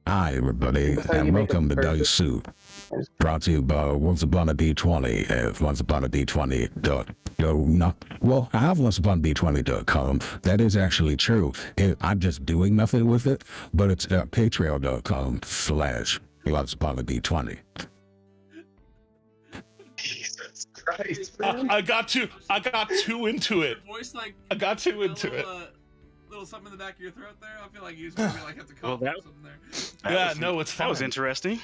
Hi, everybody, That's how you and make welcome a to person. Dice Soup, brought to you by Once Upon a D20 at onceuponad20.go. Well, I have onceuponad20.com. That is actually true. I'm just doing nothing with it, but it's patreon.com/onceuponad20. Jesus Christ, man. I got too into it. Your voice, like, I got too into it. Little something in the back of your throat there. I feel like you just maybe like have to cough Well, or something there. Yeah, no, it's fine. That was interesting.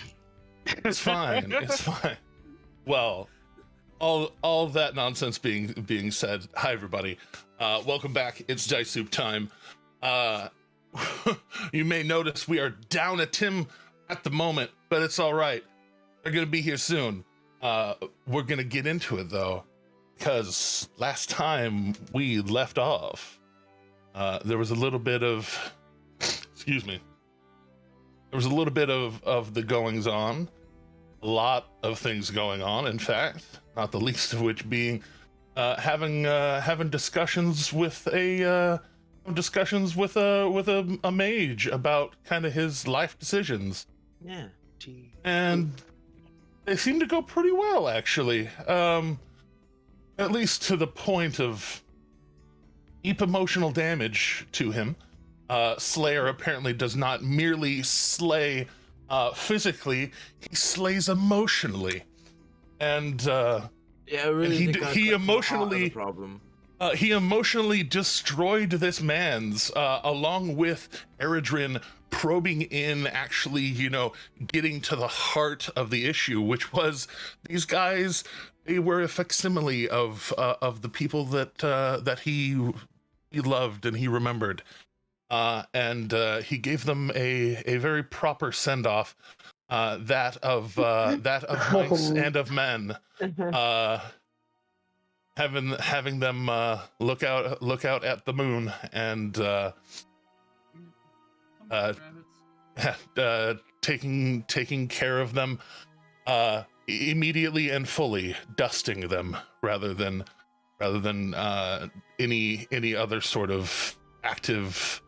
It's fine. It's fine. Well, all that nonsense being said, hi everybody. Welcome back. It's Dice Soup time. You may notice we are down a Tim at the moment, but it's all right. They're gonna be here soon. We're gonna get into it though, because last time we left off, there was a little bit of, excuse me. There was a little bit of the goings on, a lot of things going on. In fact, not the least of which being having discussions with a mage about kind of his life decisions. Yeah. And they seem to go pretty well, actually. At least to the point of deep emotional damage to him. Slayer apparently does not merely slay physically, he slays emotionally. And Yeah, I really and think he that's emotionally the problem. he emotionally destroyed this man's, along with Eredrin probing in, actually, you know, getting to the heart of the issue, which was these guys, they were a facsimile of the people that he loved and he remembered. And he gave them a very proper send-off, that of mice and of men. Having them look out at the moon and taking care of them immediately and fully, dusting them rather than any other sort of active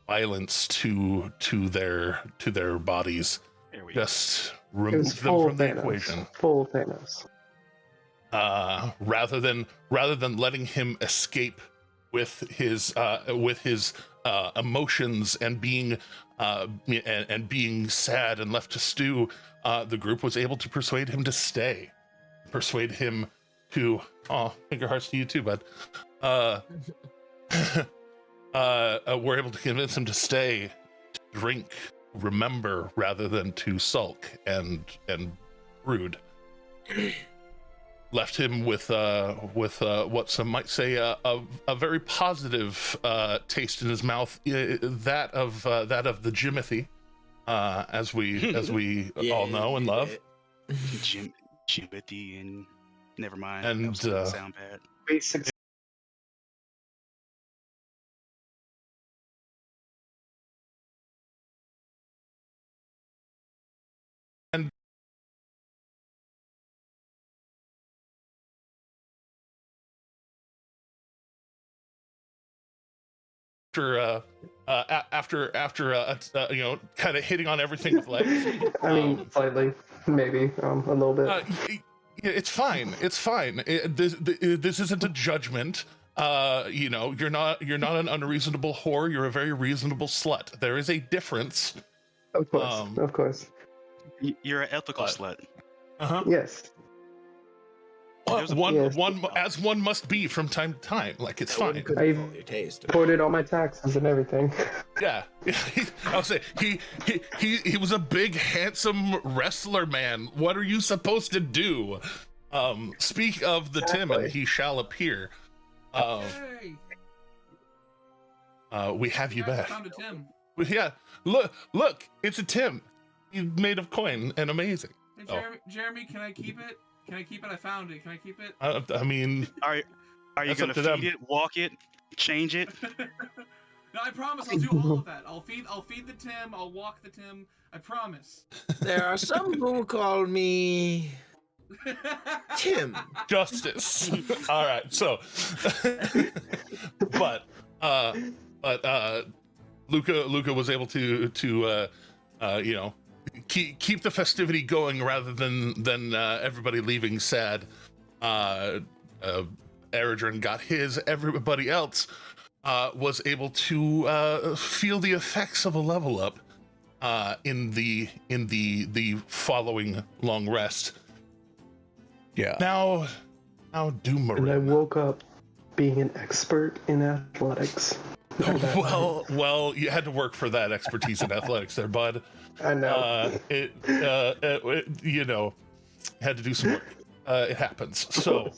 violence to their bodies. There we go. Just It was remove them full from the Thanos. equation. Full Thanos. Rather than letting him escape with his emotions and being sad and left to stew, the group was able to persuade him to stay, persuade him to finger hearts to you too, bud. We're able to convince him to stay, to drink, remember, rather than to sulk and brood. Left him with what some might say a very positive taste in his mouth, that of the Jimothy, as we all know and love. Jimothy, and never mind. And that was sound bad. Basic. After you know, kind of hitting on everything with legs. I mean, slightly, maybe, a little bit. It's fine. It's fine. This isn't a judgment. You know, you're not an unreasonable whore. You're a very reasonable slut. There is a difference. Of course, of course. You're an ethical slut. Yes. One as one must be from time to time. Like, it's fine. I reported all my taxes and everything. Yeah, I'll say he was a big, handsome wrestler man. What are you supposed to do? Speak of the Tim, and he shall appear. We have you back. Found a Tim. Yeah, look, it's a Tim. He's made of coin and amazing. Hey, Jeremy, can I keep it? Can I keep it? I found it. Can I keep it? I mean, Are you gonna feed it, walk it, change it? No, I promise I'll do all of that. I'll feed the Tim. I'll walk the Tim. I promise. There are some who call me Tim. Justice. All right, so, but Luca was able to keep the festivity going rather than everybody leaving sad. Eredrin got his. Everybody else was able to feel the effects of a level up in the following long rest. Yeah. Now Doomarin. And I woke up being an expert in athletics. Well, you had to work for that expertise in athletics there, bud. I know. It had to do some work. It happens. So.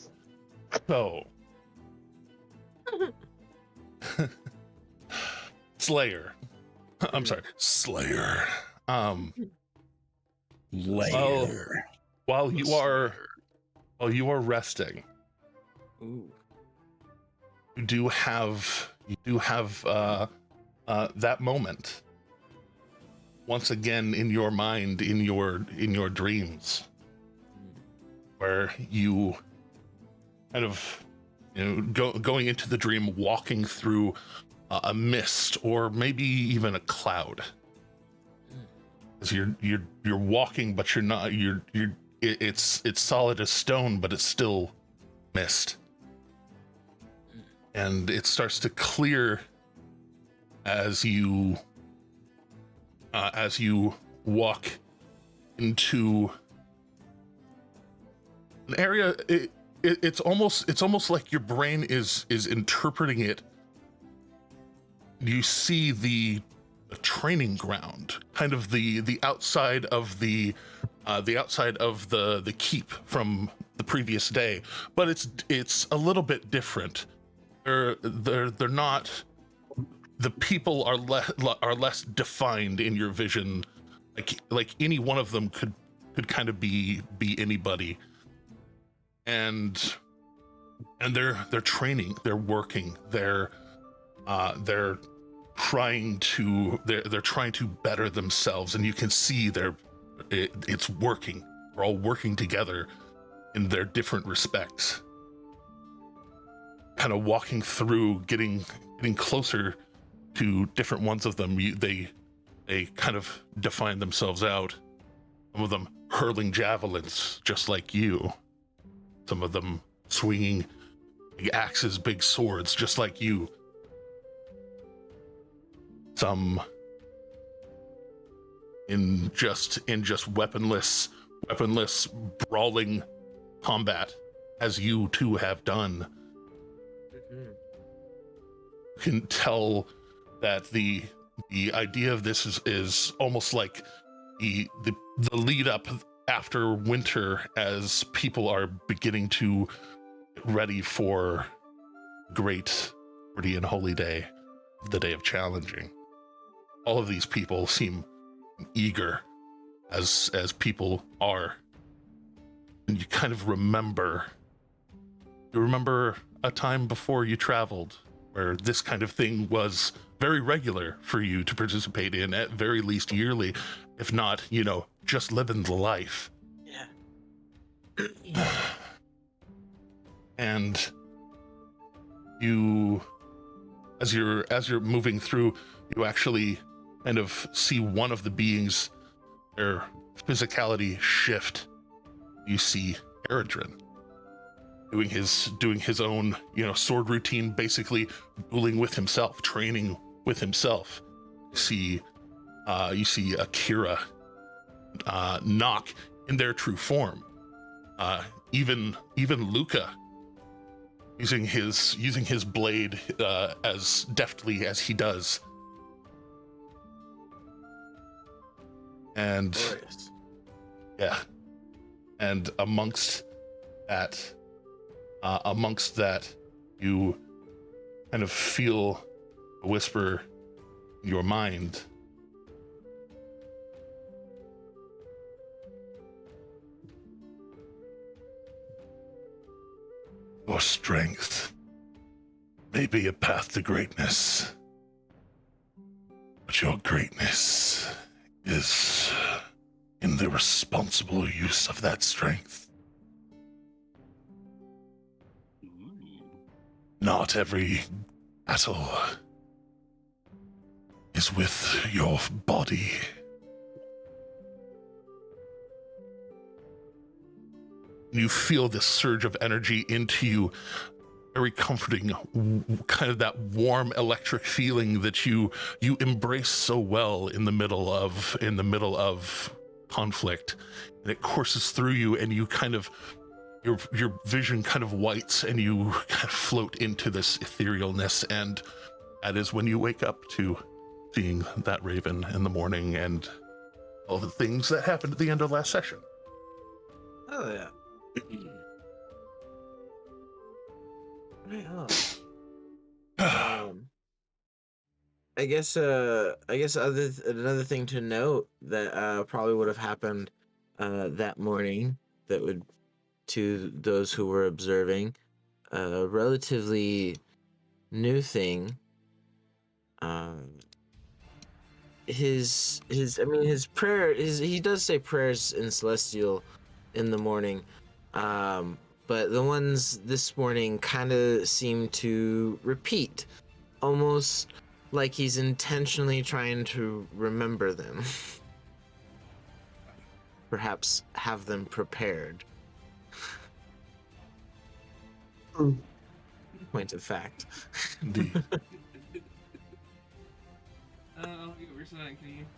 Slayer. I'm sorry, Slayer. Later. While you are resting, Ooh. you do have that moment once again in your mind, in your dreams, where you kind of going into the dream, walking through a mist or maybe even a cloud. As you're walking, but you're not. It's solid as stone, but it's still mist. And it starts to clear as you walk into an area. It's almost like your brain is interpreting it. You see the training ground, kind of the outside of the keep from the previous day, but it's a little bit different. They're not. The people are less defined in your vision. Like any one of them could kind of be anybody. And they're training, they're working, they're trying to better themselves, and you can see it's working. They're all working together in their different respects. Kind of walking through, getting closer to different ones of them. They kind of define themselves out. Some of them hurling javelins, just like you. Some of them swinging big axes, big swords, just like you. Some in just weaponless brawling combat, as you too have done. You can tell that the idea of this is almost like the lead up after winter, as people are beginning to get ready for great and holy day, the day of challenging. All of these people seem eager, as people are, and you kind of remember a time before you traveled where this kind of thing was very regular for you to participate in, at very least yearly, if not, just living the life. Yeah. And you, as you're moving through, you actually kind of see one of the beings, their physicality shift. You see Eredrin doing his own, sword routine, basically dueling with himself, training with himself. You see Akira, Nock in their true form. Even Luca using his blade as deftly as he does. And Glorious. yeah, and amongst that, you kind of feel a whisper in your mind. Your strength may be a path to greatness, but your greatness is in the responsible use of that strength. Not every battle is with your body You feel this surge of energy into you, very comforting, kind of that warm electric feeling that you embrace so well in the middle of conflict, and it courses through you, and you kind of your vision kind of whites, and you kind of float into this etherealness, and that is when you wake up to seeing that raven in the morning and all the things that happened at the end of last session. Oh yeah. Right on. I guess another thing to note that probably would have happened that morning, that would, to those who were observing, a relatively new thing. His prayer is, he does say prayers in Celestial in the morning, but the ones this morning kind of seem to repeat, almost like he's intentionally trying to remember them. Perhaps have them prepared. Point of fact. Indeed.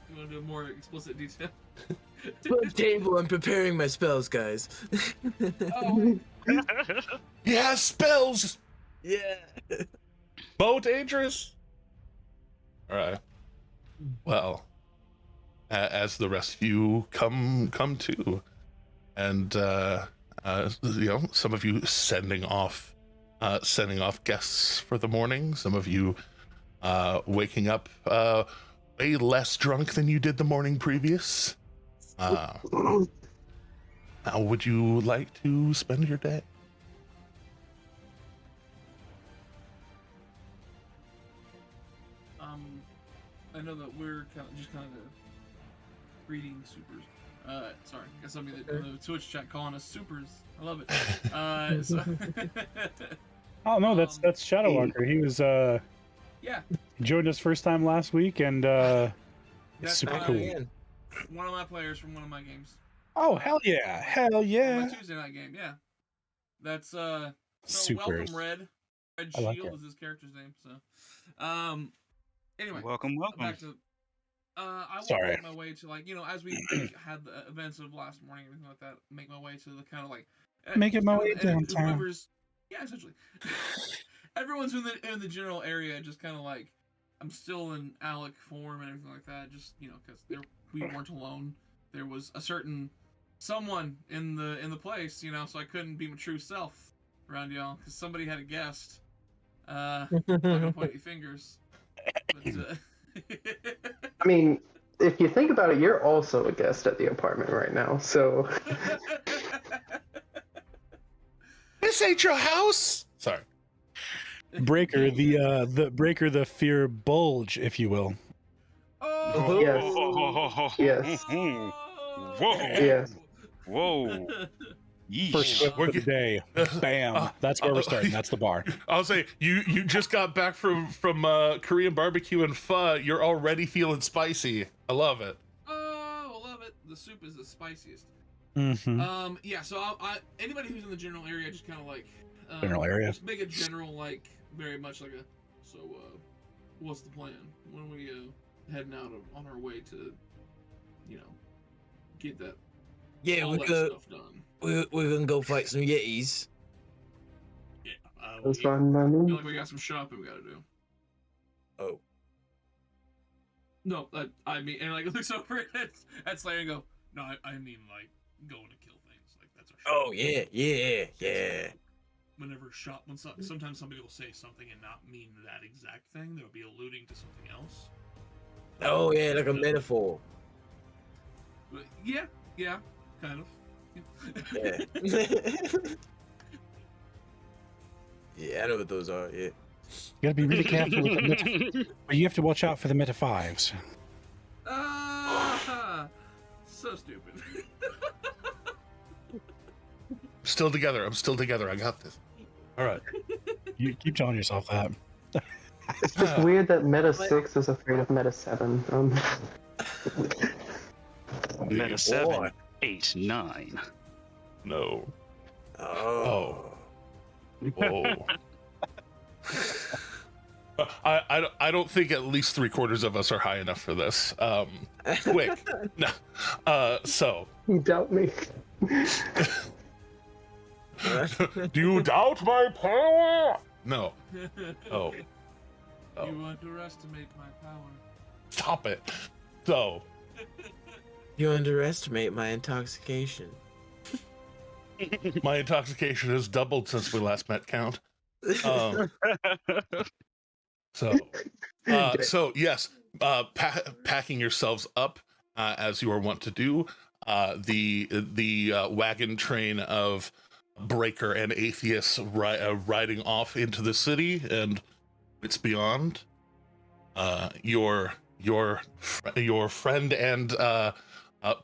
You want to do more explicit detail? Table, I'm preparing my spells, guys. Oh. Yeah, spells. Yeah. Bo dangerous. All right. Well, as the rest of you come to, and some of you sending off guests for the morning. Some of you waking up way less drunk than you did the morning previous. How would you like to spend your day? I know that we're kind of reading supers. Sorry, got somebody that in the Twitch chat calling us supers. I love it. Oh no, that's Shadowwalker. He was yeah. He joined us first time last week, and it's super cool. One of my players from one of my games. Oh hell yeah, hell yeah! My Tuesday night game, yeah. That's so Supers. welcome Red. Red I like Shield it. is his character's name. So, anyway, Welcome. back to. I will make my way to, like, as we had the events of last morning and everything like that. Make my way to the kind of like. Making my way downtown. Yeah, essentially. Everyone's in the general area, just kind of like, I'm still in Alec form and everything like that. Just because we weren't alone. There was a certain someone in the place, so I couldn't be my true self around y'all because somebody had a guest. I'm not gonna point any fingers. But, I mean, if you think about it, you're also a guest at the apartment right now, so. This ain't your house. Sorry. Breaker, the fear bulge, if you will. Oh Yes. Whoa. Yes. Whoa. First flip of the day. Bam. That's where we're starting. That's the bar. I'll say you just got back from Korean barbecue and pho. You're already feeling spicy. I love it. Oh, I love it. The soup is the spiciest. Mm-hmm. Yeah. So anybody who's in the general area, just kind of like General area. Just make a general, like, very much like a. So, what's the plan? When are we heading out on our way to, get that. Yeah, all that stuff done. We're gonna go fight some yetis. Yeah. That's fine by I me. feel like we got some shopping we gotta do. Oh. No, I mean, and like looks over at Slayer and go, no, I mean like going to kill things. Like that's our shop. Oh yeah. Whenever sometimes somebody will say something and not mean that exact thing. They'll be alluding to something else. Oh yeah, like a metaphor. But yeah, kind of. Yeah. Yeah, I know what those are. Yeah. You gotta be really careful with the but you have to watch out for the meta fives. So stupid. Still together. I'm still together. I got this. All right. You keep telling yourself that. It's just weird that Meta 6 is afraid of Meta 7. Meta 7, 8, 9. No. Oh. Whoa. I don't think at least 3/4 of us are high enough for this. Quick. No. So. You doubt me. Do you doubt my power? No. Oh. You underestimate my power. Stop it. So. You underestimate my intoxication. My intoxication has doubled since we last met, Count. So yes, packing yourselves up as you are wont to do. The wagon train of Breaker and Atheists riding off into the city and it's beyond. Your friend and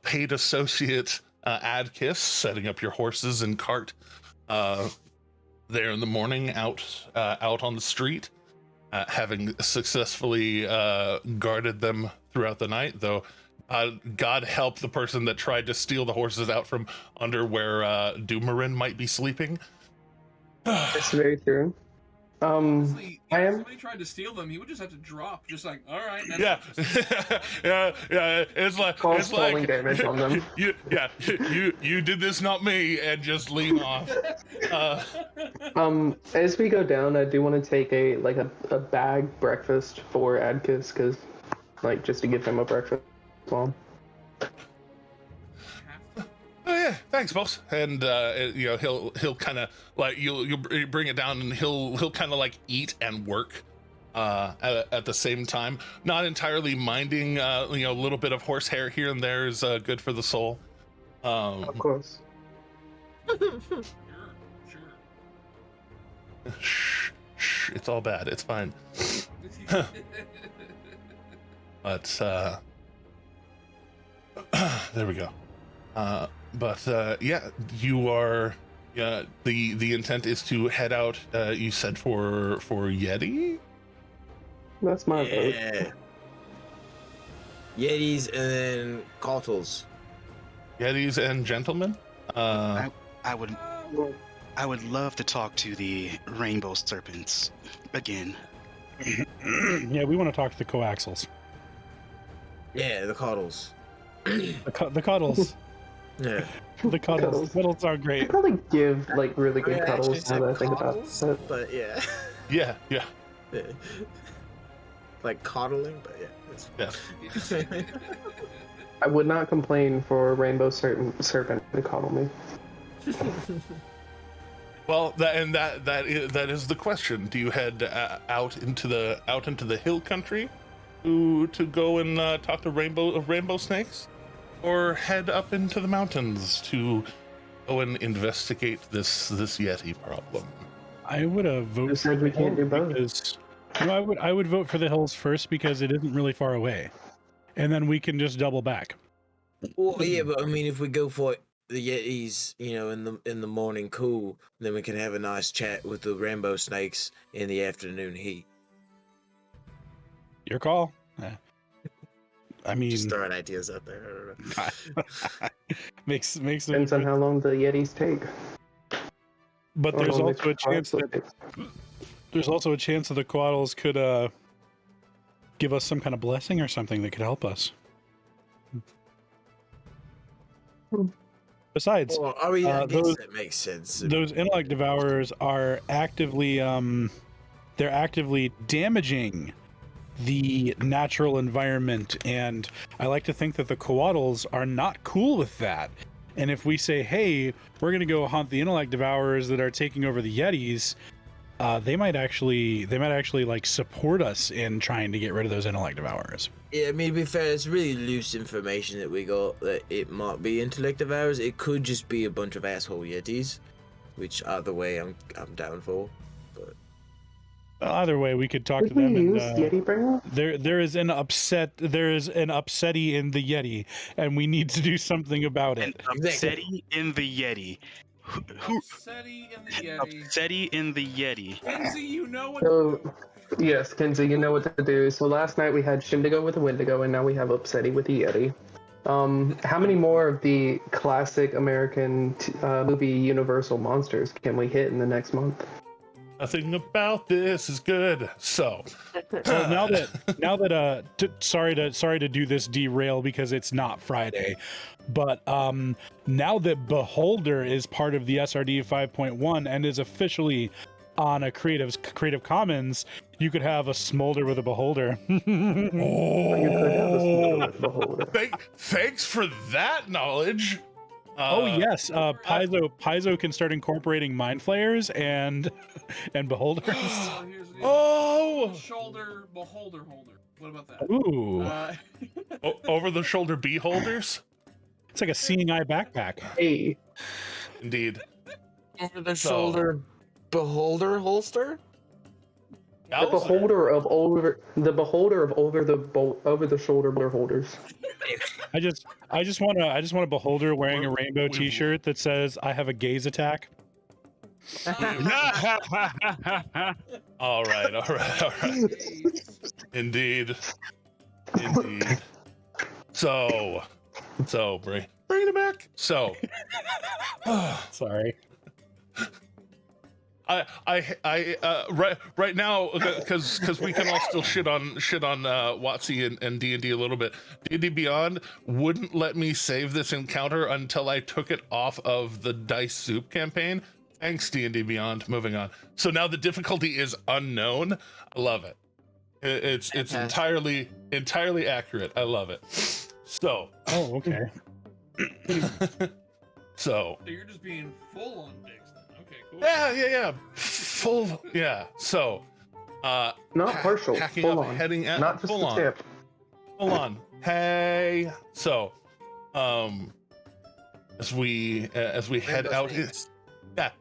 paid associate Adkis setting up your horses and cart there in the morning out on the street, having successfully guarded them throughout the night, though God help the person that tried to steal the horses out from under where Doomarin might be sleeping. That's very true. Honestly, I if am. somebody tried to steal them, he would just have to drop. Just like, all right. Yeah, yeah. It's like Falling damage on them. You did this, not me, and just lean off. As we go down, I do want to take a bag breakfast for Adkis, because just to give him a breakfast. Well. Oh yeah, thanks, boss. And he'll kind of you'll bring it down, and he'll kind of eat and work at the same time, not entirely minding. A little bit of horsehair here and there is good for the soul. Of course. Sure. Shh, it's all bad. It's fine. But there we go. Yeah, you are. The intent is to head out. You said for Yeti. That's my vote. Yetis and then Cottles. Yetis and gentlemen. I would love to talk to the rainbow serpents again. Yeah, we want to talk to the coaxals. Yeah, the Cottles. The cuddles. Yeah. The cuddles. Cuddles are great. They probably give really good I cuddles. actually Now that I said think about coddles, it. but yeah. Yeah. Like coddling, but yeah. It's fine. I would not complain for a rainbow serpent to coddle me. Well, that is the question. Do you head out into the hill country to go and talk to rainbow snakes, or head up into the mountains to go and investigate this Yeti problem? I would vote. Who said we can't do both? Because, I would vote for the hills first because it isn't really far away, and then we can just double back. Well, yeah, but I mean, if we go for the Yetis, in the morning cool, then we can have a nice chat with the rainbow snakes in the afternoon heat. Your call. I mean, Just throwing ideas out there. I don't know. makes Depends on how long the Yetis take. But there's Or also a chance that the Quaddles could give us some kind of blessing or something that could help us. Besides, Well, I mean, I guess those- that makes sense. those intellect devourers are actively damaging the natural environment, and I like to think that the Coattles are not cool with that. And if we say, hey, we're going to go hunt the intellect devourers that are taking over the Yetis, they might actually support us in trying to get rid of those intellect devourers. Yeah, I mean, to be fair, it's really loose information that we got that it might be intellect devourers. It could just be a bunch of asshole Yetis, which either way I'm down for. But Either way, we could talk Did to we them. use And, Yeti bringer? there is an upsetty in the Yeti, and we need to do something about An it. upsetty in the Yeti. Who? Upsetty in the Yeti. Upsetty in the Yeti. Kenzie, you know what So, to do. yes, Kenzie, you know what to do. So last night we had Shindigo with a Wendigo, and now we have Upsetty with the Yeti. How many more of the classic American movie Universal monsters can we hit in the next month? Nothing about this is good. So, Well, now that sorry to do this derail because it's not Friday, but now that Beholder is part of the SRD 5.1 and is officially on a Creative Commons, you could have a smolder with a beholder. You could have a smolder with a beholder. Thanks for that knowledge. Oh yes, Paizo can start incorporating mind flayers and beholders. Here's the Oh, shoulder beholder holder. What about that? Ooh, over the shoulder bee holders. it's like a seeing eye backpack. Hey, Indeed. Over the shoulder beholder holster. the beholder of over the shoulder beholder holders. I just want a beholder wearing a rainbow T-shirt that says "I have a gaze attack." All right. Indeed. So, bring it back. So, Sorry. right now, because we can all still shit on WotC and D&D a little bit. D&D Beyond wouldn't let me save this encounter until I took it off of the Dice Soup campaign. Thanks, D&D Beyond. Moving on. So now the difficulty is unknown. I love it. It's entirely accurate. I love it. So. Oh, okay. So you're just being full on dicks then. Okay, cool. Yeah. Full. Yeah. So. Not partial. Hacking Full up, on. heading out. Not just full the on. tip. Hold on. Hey. So, as we head out,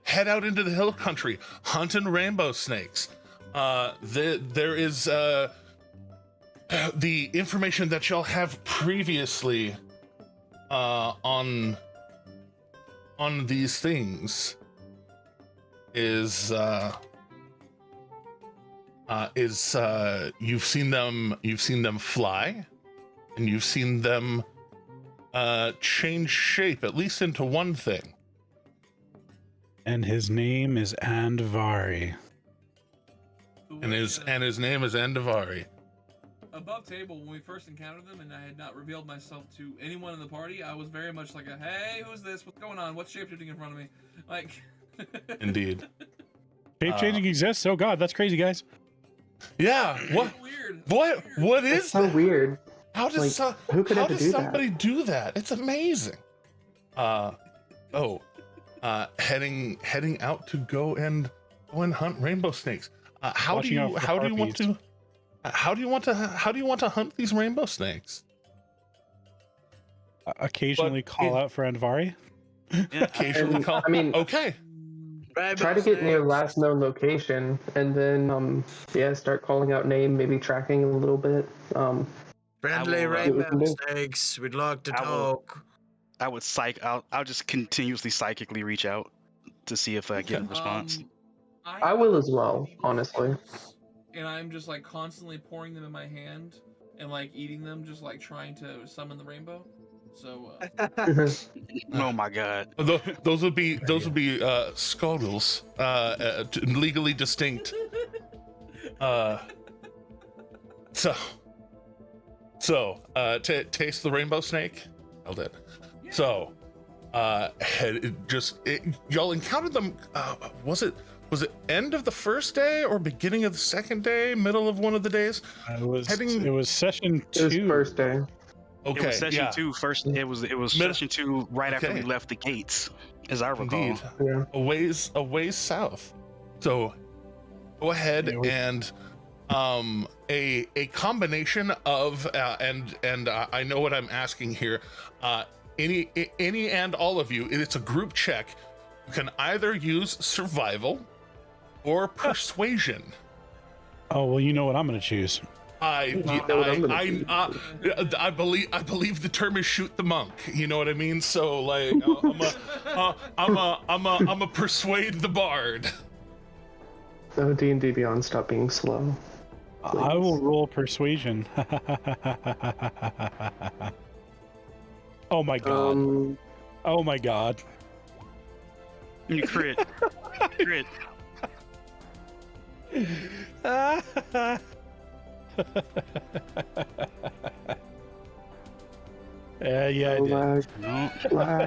head out into the hill country, hunting rainbow snakes. There is the information that y'all have previously on these things is you've seen them fly, and you've seen them change shape, at least into one thing. And his name is Andvari. And his name is Andavari. Above table, when we first encountered them and I had not revealed myself to anyone in the party, I was very much like hey, who's this? What's going on? What's shapeshifting in front of me? Like Indeed. Shape changing exists. Oh god, that's crazy, guys. Yeah. What? Weird. What is So that? weird. How does who could how ever does do somebody do that? It's amazing. Heading out to go and hunt rainbow snakes. How do you want to hunt these rainbow snakes? Occasionally call out for Andvari. Occasionally call. I mean, okay. try to get near last known location, and then start calling out name, maybe tracking a little bit. Friendly rainbow do. snakes. We'd like to talk. I'll just continuously psychically reach out to see if I get a response. I will as well, honestly. And I'm just like constantly pouring them in my hand and like eating them, just like trying to summon the rainbow. So. Oh my god. Those would be scoggles, legally distinct. Taste the rainbow snake. Held it. Yeah. So, y'all encountered them. Was it end of the first day or beginning of the second day? Middle of one of the days? It was session 2. It was first day. Okay, it was session 2 first. It was session 2 right after we left the gates, as I recall. Indeed. Yeah. A ways south. So go ahead and a combination of and I know what I'm asking here. Any and all of you, it's a group check. You can either use survival or persuasion. Oh well, you know what I'm going to choose. I believe the term is shoot the monk. You know what I mean? So like, I'm a persuade the bard. So D&D Beyond, stop being slow. I will roll persuasion. Oh my god. Um, Oh my god. You crit. Crit. Yeah, I did. No, that's, well,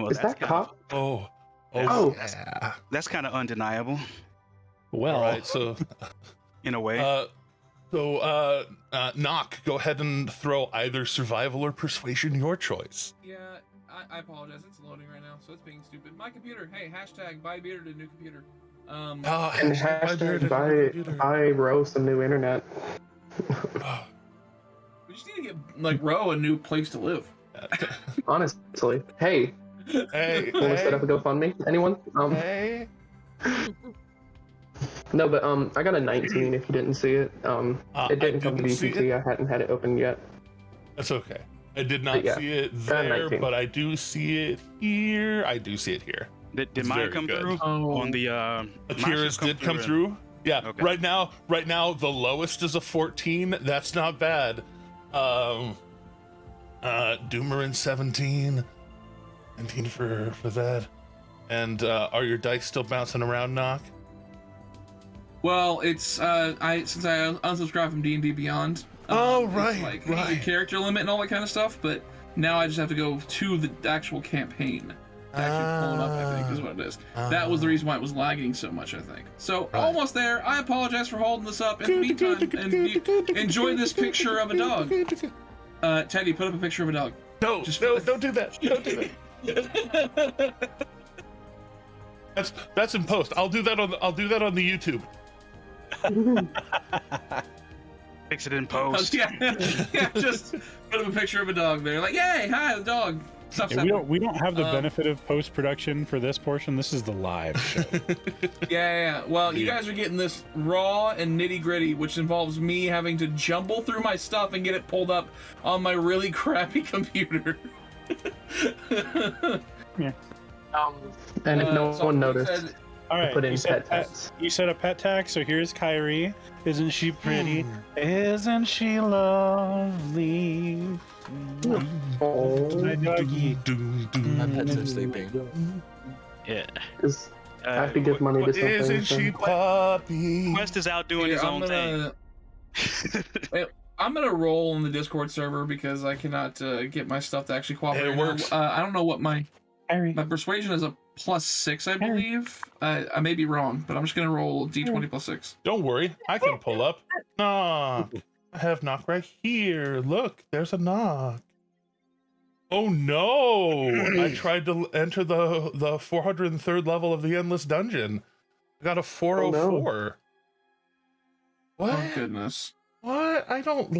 is that's that kind cop? Oh, Oh. yeah. that's kind of undeniable Well, All right, so in a way. Knock, go ahead and throw either survival or persuasion, your choice. Yeah, I apologize. It's loading right now, so it's being stupid. My computer. Hey, hashtag buy Bearded a new computer. And Bearded buy Ro some new internet. We just need to get like Ro a new place to live. Honestly. Hey, Hey, want to set up a GoFundMe? Anyone? hey. No, but I got a 19 if you didn't see it. It didn't come to didn't see D20. I hadn't had it open yet. That's okay. I did not Yeah, see it got there, 19. but I do see it here. I do see it here. Did it's mine very come good. through Oh. on the Akira's did come through. Yeah, Okay. right now the lowest is a 14. That's not bad. Doomerin 17 for that. And are your dice still bouncing around, Knock? Well, it's since I unsubscribed from D&D Beyond. Oh, it's right, like right. character limit and all that kind of stuff. But now I just have to go to the actual campaign to actually pull it up. I think is what it is. That was the reason why it was lagging so much. I think. So Right. almost there. I apologize for holding this up. In the meantime, and enjoy this picture of a dog. Teddy, put up a picture of a dog. No, Just- don't do that. Don't do that. That's in post. I'll do that on the YouTube. Fix it in post. yeah, just put up a picture of a dog there. Like, yay, hi, the dog. Stuff's we happening. don't have the benefit of post-production for this portion. This is the live show. Yeah. Well, you Yeah. guys are getting this raw and nitty gritty, which involves me having to jumble through my stuff and get it pulled up on my really crappy computer. And if no so one you noticed, said- All right, put in you said pet tax. You said a pet tax, so here's Kyrie. Isn't she pretty? Isn't she lovely? Oh, My doggy. My pets are sleeping. Yeah. 'cause I have to give money to something. Isn't so- she puppy? Quest is out doing Here, his own thing. I'm gonna roll in the Discord server because I cannot get my stuff to actually cooperate. It works. I don't know what my Kyrie. persuasion is a +6, I believe. I may be wrong, but I'm just gonna roll D20 +6. Don't worry, I can pull up. Knock. I have Knock right here. Look, there's a Knock. Oh no! I tried to enter the 403rd level of the Endless Dungeon. I got a 404. What? Oh goodness. What? I don't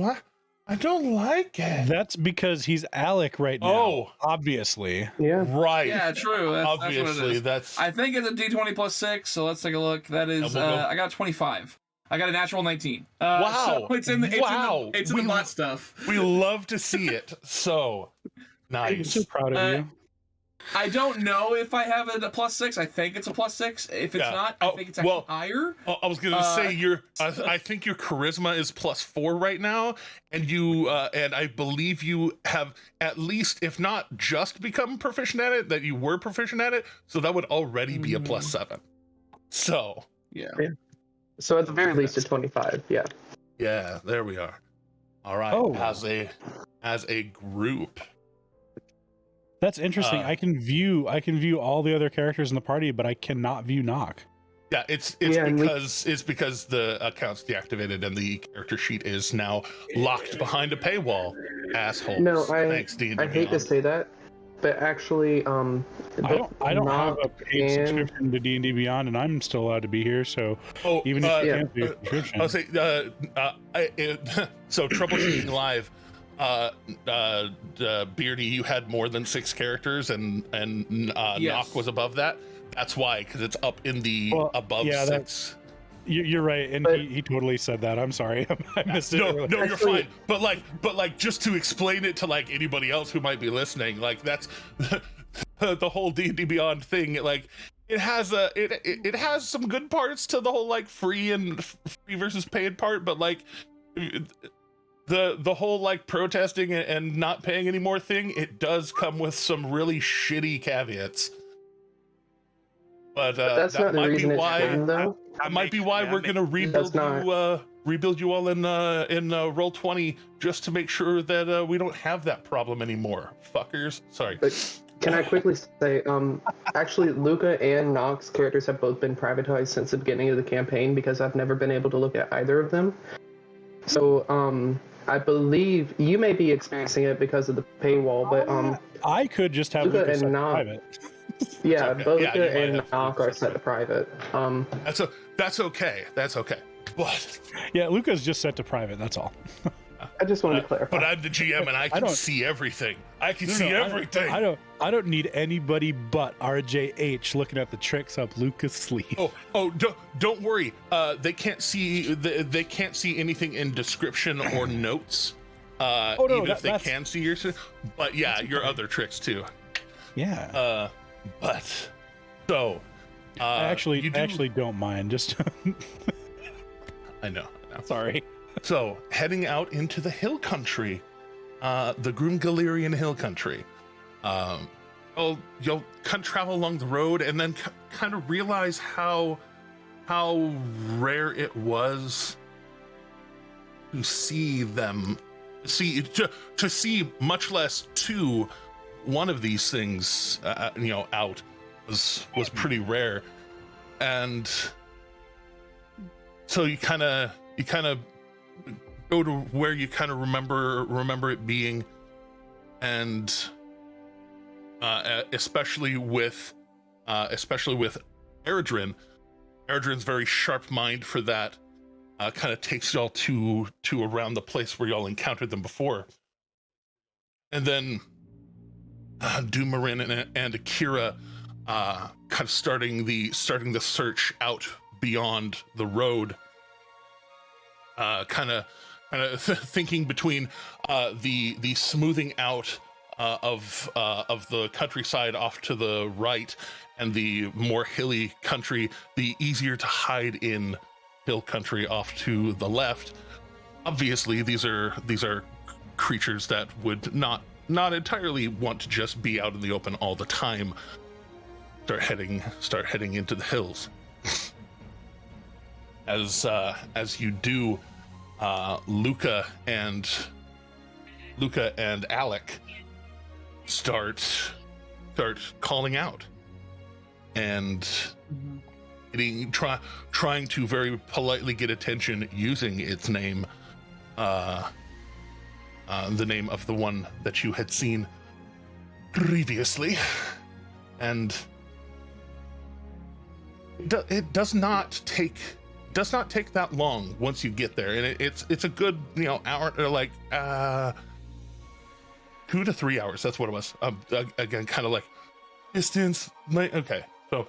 like it. That's because he's Alec right now. Oh. Obviously. Yeah. Right. Yeah, true. That's what it Obviously, is. that's. I think it's a D20 +6, so let's take a look. That is, we'll go. I got 25. I got a natural 19. Wow. So it's in the, Wow. It's in the bot stuff. We love to see it. So I'm nice. so proud of you. I don't know if I have it a +6. I think it's a +6. If it's Yeah. not, I think it's actually higher. I was gonna say I think your charisma is +4 right now, and you and I believe you have at least, if not just become proficient at it, that you were proficient at it. So that would already be a +7. So Yeah. So at the very least, it's 25. Yeah. yeah, there we are. All right. Oh. As a group. That's interesting. I can view all the other characters in the party, but I cannot view Knock. Yeah, it's Yeah, and because the account's deactivated and the character sheet is now locked behind a paywall. Assholes. No, Thanks, D&D I hate to Beyond. say that, but actually, I don't have a paid subscription to D&D Beyond, and I'm still allowed to be here. So Oh, even if you yeah. can't do a subscription, I'll say, so troubleshooting live. Beardy, you had more than 6 characters, and Yes. Knock was above that. That's why, because it's up in the Well, above yeah, 6. you're right, and But- he totally said that. I'm sorry, I missed it. No, earlier. you're Actually- fine. But like, just to explain it to like anybody else who might be listening, like that's the whole D&D Beyond thing. Like, it has it has some good parts to the whole like free versus paid part, but like the whole like protesting and not paying anymore thing, it does come with some really shitty caveats. But That's that not the might be reason it's why done, though. that might be why we're gonna rebuild That's you rebuild you all in Roll20 just to make sure that we don't have that problem anymore, fuckers. Sorry. But can I quickly say, actually, Luca and Nox characters have both been privatized since the beginning of the campaign because I've never been able to look at either of them. So, I believe you may be experiencing it because of the paywall, but I could just have Luca Lucas and set to Nox. private. Yeah, Okay. both Yeah, you Luca might and have to Nox do are that. set to private. That's okay. That's okay. But Yeah, Lucas just set to private. That's all. I just wanted to clarify. but I'm the GM and I can don't- see everything. I can No, see no, everything. I don't need anybody but RJH looking at the tricks up Lucas' sleeve. Don't worry. They can't see they can't see anything in description or notes. no, Even if they that's- can see your, but yeah, your okay. other tricks too. Yeah. But so I actually you do- don't mind. Just I know. sorry. So heading out into the hill country, the Groom Galerian hill country. You'll kind of travel along the road and then kind of realize how rare it was to see them, to see much less two one of these things, out was pretty rare, and so you kind of go to where you kind of remember it being, and especially with Eredrin. Eredrin's very sharp mind for that. Kind of takes y'all to around the place where y'all encountered them before, and then Dumarin and Akira kind of starting the search out beyond the road. Kind of thinking between the smoothing out of the countryside off to the right and the more hilly country, the easier to hide in hill country off to the left. Obviously, these are creatures that would not entirely want to just be out in the open all the time. Start heading into the hills. As you do, Luca and Alec start calling out and trying to very politely get attention using its name, the name of the one that you had seen previously, and it does not take that long once you get there, and it's a good hour, or like 2 to 3 hours. That's what it was. Again, kind of like distance. Okay, so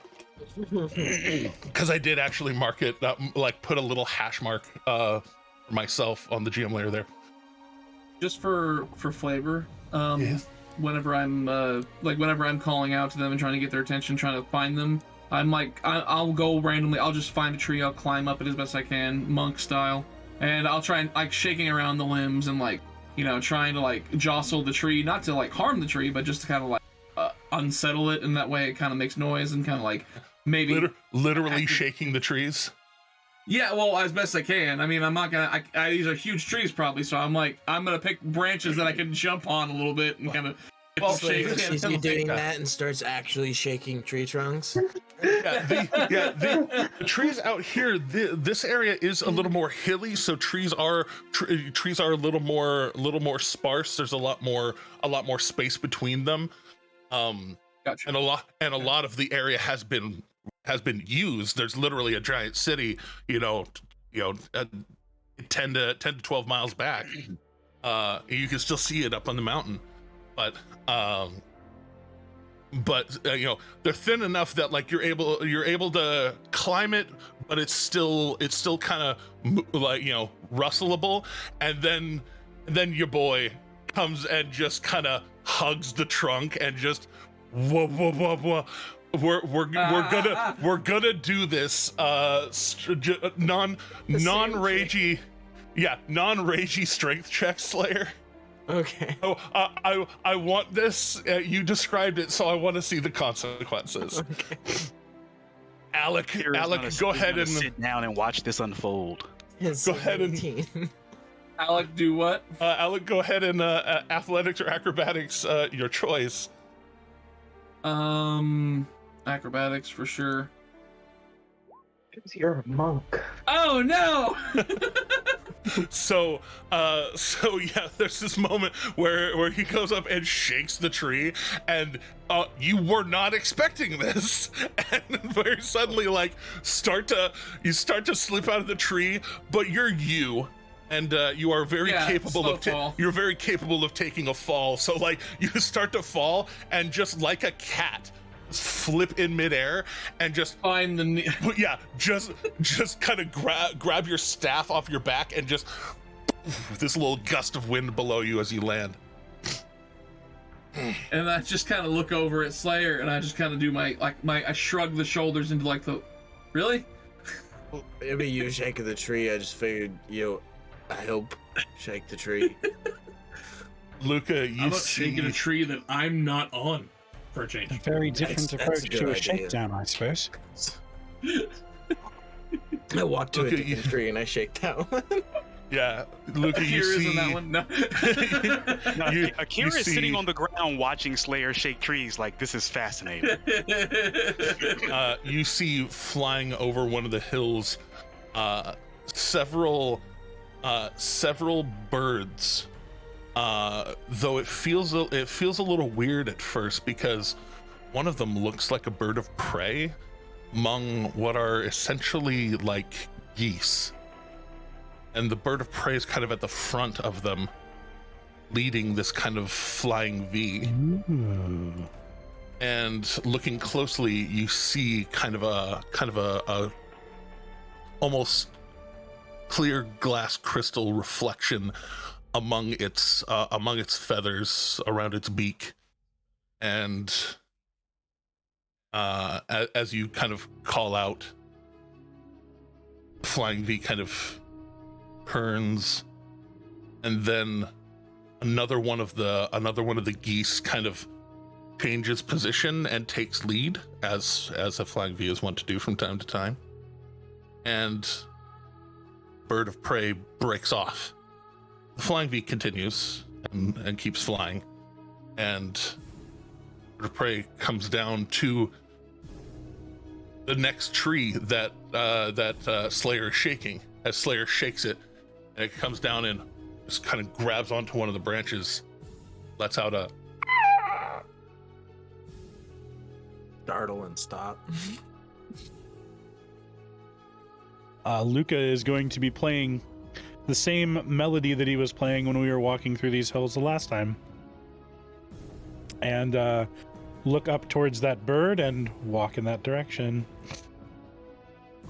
because I did actually mark it, like put a little hash mark for myself on the GM layer there. Just for flavor, Yes. whenever I'm calling out to them and trying to get their attention, trying to find them, I'm like, I'll go randomly. I'll just find a tree. I'll climb up it as best I can, monk style, and I'll try and like shaking around the limbs and like trying to like jostle the tree, not to like harm the tree, but just to kind of like unsettle it, and that way it kind of makes noise and kind of like maybe literally shaking the trees. Yeah, well, as best I can. I mean, I'm not gonna. These are huge trees, probably. So I'm gonna pick branches that I can jump on a little bit and kind of shake. He sees you doing that and starts actually shaking tree trunks. The trees out here. This area is a little more hilly, so trees are a little more sparse. There's a lot more space between them. Gotcha. And a lot of the area has been used. There's literally a giant city, 10 to 12 miles back. You can still see it up on the mountain, but they're thin enough that like you're able to climb it, but it's still kind of like rustleable. And then your boy comes and just kind of hugs the trunk and just whoa. We're gonna do this non-ragey Yeah, non-ragey strength check, Slayer. Okay. Oh, I want this. You described it, so I want to see the consequences. Okay. Alec, go ahead and sit down and watch this unfold. It's Go ahead and- 17. Alec, do what? Alec, go ahead and athletics or acrobatics, your choice. Acrobatics for sure. Because you're a monk. Oh no! So yeah, there's this moment where he goes up and shakes the tree, and you were not expecting this, and very suddenly, like, you start to slip out of the tree, but you're you. And you are very capable of you're very capable of taking a fall. So like you start to fall, and just like a cat, flip in midair and just Find the just kind of grab your staff off your back and just this little gust of wind below you as you land. and I just kind of look over at Slayer, and I just kind of do I shrug the shoulders into like the, really? Maybe you shaking the tree. I just figured, I hope shake the tree. Luca, you How about see shaking a tree that I'm not on for a change? A very different That's approach a good to a idea. shakedown, I suppose. I walk to a Look at different you. tree and I shake that one. Yeah, Luca, you Akira's see in that one. No. No, You- Akira you is sitting see- on the ground watching Slayer shake trees like this is fascinating. you see flying over one of the hills several birds, though it feels a little weird at first because one of them looks like a bird of prey among what are essentially like geese, and the bird of prey is kind of at the front of them, leading this kind of flying V. Ooh. And looking closely, you see kind of a almost clear glass crystal reflection among its feathers around its beak. And as you kind of call out, flying V kind of turns, and then another one of the geese kind of changes position and takes lead, as a flying V is wont to do from time to time, and bird of prey breaks off. The flying V continues and keeps flying, and bird of prey comes down to the next tree that Slayer is shaking. As Slayer shakes it, and it comes down and just kind of grabs onto one of the branches, lets out a Startle and stop. Luca is going to be playing the same melody that he was playing when we were walking through these hills the last time. And look up towards that bird and walk in that direction.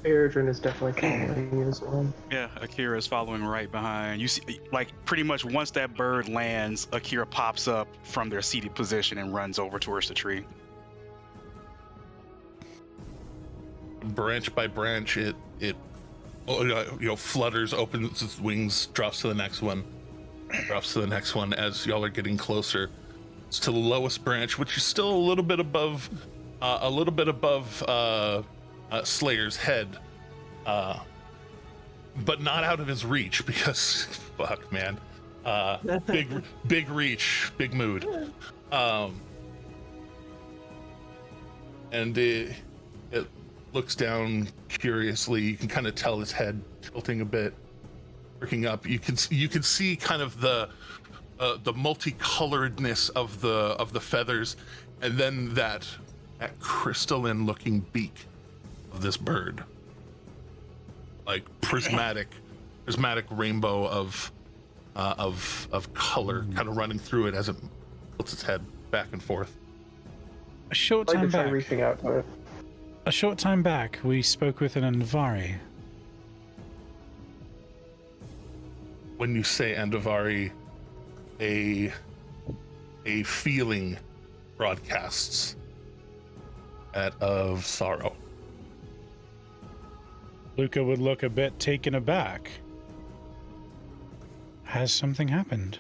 Eredrin is definitely following you as well. Yeah, Akira is following right behind. You see, like pretty much once that bird lands, Akira pops up from their seated position and runs over towards the tree. branch by branch, it flutters, opens its wings, drops to the next one, as y'all are getting closer. It's to the lowest branch, which is still a little bit above Slayer's head, but not out of his reach because fuck, man, big reach, big mood, and it looks down curiously. You can kind of tell his head tilting a bit, working up. You can see kind of the multicoloredness of the feathers, and then that crystalline looking beak of this bird, like prismatic rainbow of color kind of running through it as it tilts its head back and forth. A short I'd like time to try back. reaching out to it. A short time back, we spoke with an Andvari. When you say Andavari, a feeling broadcasts that of sorrow. Luca would look a bit taken aback. has something happened?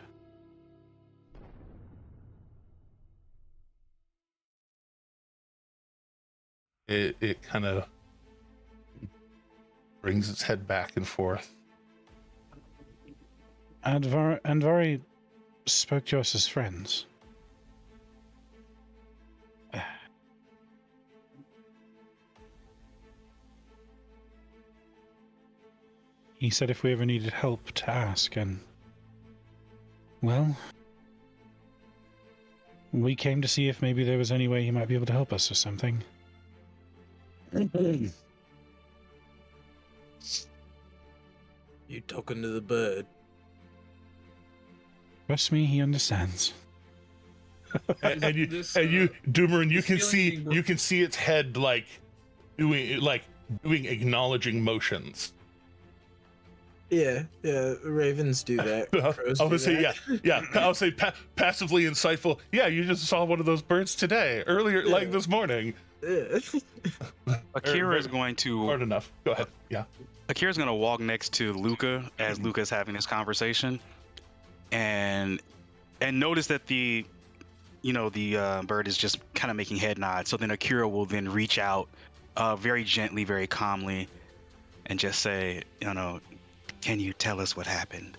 It kind of brings its head back and forth. Andvari spoke to us as friends. He said if we ever needed help to ask, and well, we came to see if maybe there was any way he might be able to help us or something. You talking to the bird? Trust me, he understands. and you, This, Doomer, you this can feeling being you can see its head doing acknowledging motions. Yeah, ravens do that. Crows I do would say, that. yeah. I would say passively insightful. Yeah, you just saw one of those birds earlier, like this morning. Yeah. Akira is going Hard to enough. Go ahead. Yeah. Akira's going to walk next to Luca as Luca's having this conversation, and notice that the bird is just kind of making head nods. So then Akira will then reach out, very gently, very calmly, and just say, can you tell us what happened?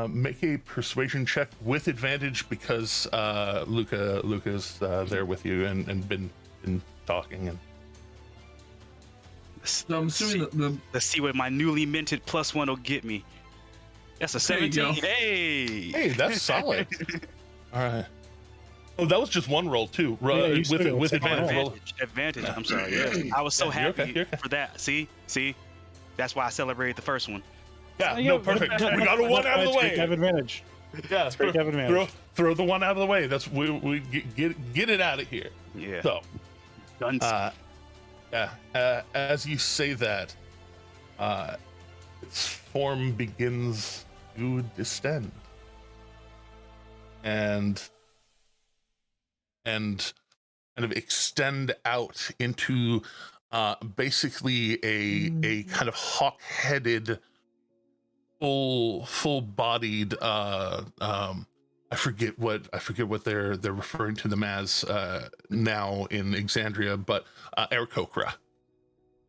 Make a persuasion check with advantage because Luca's there with you and been talking and. So I'm assuming that Let's see what my newly minted +1 will get me. That's a There you 17. go. Hey, that's solid. All right. Oh, that was just one roll too. Yeah, you still With got advantage. Roll. Advantage. I'm sorry. Yes. I was so Yeah, you're happy okay, you're okay. for that. See, that's why I celebrated the first one. Yeah, no, perfect. We got a one out of the Great to have way. advantage. Yeah, It's great to have advantage. throw the one out of the way. That's we get it out of here. Yeah. So, Guns. as you say that, its form begins to distend, and kind of extend out into basically a kind of hawk-headed, full-bodied. I forget what they're referring to them as now in Exandria, but Aarakocra.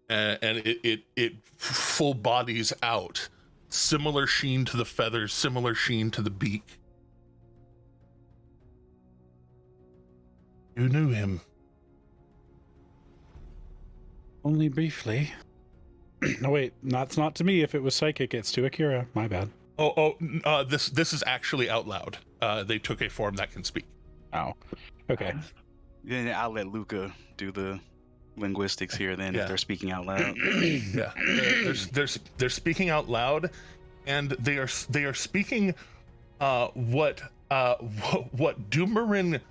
And it full bodies out, similar sheen to the feathers, similar sheen to the beak. You knew him. Only briefly. No, wait, that's not to me. If it was psychic, it's to Akira. My bad. This is actually out loud. They took a form that can speak. Oh, okay. Then I'll let Luca do the linguistics here. Then Yeah. if they're speaking out loud. Yeah, they're speaking out loud, and they are speaking what Doomerin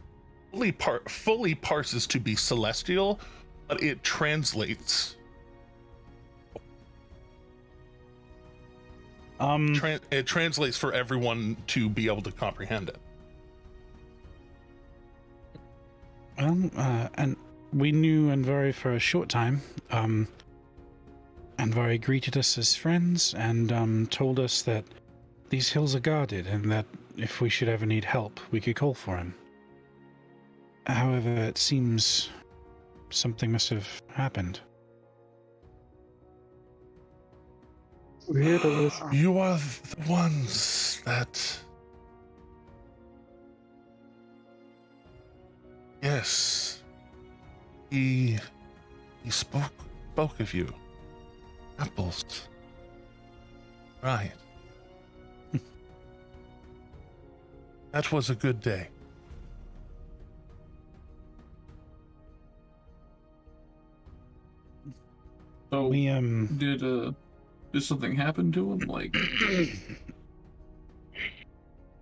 fully parses to be celestial, but it translates. It translates for everyone to be able to comprehend it. Well, and we knew Andvari for a short time. Andvari greeted us as friends and told us that these hills are guarded and that if we should ever need help, we could call for him. However, it seems something must have happened. We're here to listen. You are the ones that. Yes. He spoke of you. Apples. Right. That was a good day. So We did something happen to him? Like,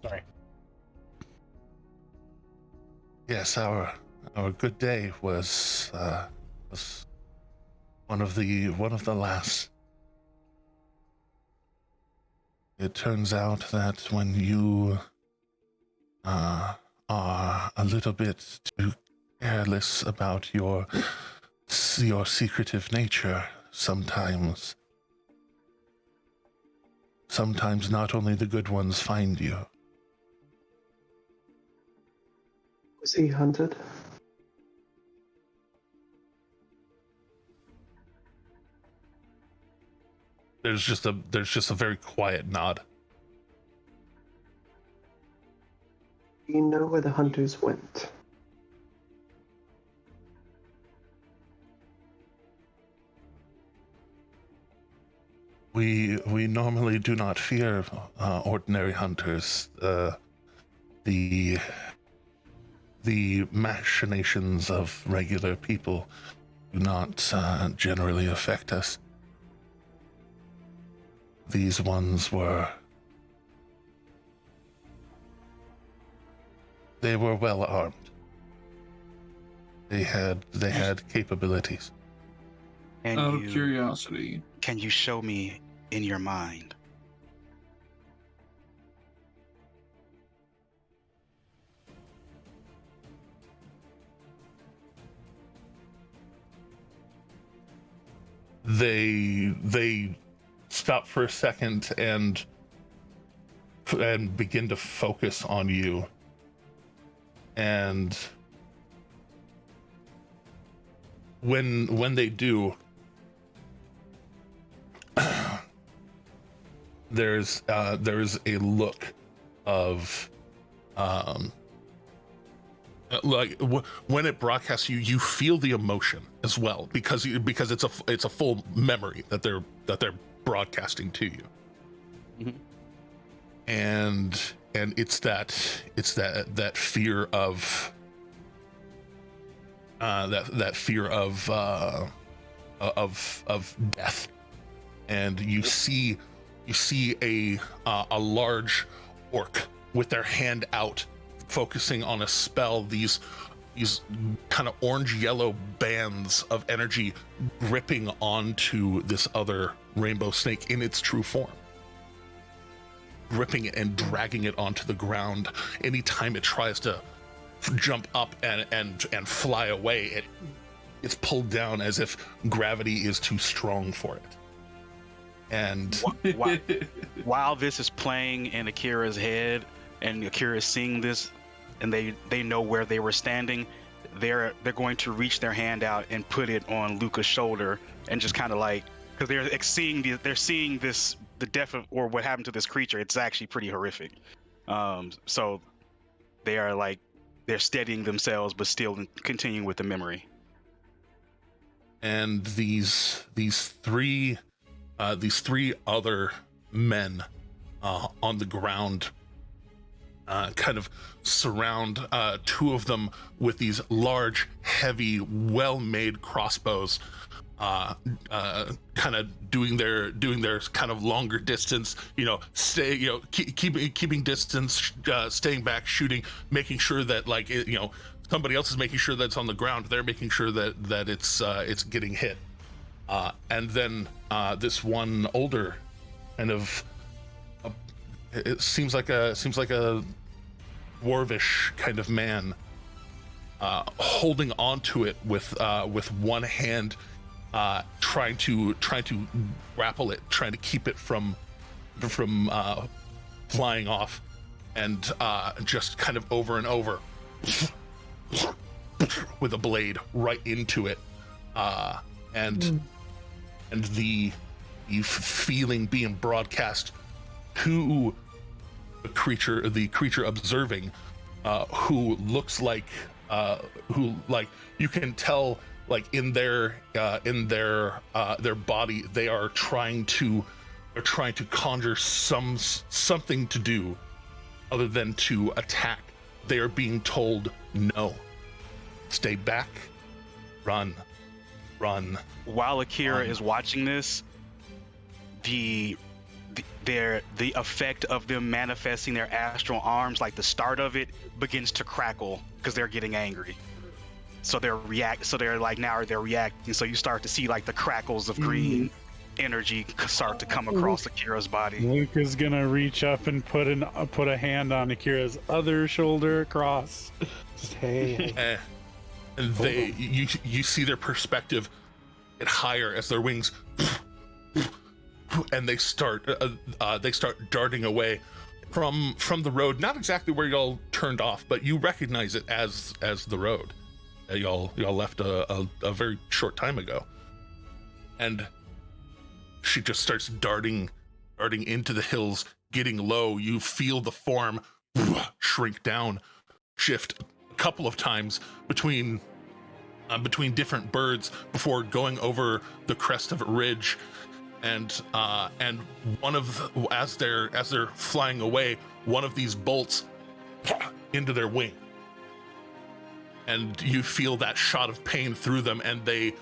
Sorry. Yes, our good day was one of the last. It turns out that when you are a little bit too careless about your secretive nature, sometimes sometimes not only the good ones find you. Was he hunted? There's just a very quiet nod. Do you know where the hunters went? We normally do not fear ordinary hunters. The machinations of regular people do not generally affect us. These ones they were well armed. They had capabilities. And Out of curiosity, can you show me in your mind? They stop for a second and begin to focus on you. And when they do, there's a look of when it broadcasts you feel the emotion as well, because it's a full memory that they're broadcasting to you. Mm-hmm. And it's that fear of that fear of death. And you see a large orc with their hand out, focusing on a spell. These kind of orange yellow bands of energy gripping onto this other rainbow snake in its true form, gripping it and dragging it onto the ground. Anytime it tries to jump up and fly away, it's pulled down as if gravity is too strong for it. And while this is playing in Akira's head, and Akira is seeing this, and they know where they were standing, they're going to reach their hand out and put it on Luca's shoulder, and just kind of like, because they're seeing this, the death of, or what happened to this creature. It's actually pretty horrific. So they're steadying themselves, but still continuing with the memory. And these three other men on the ground kind of surround two of them with these large, heavy, well-made crossbows, kind of doing their kind of longer distance, keeping distance, staying back, shooting, making sure that somebody else is making sure that it's on the ground. They're making sure that it's getting hit. And then this one older kind of it seems like a dwarvish kind of man, holding onto it with one hand, trying to grapple it, trying to keep it from flying off, and just kind of over and over with a blade right into it, and the feeling being broadcast to the creature observing, who looks like you can tell, like in their body, they are trying to conjure something to do other than to attack. They are being told no, stay back, run. While Akira is watching this, the effect of them manifesting their astral arms, like the start of it, begins to crackle because they're getting angry. So they're reacting. So you start to see like the crackles of green energy start to come across Akira's body. Luke is gonna reach up and put a hand on Akira's other shoulder across. Just hey. And you see their perspective get higher as their wings and they start darting away from the road. Not exactly where y'all turned off, but you recognize it as the road y'all left a very short time ago. And she just starts darting into the hills, getting low. You feel the form shrink down, shift a couple of times between different birds before going over the crest of a ridge. And one of as they're flying away, one of these bolts into their wing, and you feel that shot of pain through them, and they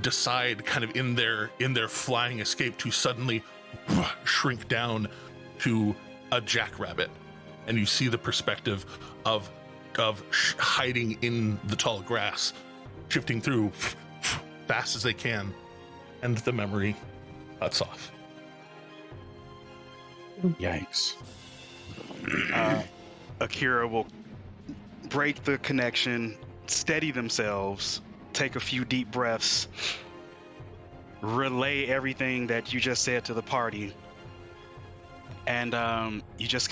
decide, kind of in their flying escape, to suddenly shrink down to a jackrabbit. And you see the perspective of hiding in the tall grass, shifting through fast as they can, and the memory cuts off. Yikes. Akira will break the connection, steady themselves, take a few deep breaths, relay everything that you just said to the party, and you just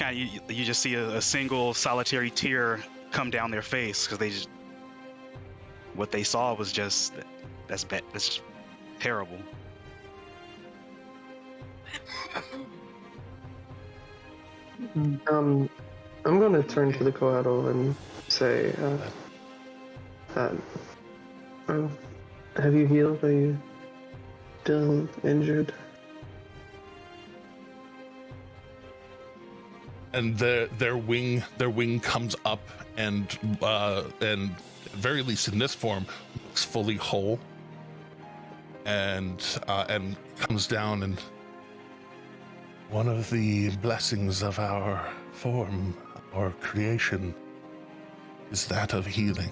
see a single solitary tear come down their face, because what they saw was just that's terrible. I'm gonna turn to the Coatl and say, have you healed? Are you still injured? And their wing comes up, and at very least in this form, looks fully whole, and comes down. And one of the blessings of our form, our creation, is that of healing.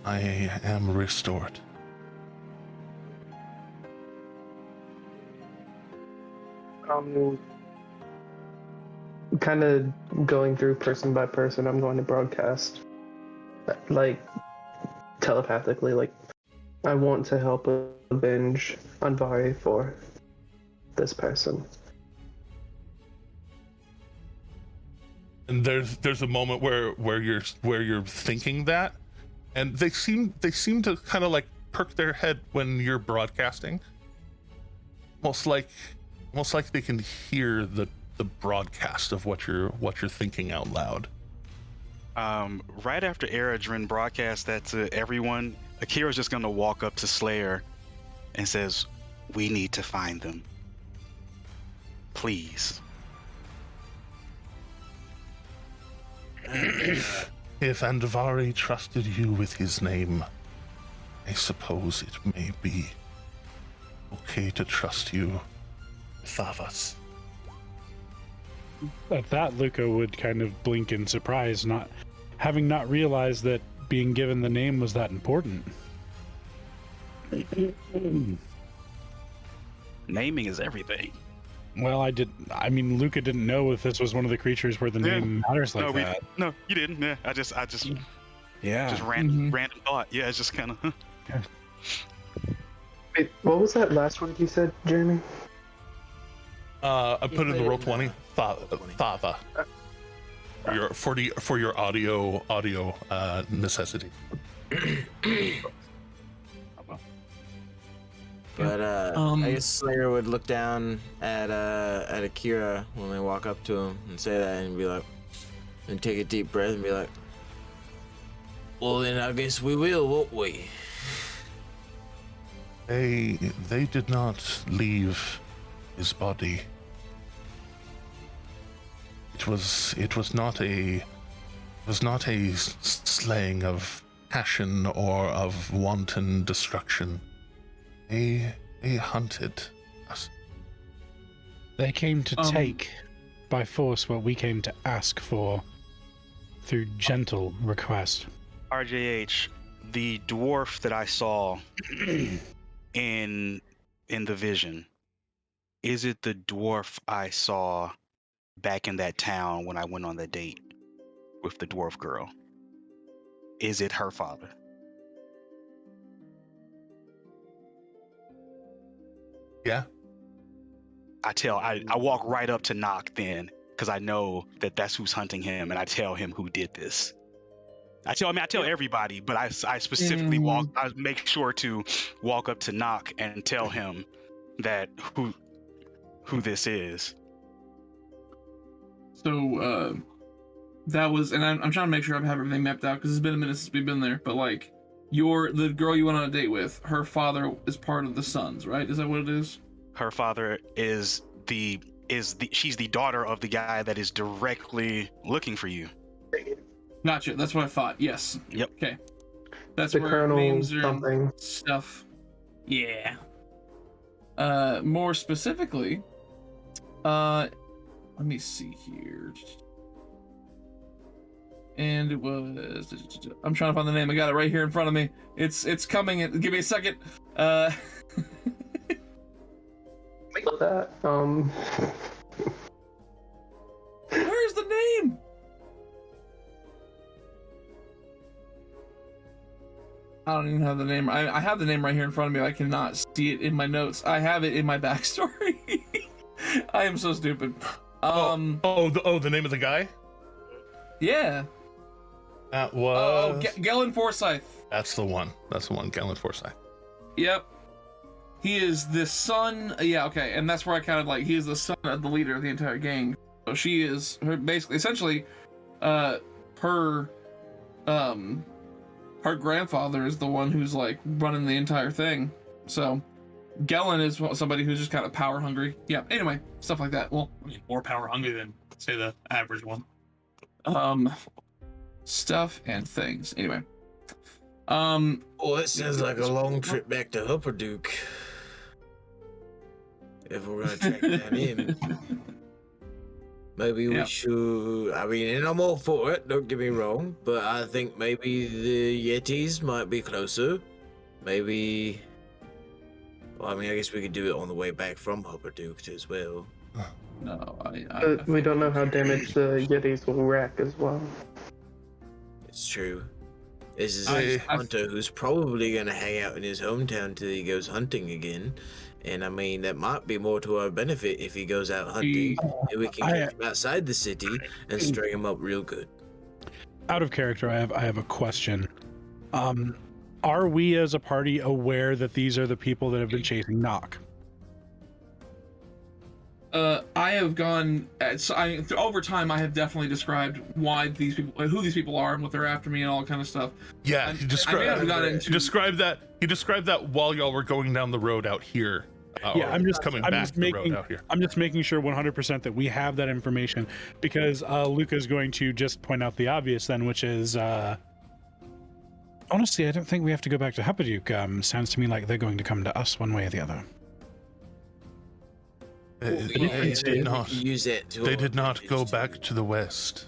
I am restored. Kind of going through person by person, I'm going to broadcast, like, telepathically, like, I want to help avenge Anvari for this person. And there's a moment where you're thinking that, and they seem to kind of like perk their head when you're broadcasting, almost like they can hear the broadcast of what you're thinking out loud. Right after Eredrin broadcasts that to everyone, Akira's just gonna walk up to Slayer and says, "We need to find them. Please." If Anvari trusted you with his name, I suppose it may be okay to trust you with us. At that, Luca would kind of blink in surprise, not realized that being given the name was that important. Naming is everything. Well, Luca didn't know if this was one of the creatures where the name matters like that. No, you didn't. Yeah, I just random thought. Yeah, it's just kind of. Wait, what was that last word you said, Jeremy? I put in the roll 20. Thava. For your audio necessity. But I guess Slayer would look down at Akira when they walk up to him and say that, and be like, and take a deep breath and be like, "Well, then I guess we will, won't we?" They did not leave his body. It was not a slaying of passion or of wanton destruction. They hunted us. They came to take by force what we came to ask for through gentle request. RJH, the dwarf that I saw in the vision, is it the dwarf I saw back in that town when I went on the date with the dwarf girl? Is it her father? Yeah. I walk right up to Nock then, because I know that that's who's hunting him, and I tell him who did this. I tell everybody, but I specifically I make sure to walk up to Nock and tell him that who this is. So that was, and I'm trying to make sure I have everything mapped out because it's been a minute since we've been there. But like, the girl you went on a date with, her father is part of the Sons, right? Is that what it is? Her father is she's the daughter of the guy that is directly looking for you. Gotcha. That's what I thought. Yes. Yep. Okay. That's The where Colonel names are something. and stuff. Yeah. More specifically, let me see here. And it was. I'm trying to find the name. I got it right here in front of me. It's coming. Give me a second. Wait, that. Where's the name? I don't even have the name. I have the name right here in front of me. I cannot see it in my notes. I have it in my backstory. I am so stupid. The name of the guy? Yeah. That was. Gellin Forsyth. That's the one. Gellin Forsyth. Yep. He is the son. Yeah, okay, and that's where I kind of like. He is the son of the leader of the entire gang. So she is her essentially, her grandfather is the one who's like running the entire thing. So Gellin is somebody who's just kind of power hungry. Yeah. Anyway, stuff like that. Well, I mean, more power hungry than say the average one. Stuff and things. Anyway. Well, it sounds like a long trip back to Hupperduke. If we're gonna track that in, maybe we should. I mean, and I'm all for it. Don't get me wrong, but I think maybe the Yetis might be closer. Maybe. Well, I mean, I guess we could do it on the way back from Hupperduke as well. No, We don't know how damaged the Yetis will wreck as well. It's true. This is a hunter who's probably going to hang out in his hometown till he goes hunting again. And I mean, that might be more to our benefit if he goes out hunting. And we can catch him outside the city and string him up real good. Out of character, I have a question. Are we as a party aware that these are the people that have been chasing Nock? I have gone. Over time, I have definitely described why these people, who these people are, and what they're after me, and all that kind of stuff. Yeah, he described that while y'all were going down the road out here. I'm just making sure 100% that we have that information, because Luca's going to just point out the obvious then, which is honestly, I don't think we have to go back to Hupperduke. Sounds to me like they're going to come to us one way or the other. They did not go back to the west.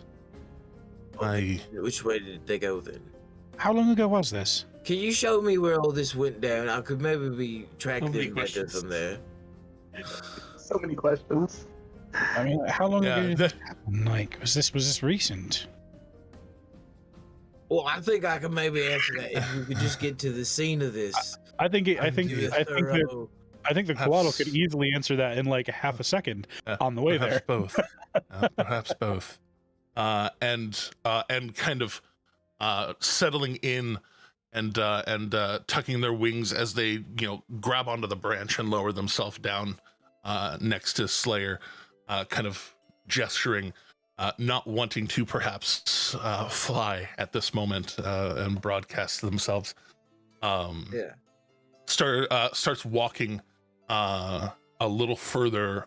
Which way did they go then? How long ago was this? Can you show me where all this went down? I could maybe track them better from there. So many questions. I mean, how long ago did this happen? Like, was this recent? Well, I think I can maybe answer that if we could just get to the scene of this. I think the Coatl could easily answer that in like a half a second on the way there. Perhaps both. And kind of settling in and tucking their wings as they grab onto the branch and lower themselves down next to Slayer, kind of gesturing, not wanting to perhaps fly at this moment and broadcast themselves. Starts walking a little further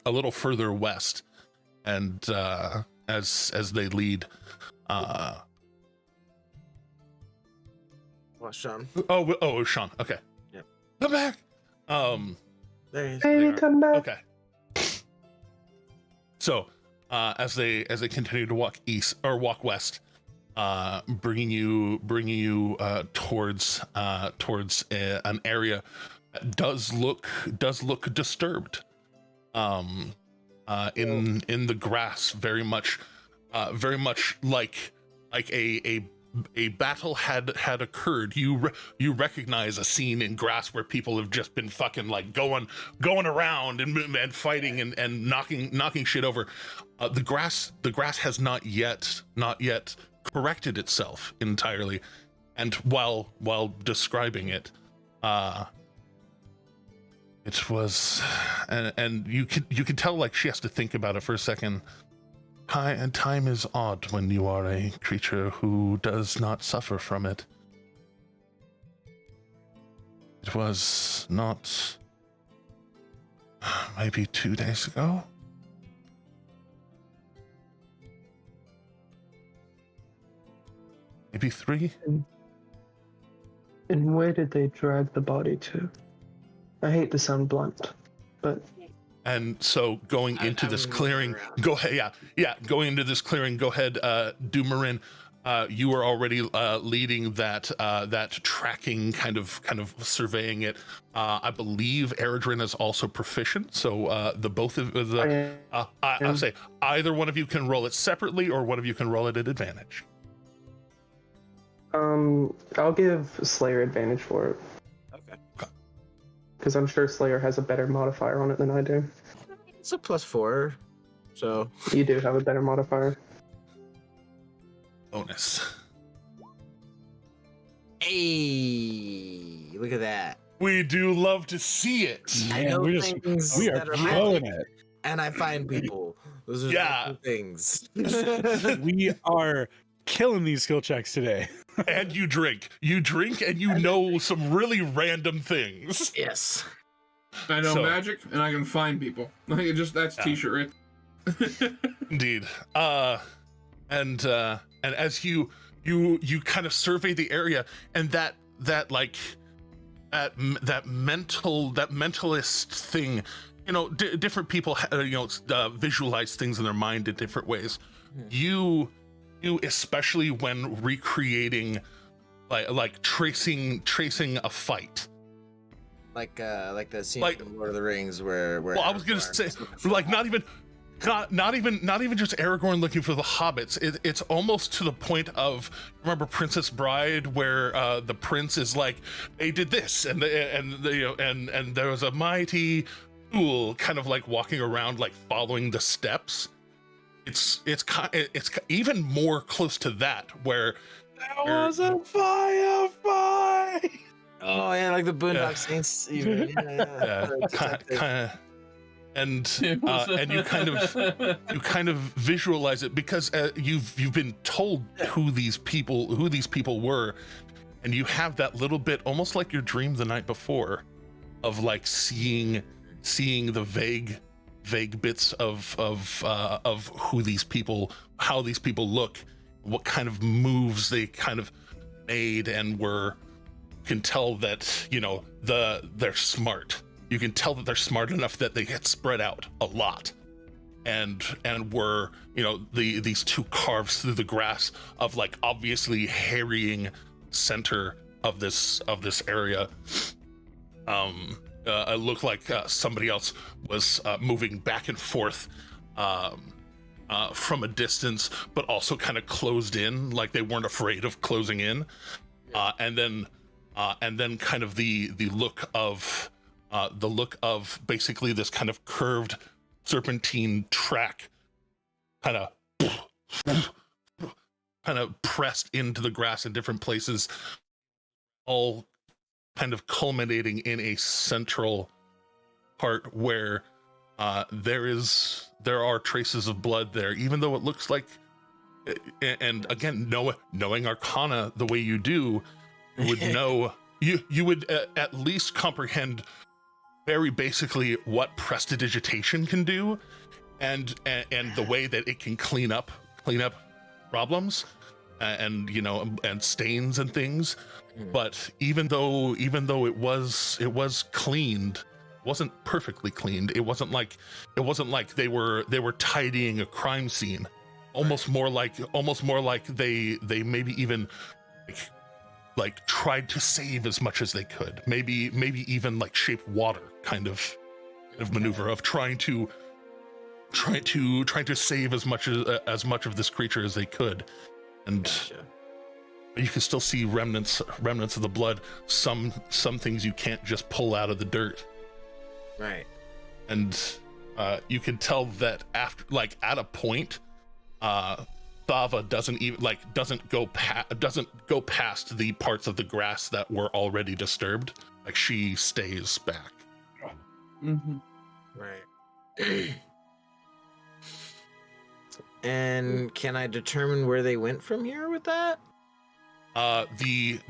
west, and as they lead. What, Sean? Oh, Sean. Okay. Yep. Come back. There he is. Hey, come back. Okay. So, as they continue to walk west, bringing you towards an area that does look disturbed. In the grass, very much like a a battle had occurred. You recognize a scene in Grass where people have just been fucking like going around and fighting and knocking shit over. The grass has not yet corrected itself entirely, and while describing it, it was, and you can tell like she has to think about it for a second. Time is odd when you are a creature who does not suffer from it. It was not maybe 2 days ago. Maybe 3. And where did they drag the body to? I hate to sound blunt, but... And so going into this clearing, go ahead. Yeah. Going into this clearing, go ahead, Dumarin. You are already leading that tracking kind of surveying it. I believe Eredrin is also proficient. So the both of the I'll say either one of you can roll it separately, or one of you can roll it at advantage. I'll give Slayer advantage for it. Okay. Because I'm sure Slayer has a better modifier on it than I do. It's a +4, so... You do have a better modifier. Bonus. Hey, look at that. We do love to see it. I know we things are that are killing magic, it. and I find people. Those are the two things. We are killing these skill checks today. And you drink, and you know some really random things. Yes. I know So- magic, and I can find people. Like, that's Yeah. t-shirt right. Indeed. And as you kind of survey the area, and that mentalist thing, you know, different people visualize things in their mind in different ways. You especially when recreating like tracing a fight. Like the scene Like- from Lord of the Rings where Well, I was gonna say, like, not even just Aragorn looking for the hobbits. It's almost to the point of, remember Princess Bride, where the prince is like, they did this, and there was a mighty fool kind of like walking around like following the steps. It's even more close to that, where That was a firefight. Oh yeah, like the Boondock Saints. Even. Yeah. kind of, and you kind of visualize it, because you've been told who these people were, and you have that little bit, almost like your dream the night before, of like seeing the vague bits of who these people, how these people look, what kind of moves they kind of made, and were. Can tell that, you know, they're smart. You can tell that they're smart enough that they get spread out a lot, and were, you know, these two carves through the grass of like obviously harrying center of this area. It looked like somebody else was moving back and forth from a distance, but also kind of closed in, like they weren't afraid of closing in, and then kind of the look of basically this kind of curved serpentine track, kind of pressed into the grass in different places, all kind of culminating in a central part where there are traces of blood there, even though it looks like, and again, knowing Arcana the way you do, you would know, you would at least comprehend very basically what prestidigitation can do, and the way that it can clean up problems, and you know, and stains and things. But even though it was cleaned, it wasn't perfectly cleaned. It wasn't like they were tidying a crime scene. Almost more like they maybe even like tried to save as much as they could. Maybe even like shape water kind of maneuver of trying to save as much of this creature as they could. And Gotcha. You can still see remnants of the blood. Some things you can't just pull out of the dirt. Right. And you can tell that after, like, at a point, Thava doesn't go past the parts of the grass that were already disturbed. Like, she stays back. Mm-hmm. Right. And can I determine where they went from here with that? The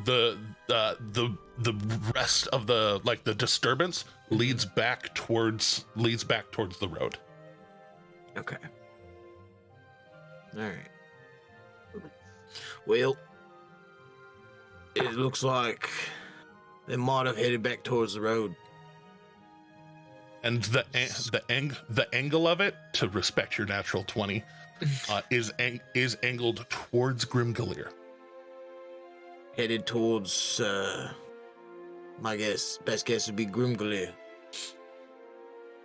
rest of the disturbance leads back towards the road. Okay. All right. Well, it looks like they might have headed back towards the road. And the angle of it, to respect your natural 20, is angled towards Grimgalir. Headed towards, my best guess would be Grimgalir.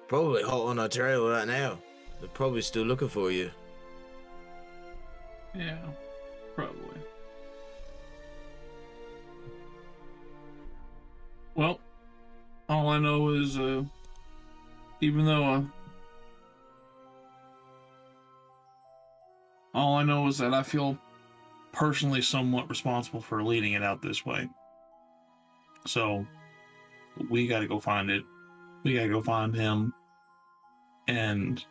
Probably hot on our trail right now. They're probably still looking for you. Yeah, probably. Well, all I know is, even though, all I know is that I feel personally somewhat responsible for leading it out this way. So, we gotta go find it. We gotta go find him and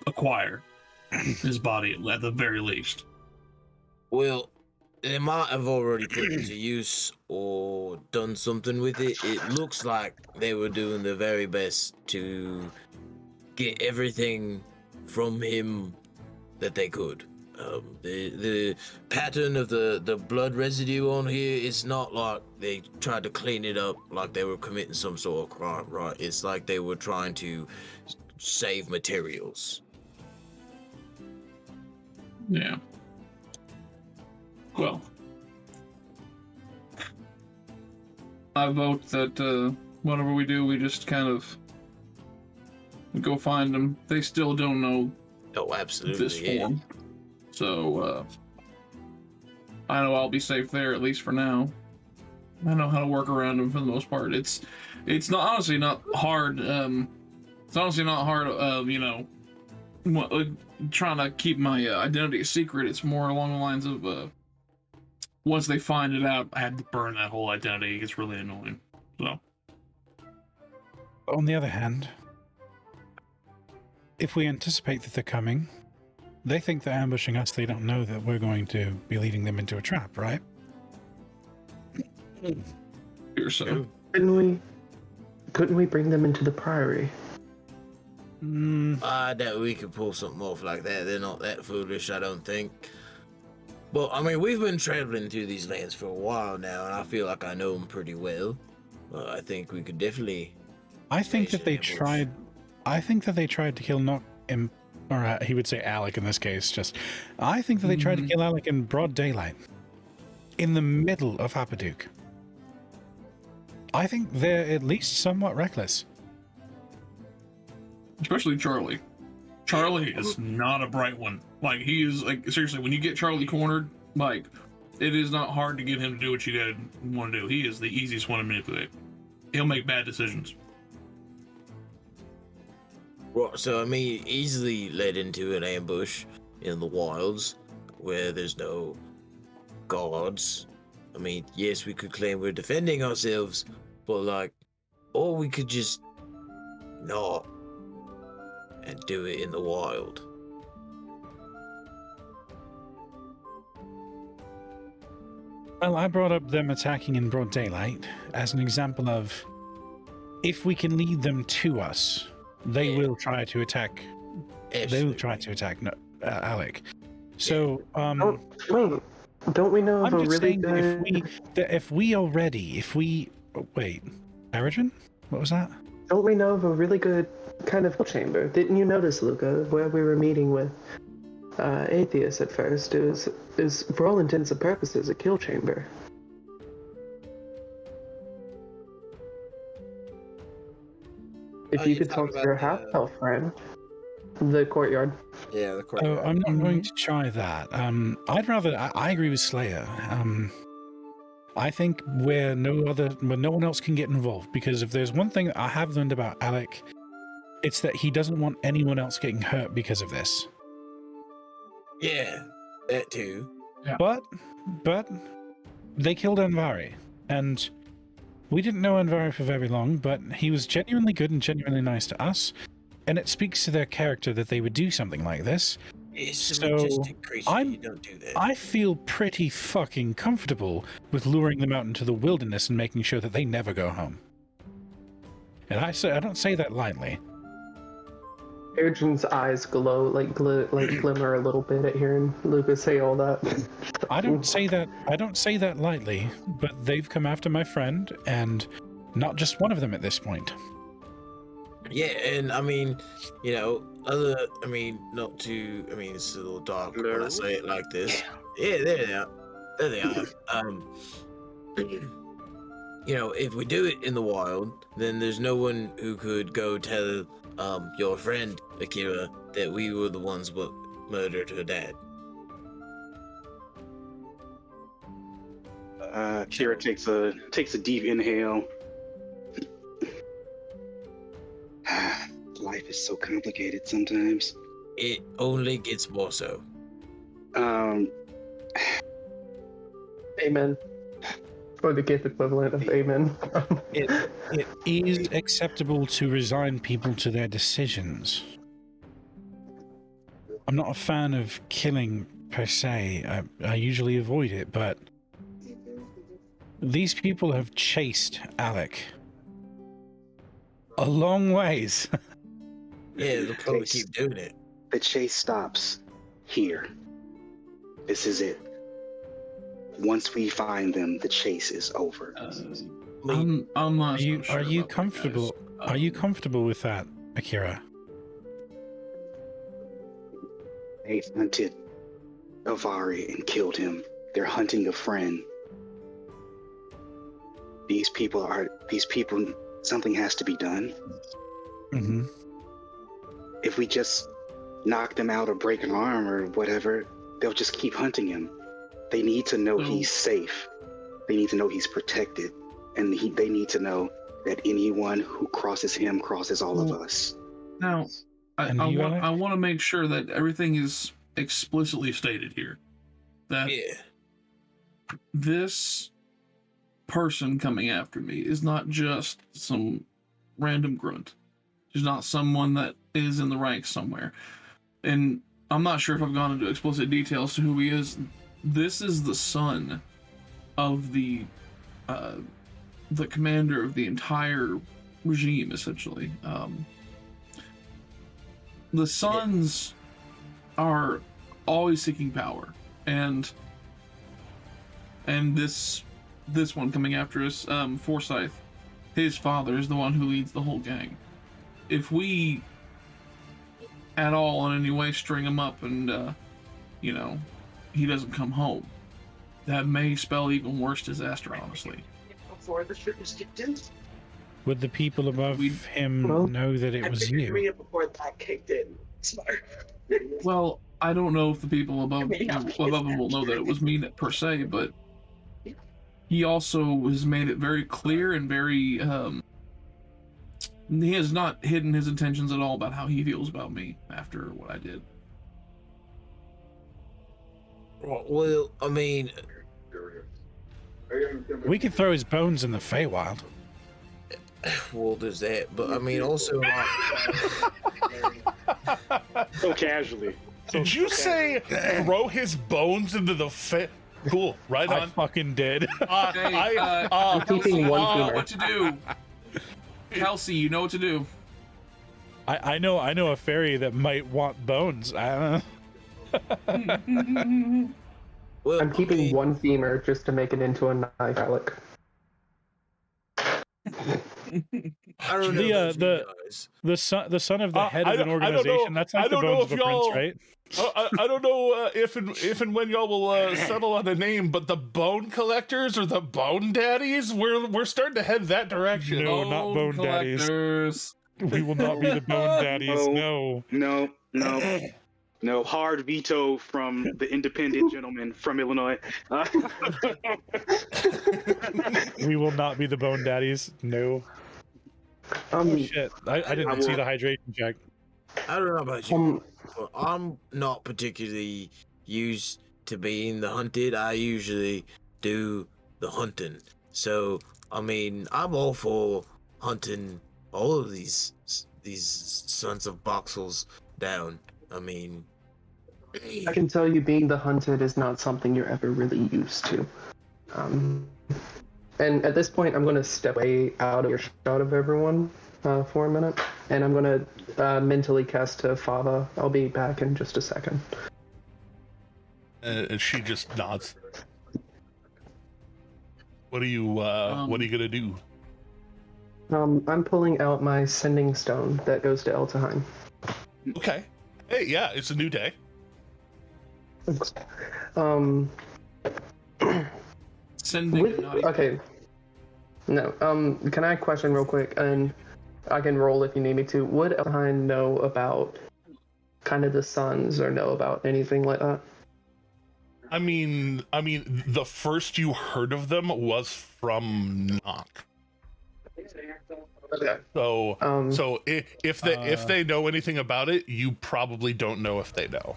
acquire his body at the very least. Well, they might have already put it to use or done something with it. It looks like they were doing their very best to get everything from him that they could. The pattern of the blood residue on here, it's not like they tried to clean it up like they were committing some sort of crime, right? It's like they were trying to save materials. Yeah. Well, I vote that whatever we do, we just kind of go find them. They still don't know Oh, absolutely. this form. So, I know I'll be safe there, at least for now. I know how to work around them for the most part. It's not honestly not hard. It's honestly not hard, trying to keep my identity a secret. It's more along the lines of, once they find it out, I had to burn that whole identity. It gets really annoying. So. On the other hand, if we anticipate that they're coming, they think they're ambushing us. They don't know that we're going to be leading them into a trap, right? Here, so. Couldn't we bring them into the priory? I doubt we could pull something off like that. They're not that foolish, I don't think. But, I mean, we've been traveling through these lands for a while now, and I feel like I know them pretty well. I think we could definitely... I think that they tried to kill or he would say Alec in this case, I think that they tried to kill Alec in broad daylight. In the middle of Hapaduke. I think they're at least somewhat reckless. Especially Charlie. Charlie is not a bright one. Like, he is, like, seriously, when you get Charlie cornered, like, it is not hard to get him to do what you want to do. He is the easiest one to manipulate. He'll make bad decisions. Right, so I mean, easily led into an ambush in the wilds where there's no guards. I mean, yes, we could claim we're defending ourselves, but like, or we could just not and do it in the wild. Well, I brought up them attacking in broad daylight as an example of if we can lead them to us, they will try to attack. Absolutely. They will try to attack Alec. So, Wait, don't we know of I'm a just really saying good... if we wait, Origin? What was that? Don't we know of a really good kind of chamber? Didn't you notice, Luca, where we were meeting with Atheist at first? It was for all intents and purposes a kill chamber. If you could talk to your half-elf friend, the courtyard. Yeah, the Oh, courtyard. I'm not going to try that. I'd rather. I agree with Slayer. I think where no one else can get involved, because if there's one thing I have learned about Alec, it's that he doesn't want anyone else getting hurt because of this. Yeah, that too. But they killed Anvari, and we didn't know Anvari for very long, but he was genuinely good and genuinely nice to us, and it speaks to their character that they would do something like this. It's a So, majestic creature. You don't do that. I feel pretty fucking comfortable with luring them out into the wilderness and making sure that they never go home. And I don't say that lightly. Adrian's eyes glow, like glimmer a little bit at hearing Lucas say all that. I don't say that lightly, but they've come after my friend, and not just one of them at this point. Yeah, and I mean, you know, not to, it's a little dark when I say it like this. Yeah, there they are. There they are. You know, if we do it in the wild, then there's no one who could go tell your friend Akira that we were the ones who murdered her dad. Akira takes a deep inhale. Life is so complicated sometimes. It only gets more so. Amen. Or the gift equivalent of amen. It is acceptable to resign people to their decisions. I'm not a fan of killing per se. I usually avoid it, but these people have chased Alec a long ways. Yeah, they'll probably keep doing it. The chase stops here. This is it. Once we find them, the chase is over. I'm not. So sure Are you about that, comfortable? guys. Are you comfortable with that, Akira? They hunted Avari and killed him. They're hunting a friend. These people, something has to be done. Mm-hmm. If we just knock them out or break an arm or whatever, they'll just keep hunting him. They need to know he's safe. They need to know he's protected. And they need to know that anyone who crosses him crosses all of us. Now, I want to make sure that everything is explicitly stated here. That this person coming after me is not just some random grunt. He's not someone that is in the ranks somewhere. And I'm not sure if I've gone into explicit details to who he is. This is the son of the commander of the entire regime, essentially. The sons are always seeking power, and this one coming after us, Forsyth, his father is the one who leads the whole gang. If we at all in any way string him up and he doesn't come home, that may spell even worse disaster, honestly. Before the triggers kicked in. Would the people above him know that it was you? Before that kicked in. Smart. Well, I don't know if the people above him will know that it was me per se, but he also has made it very clear and very he has not hidden his intentions at all about how he feels about me after what I did. Well, I mean, we could throw his bones in the Feywild. Well, there's that, but I mean, also, So casually. Did you say throw his bones into the Cool, right on. I fucking did. I'm keeping one femur. What to do? Kelsey, you know what to do. I know a fairy that might want bones. I don't know. well, I'm keeping one femur just to make it into a knife, Alec. I don't know. The son of the head of an organization. That's like the bones of a prince, right? I don't know if and when y'all will settle on a name, but the Bone Collectors or the Bone Daddies, we're starting to head that direction. No, not Bone Daddies. We will not be the Bone Daddies. No. No. Hard veto from the independent gentleman from Illinois. We will not be the Bone Daddies. No. Oh shit! I didn't see the hydration check. I don't know about you, but I'm not particularly used to being the hunted. I usually do the hunting. So, I mean, I'm all for hunting all of these sons of Boxels down. I mean, I can tell you being the hunted is not something you're ever really used to. And at this point, I'm going to step way out of your shot of everyone for a minute, and I'm going to mentally cast to Fava. I'll be back in just a second. And she just nods. What are you gonna do? I'm pulling out my sending stone that goes to Eltaheim. Okay. Hey, yeah, it's a new day. Sending. Okay. No. Can I question real quick, and I can roll if you need me to. Would Eltaheim know about kind of the suns, or know about anything like that? I mean, the first you heard of them was from Nock. Okay. So if they know anything about it, you probably don't know if they know.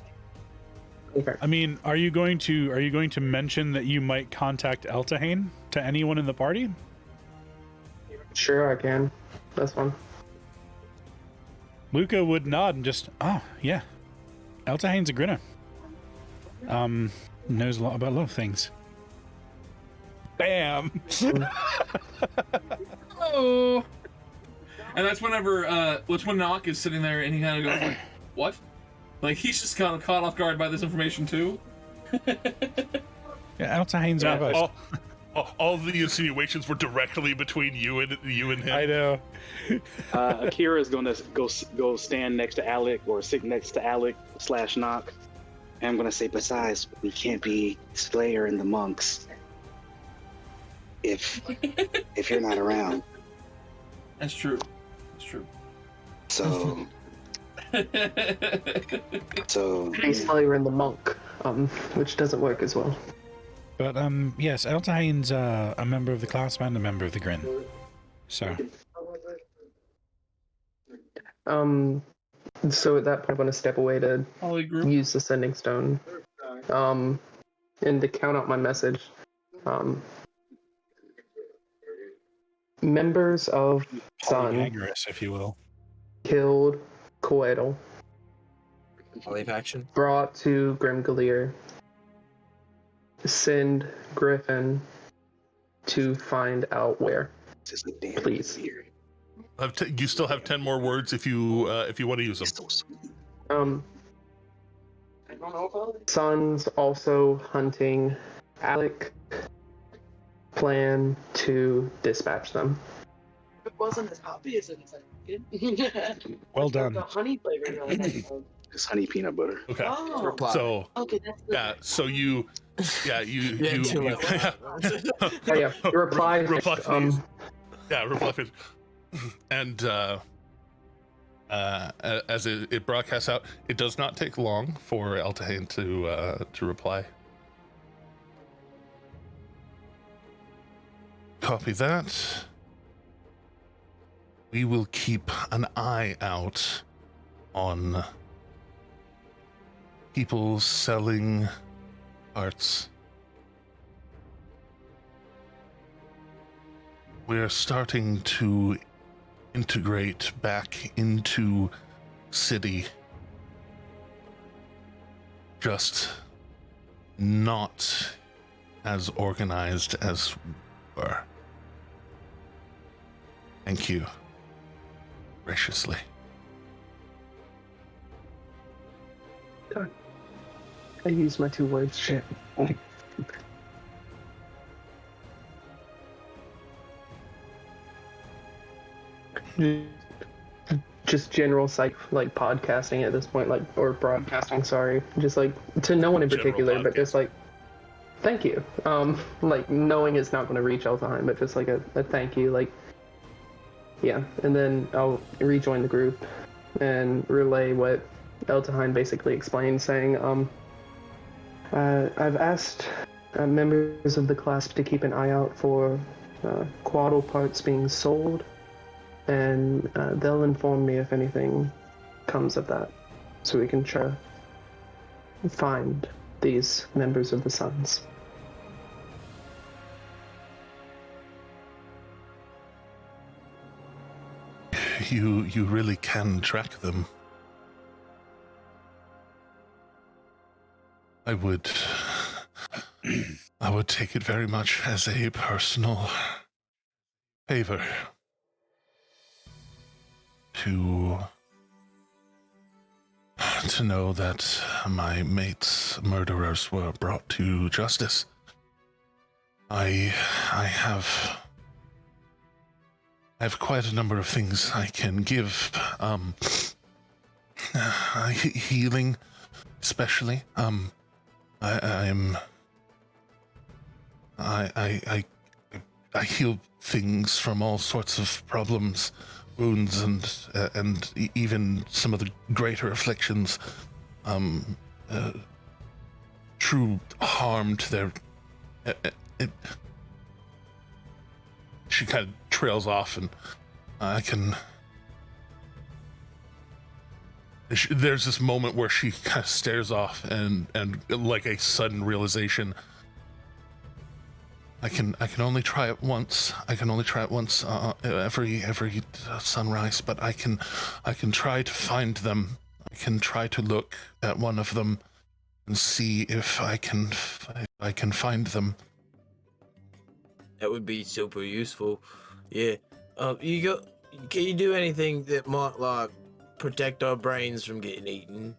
Okay. I mean, are you going to mention that you might contact Eltahain to anyone in the party? Sure, I can. That's fine. Luca would nod and just, oh yeah, Eltahain's a grinner. Knows a lot about a lot of things. Bam. Oh. And that's when Nock is sitting there and he kind of goes like, "What?" Like he's just kind of caught off guard by this information too. Yeah, Eltahain's all the insinuations were directly between you and him. I know. Akira is going to go stand next to Alec or sit next to Alec / Nock. And I'm going to say, besides, we can't be Slayer and the monks if you're not around. That's true. That's true. So He's Slayer and the monk, which doesn't work as well. But yes, Eltahain's a member of the clasp and a member of the Grin. So. So at that point, I'm going to step away to use the sending stone, and to count out my message. Members of Sun, if you will, killed Coedel, action. Brought to Grimgalier. Send Griffin to find out where. Please. You still have 10 more words if you want to use them. Sun's also hunting Alec. Plan to dispatch them. If it wasn't as obvious as I did. Well done. The honey flavor. It's honey peanut butter. Okay. Oh. So Okay, that's good. yeah. So you. Reply. Reply please. Reply please. And as it broadcasts out, it does not take long for Eltahain to reply. Copy that. We will keep an eye out on people selling parts. We're starting to integrate back into city. Just not as organized as we were. Thank you. Graciously. I used my 2 words. Shit. Just general like podcasting at this point, or broadcasting. Sorry, just like to no one in particular, but just like thank you. Like knowing it's not going to reach Eltaheim, but just like a thank you. Like Yeah, and then I'll rejoin the group and relay what Eltahine basically explained, saying, I've asked members of the clasp to keep an eye out for quaddle parts being sold, and they'll inform me if anything comes of that, so we can try to find these members of the Sons. You really can track them. I would take it very much as a personal favor to know that my mate's murderers were brought to justice. I have quite a number of things I can give. Healing, especially. I heal things from all sorts of problems, wounds, and even some of the greater afflictions. True harm to their. She kind of trails off, and I can. There's this moment where she kind of stares off, and like a sudden realization. I can only try it once. I can only try it once every sunrise. But I can try to find them. I can try to look at one of them and see if I can find them. That would be super useful. Yeah. Can you do anything that might like protect our brains from getting eaten?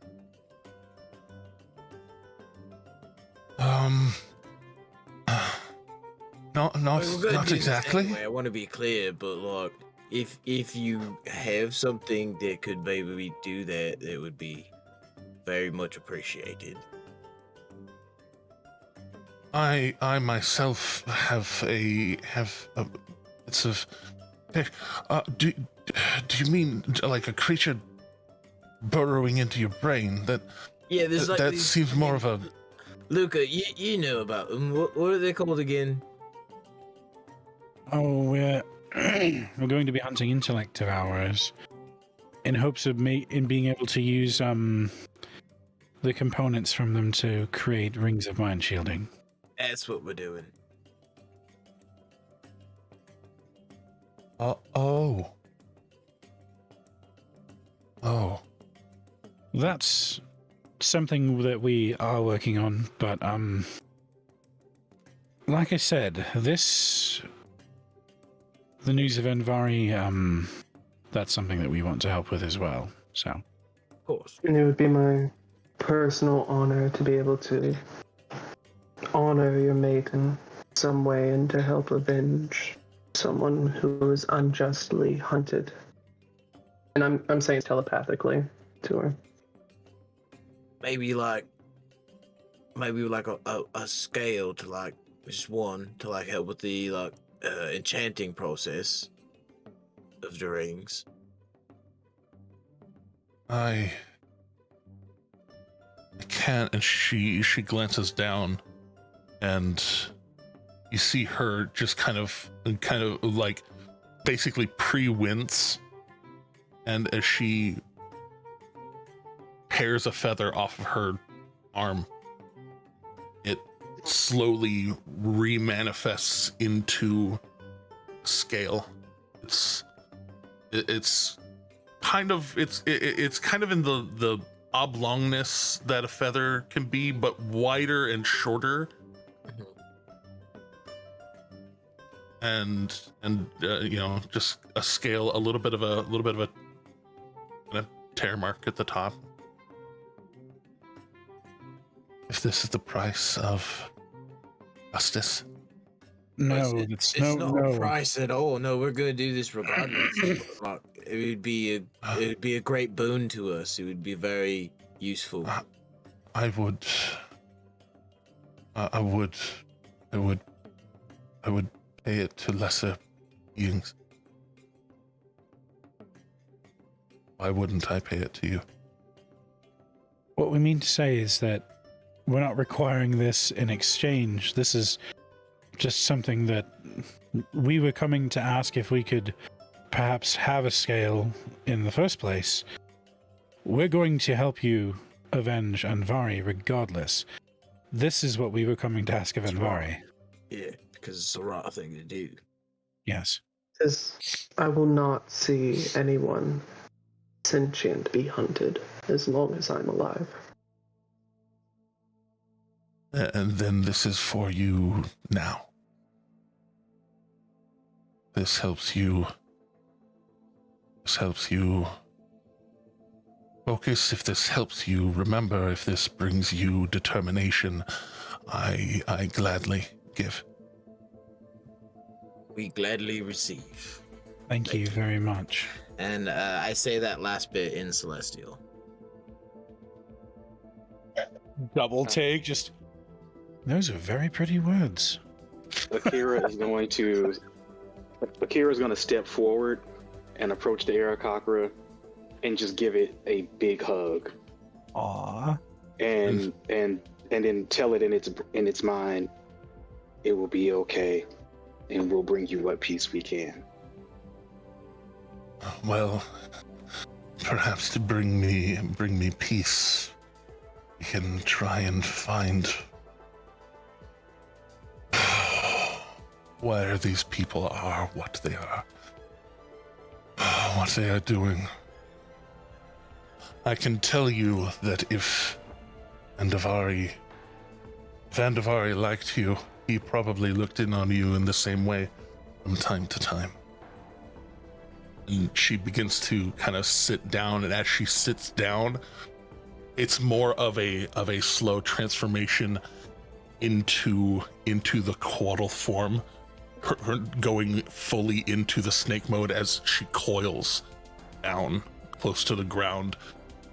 Not exactly. Anyway, I want to be clear, but like, if you have something that could maybe do that, it would be very much appreciated. I myself have a bits of. Do you mean like a creature burrowing into your brain? That Yeah, there's like that these, seems more of a. Luca, you know about them. What are they called again? Oh, we're going to be hunting intellect devourers in hopes of being able to use the components from them to create rings of mind shielding. That's what we're doing. Oh. That's something that we are working on, but like I said, the news of Envari, that's something that we want to help with as well. So, Of course. And it would be my personal honor to be able to honor your mate in some way and to help avenge someone who was unjustly hunted. And I'm saying telepathically to her. Maybe like a scale to like just one to like help with the like enchanting process of the rings. I can't. And she glances down, and you see her just kind of like basically pre-wince, and as she tears a feather off of her arm, it slowly remanifests into scale. It's kind of in the oblongness that a feather can be, but wider and shorter. And just a scale, a little bit of a kind of tear mark at the top. If this is the price of justice. no, It's not a price at all. No, we're gonna do this regardless. Like, it would be a great boon to us. It would be very useful. I would pay it to lesser beings. Why wouldn't I pay it to you? What we mean to say is that we're not requiring this in exchange. This is just something that we were coming to ask if we could perhaps have a scale in the first place. We're going to help you avenge Anvari regardless. This is what we were coming to ask of Anvari. Yeah, because it's the wrong thing to do. Yes. Says, I will not see anyone sentient be hunted as long as I'm alive. And then this is for you now. This helps you focus. If this helps you remember, if this brings you determination, I gladly give. We gladly receive. Thank you very much. And I say that last bit in Celestial. Double take, just... Those are very pretty words. Akira is going to step forward and approach the Aarakocra and just give it a big hug. Aww. And then tell it in its mind, it will be okay, and we'll bring you what peace we can. Well, perhaps to bring me peace, we can try and find where these people are, what they are doing. I can tell you that if Andavari liked you, he probably looked in on you in the same way from time to time. And she begins to kind of sit down, and as she sits down, it's more of a slow transformation into the Quaddle form, her going fully into the snake mode as she coils down close to the ground,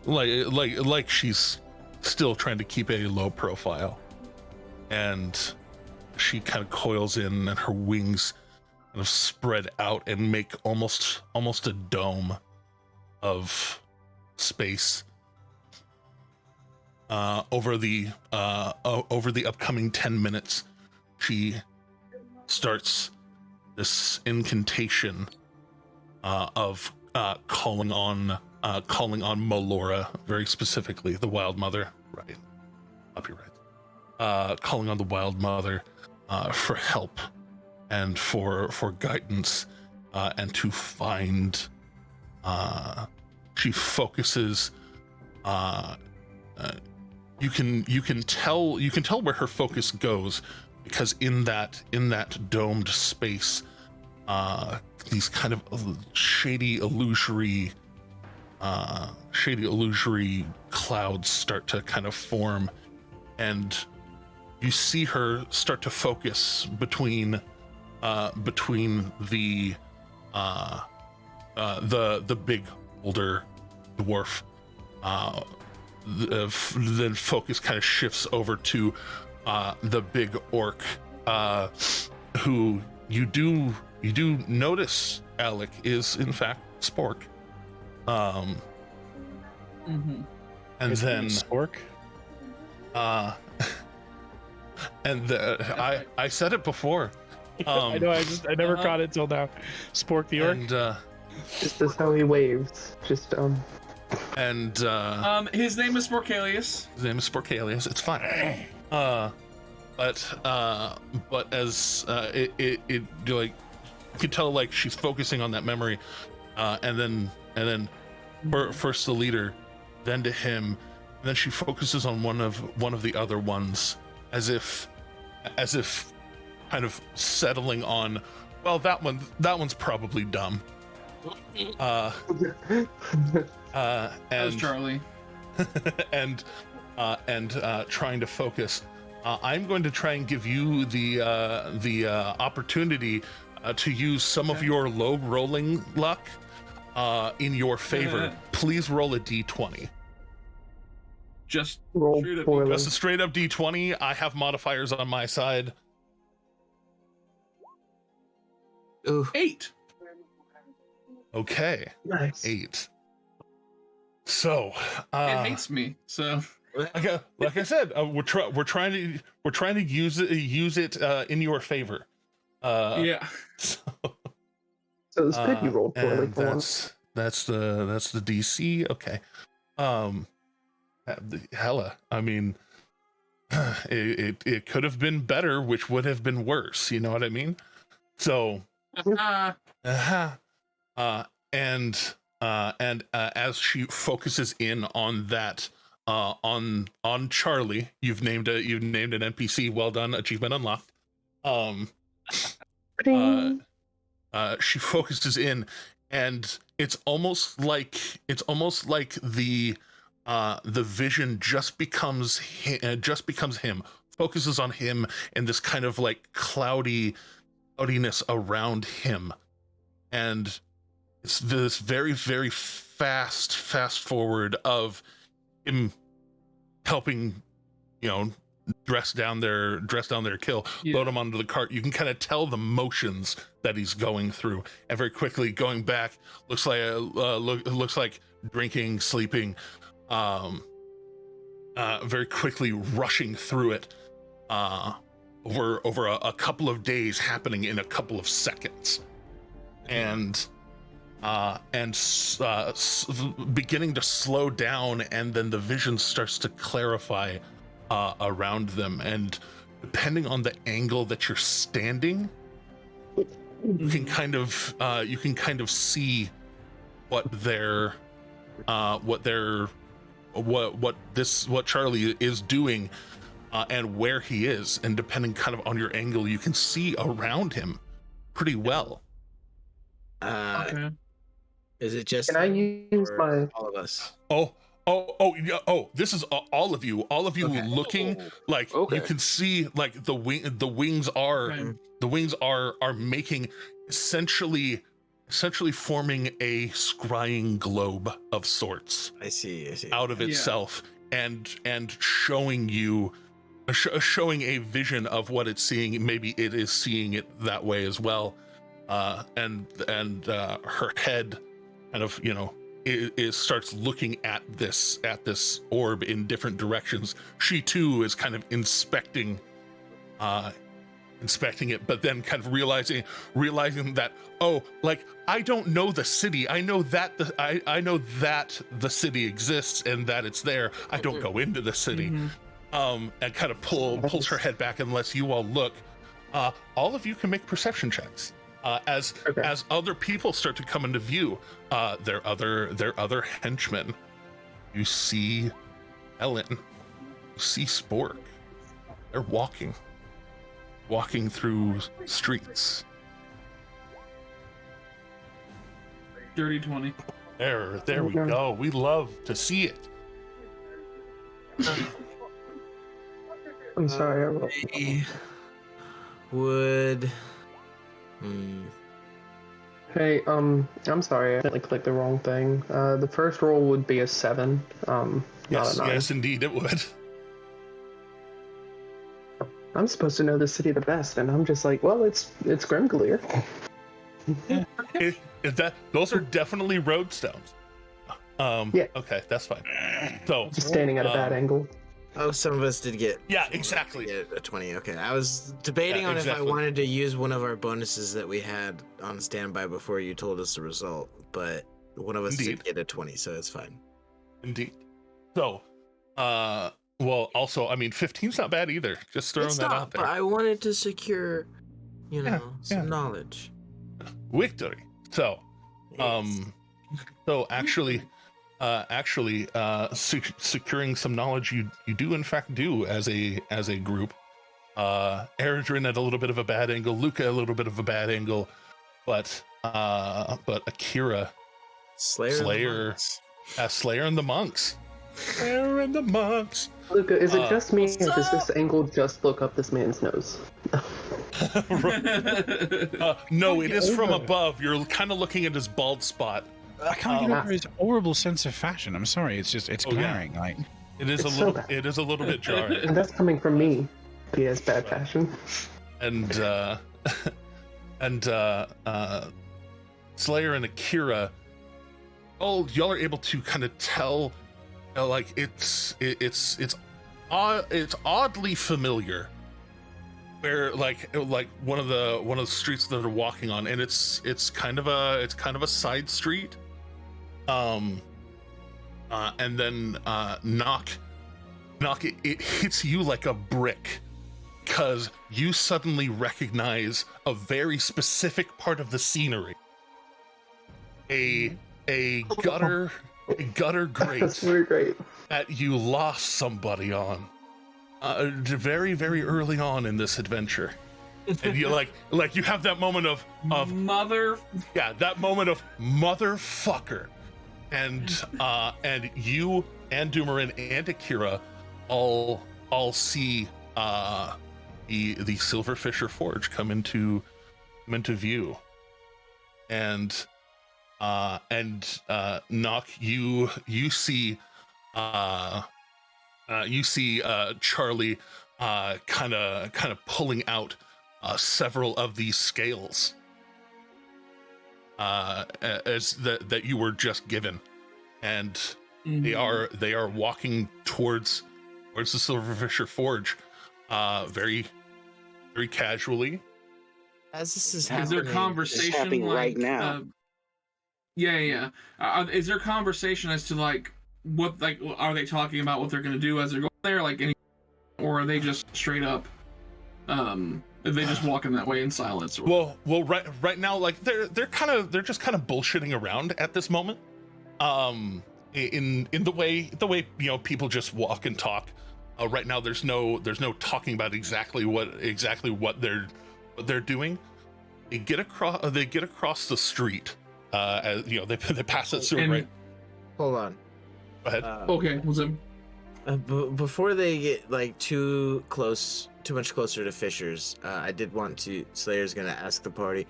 like she's still trying to keep a low profile. And she kind of coils in, and her wings kind of spread out and make almost a dome of space over the upcoming 10 minutes. She starts this incantation of calling on Melora, very specifically the Wild Mother. Right, I'll be right. Calling on the Wild Mother for help and for guidance, and to find. She focuses. You can tell where her focus goes, because in that domed space, these kind of shady illusory clouds start to kind of form, and you see her start to focus between the big older dwarf. Then focus kind of shifts over to the big orc, who you do notice, Alec, is in fact Spork. And then Spork. And I said it before. I know. I never caught it till now. Spork the orc. And This is how he waves. Just and his name is Sporkalius. His name is Sporkalius. It's fine. But as it like, you can tell, like, she's focusing on that memory, and then first the leader, then to him, and then she focuses on one of the other ones, as if kind of settling on, well, that one's probably dumb. That was Charlie. and trying to focus. I'm going to try and give you the opportunity to use some of your low rolling luck in your favor. Please roll a d20. Just roll straight up. poorly. Just a straight up d20. I have modifiers on my side. Ooh. 8. Okay. Nice. 8. So, It hates me. So like I said, we're trying to use it in your favor. yeah. So it's good you rolled poorly and for once. that's the DC. Okay. Hella. I mean, it could have been better, which would have been worse. You know what I mean? So, and as she focuses in on that, on Charlie, you've named an NPC. Well done, achievement unlocked. She focuses in, and it's almost like the vision just becomes him, focuses on him, and this kind of like cloudiness around him, and it's this very, very fast forward of him helping, dress down their kill, load him onto the cart. You can kind of tell the motions that he's going through, and very quickly going back. Looks like drinking, sleeping, very quickly rushing through it, over a couple of days, happening in a couple of seconds, and beginning to slow down, and then the vision starts to clarify around them, and depending on the angle that you're standing, you can kind of see what Charlie is doing, and where he is, and depending kind of on your angle, you can see around him pretty well. Okay. Is it just Can I use my all of us? Oh, this is all of you Okay. looking like Okay. you can see like the wings are making essentially forming a scrying globe of sorts I see. out of itself, and showing you showing a vision of what it's seeing. Maybe it is seeing it that way as well, and her head kind of it starts looking at this orb in different directions. She too is kind of inspecting it, but then kind of realizing that, I don't know the city. I know that the city exists and that it's there. I don't go into the city. And kind of pulls her head back and lets you all look. All of you can make perception checks. As other people start to come into view, their other henchmen. You see Ellen, you see Spork. They're walking through streets. Dirty 20. There we go. We love to see it. I'm sorry. I rolled. Would. Hey, I'm sorry. I clicked the wrong thing. The first roll would be a 7. Not a 9. Yes, indeed, it would. I'm supposed to know the city the best, and I'm just like, well, it's Grimgleer. Those are definitely road stones. Yeah. Okay, that's fine. So Just standing at a bad angle. Oh, some of us did get. Yeah, exactly. Get a 20. Okay, I was debating on if I wanted to use one of our bonuses that we had on standby before you told us the result, but one of us did get a 20, so it's fine. Indeed. So, well, also, I mean, 15's not bad either. Just throwing that out there. But I wanted to secure, some knowledge. Victory. So, so actually, securing some knowledge, you do in fact do as a group. Eredrin at a little bit of a bad angle, Luca a little bit of a bad angle, but Akira, Slayer and the monks. Slayer and the monks. Luca, is it just me, or does this angle just look up this man's nose? No, it is from above. You're kind of looking at his bald spot. I can't get over his horrible sense of fashion. I'm sorry, it's glaring. Like it is it's a little. so bad. It is a little bit jarring. And that's coming from me. He has bad fashion. And Slayer and Akira y'all are able to kind of tell, like it's oddly familiar. Where like one of the streets that they're walking on, and it's kind of a side street. And then knock it hits you like a brick, because you suddenly recognize a very specific part of the scenery. A gutter grate. That's very great. That you lost somebody on. Very, very early on in this adventure, and you like you have that moment of mother. Yeah, that moment of motherfucker, and you and Doomerin and Akira all see the Silverfisher Forge come into view, and Knock, you see Charlie kind of pulling out several of these scales as that you were just given, and they are walking towards the Silverfisher Forge very, very casually. As this is Is there conversation It's happening like, right now. Is there conversation as to like what, like, are they talking about what they're going to do as they're going there, like any, or are they just straight up are they just walking that way in silence? Or... Well, right now, like they're just kind of bullshitting around at this moment. In the way people just walk and talk. Right now, there's no talking about exactly what they're doing. They get across the street. As they pass it through. Right. Hold on. Go ahead. Okay. What's it? Before they get like too much closer to Fisher's, I did want to. Slayer's gonna ask the party.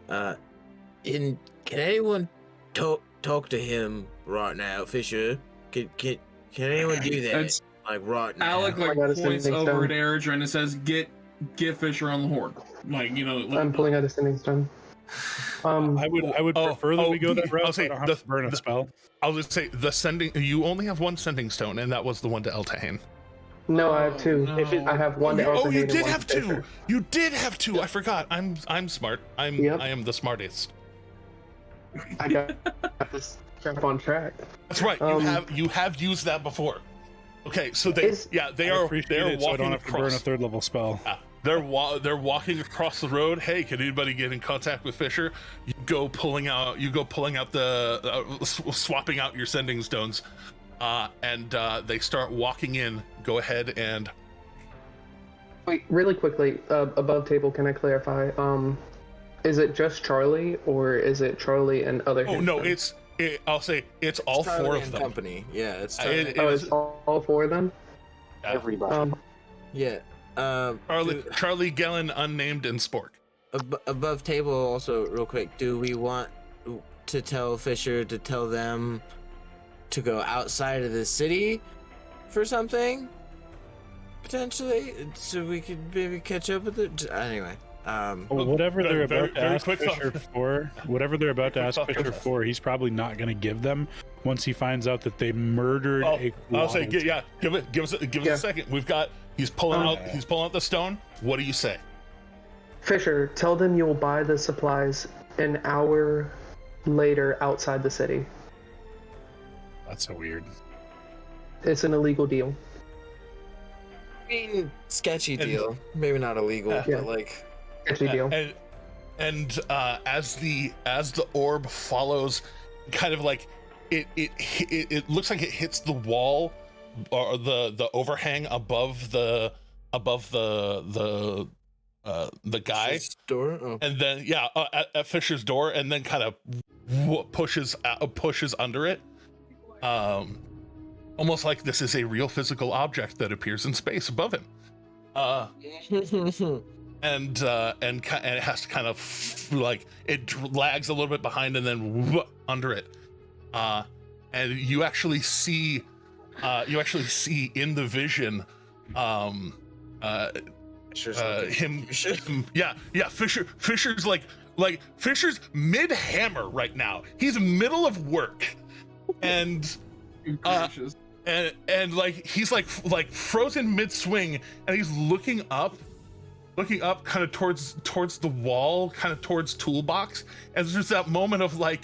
Can anyone talk to him right now, Fisher? Can anyone do that? It's, like right now. Alec like points over at Eridra and it says, "Get Fisher on the horn." Like I'm pulling out a sending stone. I would prefer that we go that route. I'll say I don't have to burn a spell. I'll just say the sending. You only have one sending stone, and that was the one to Eltahane. No, I have two. No. I have one to Eltahane. Oh, you and did one have to two. Fisher. You did have two. I forgot. I'm smart. I am the smartest. I got this crap on track. That's right. You have used that before. Okay, so they are walking so I don't have to burn a across. third level spell. They're walking across the road. Hey, can anybody get in contact with Fisher? You go pulling out the swapping out your sending stones, and they start walking in. Go ahead and Wait, really quickly, above table, can I clarify? Is it just Charlie, or is it Charlie and other? oh no, I'll say it's all Charlie four of and them. Company. Yeah, it's It Oh, is- it's all four of them. Everybody. yeah. Charlie, Gellin, Unnamed, and Spork. Above table, also real quick. Do we want to tell Fisher to tell them to go outside of the city for something? Potentially, so we could maybe catch up with it. Anyway. Well, whatever they're very- about to very ask quick Fisher thought. for, whatever they're about to Quick ask thought Fisher process. for, he's probably not going to give them once he finds out that they murdered a. I'll say, Quaddle. give us a second. We've got. He's pulling out the stone. What do you say? Fisher, tell them you'll buy the supplies an hour later outside the city. That's so weird. It's an illegal deal. I mean, sketchy And- deal. Maybe not illegal, Yeah. but like. Sketchy deal. And as the orb follows, kind of like it looks like it hits the wall or the overhang above the guy, Door? Oh. and then at Fisher's door, and then kind of pushes under it, almost like this is a real physical object that appears in space above him. And it has to kind of like it lags a little bit behind and then under it, and you actually see in the vision Fisher's like Fisher's mid hammer right now. He's middle of work, and Gracious. and like he's like frozen mid-swing, and he's looking up kind of towards the wall, kind of towards Toolbox, and there's that moment of like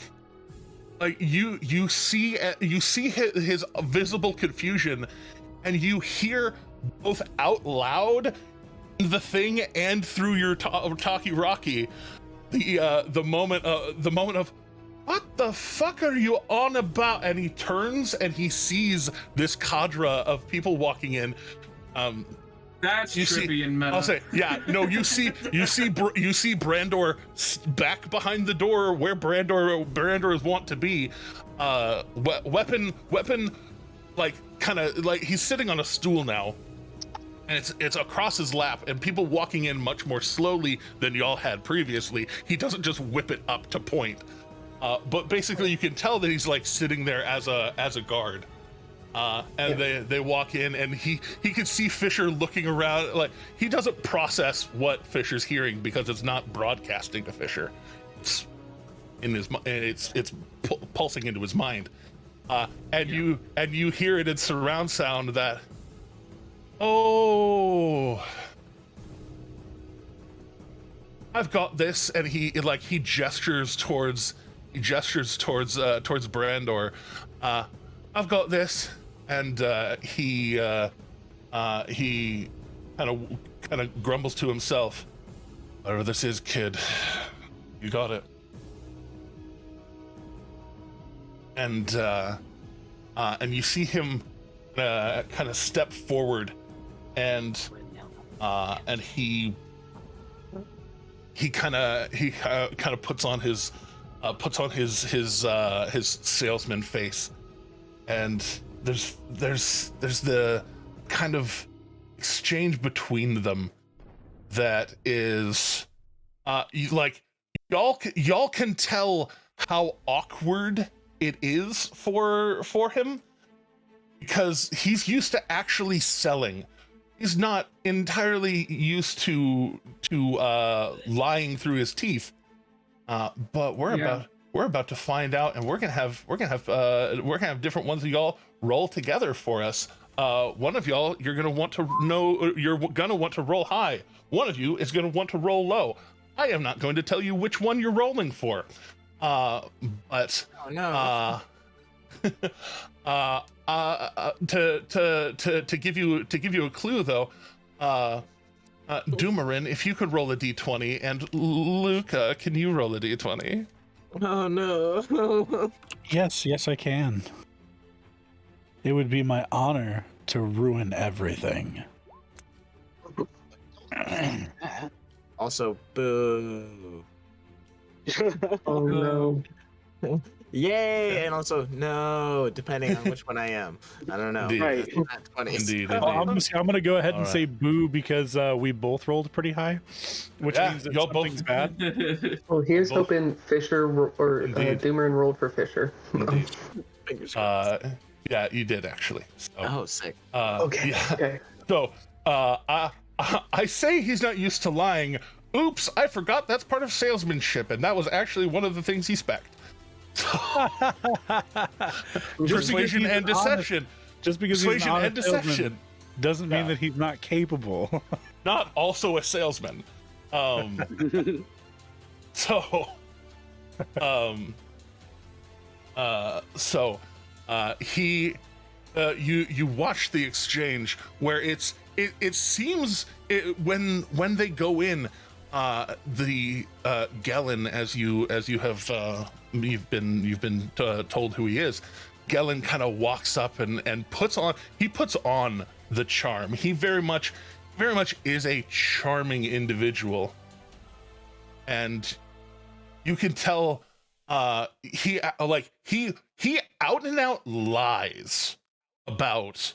you see his visible confusion, and you hear both out loud the thing and through your talkie-walkie the moment of what the fuck are you on about? And he turns and he sees this cadre of people walking in. That's trippy and meta. I'll say, yeah, no, you see Brandor back behind the door where Brandor is wont to be. Weapon, like kind of like he's sitting on a stool now, and it's across his lap, and people walking in much more slowly than y'all had previously. He doesn't just whip it up to point, but basically you can tell that he's like sitting there as a guard. And they walk in, and he can see Fisher looking around. Like, he doesn't process what Fisher's hearing because it's not broadcasting to Fisher. It's in his it's pulsing into his mind. And you hear it in surround sound that, oh, I've got this, and he gestures towards Brandor. I've got this. And he kind of grumbles to himself, whatever this is, kid, you got it. And you see him kind of step forward, and he kind of puts on his salesman face, and there's the kind of exchange between them that is y'all can tell how awkward it is for him, because he's used to actually selling. He's not entirely used to lying through his teeth, but we're about to find out, and we're gonna have different ones of y'all roll together for us. One of y'all, you're gonna want to roll high. One of you is gonna want to roll low. I am not going to tell you which one you're rolling for, but oh, no. To give you a clue though, Doomerin, if you could roll a d20, and Luca, can you roll a d20? Oh no. Yes, I can. It would be my honor to ruin everything. Also, boo. Oh no. Yay! And also, no, depending on which one I am. I don't know. Indeed. Right. Not 20s. Indeed. I'm gonna go ahead and All say boo because we both rolled pretty high, which means that y'all something's bad. Well, here's Both. hoping Fisher or Indeed. Doomer enrolled for Fisher. Indeed. Fingers crossed. Yeah, you did actually. So, Oh, sick. Okay. Yeah. Okay. So, I say he's not used to lying. Oops, I forgot that's part of salesmanship, and that was actually one of the things he spec'd. Persuasion and deception. Just because he's Persuasion not and a salesman deception. doesn't mean Yeah. that he's not capable. Not also a salesman. You watch the exchange where it seems when they go in, the Gellin, as you have you've been told who he is. Gellin kind of walks up and puts on the charm. He very much is a charming individual, and you can tell he out and out lies about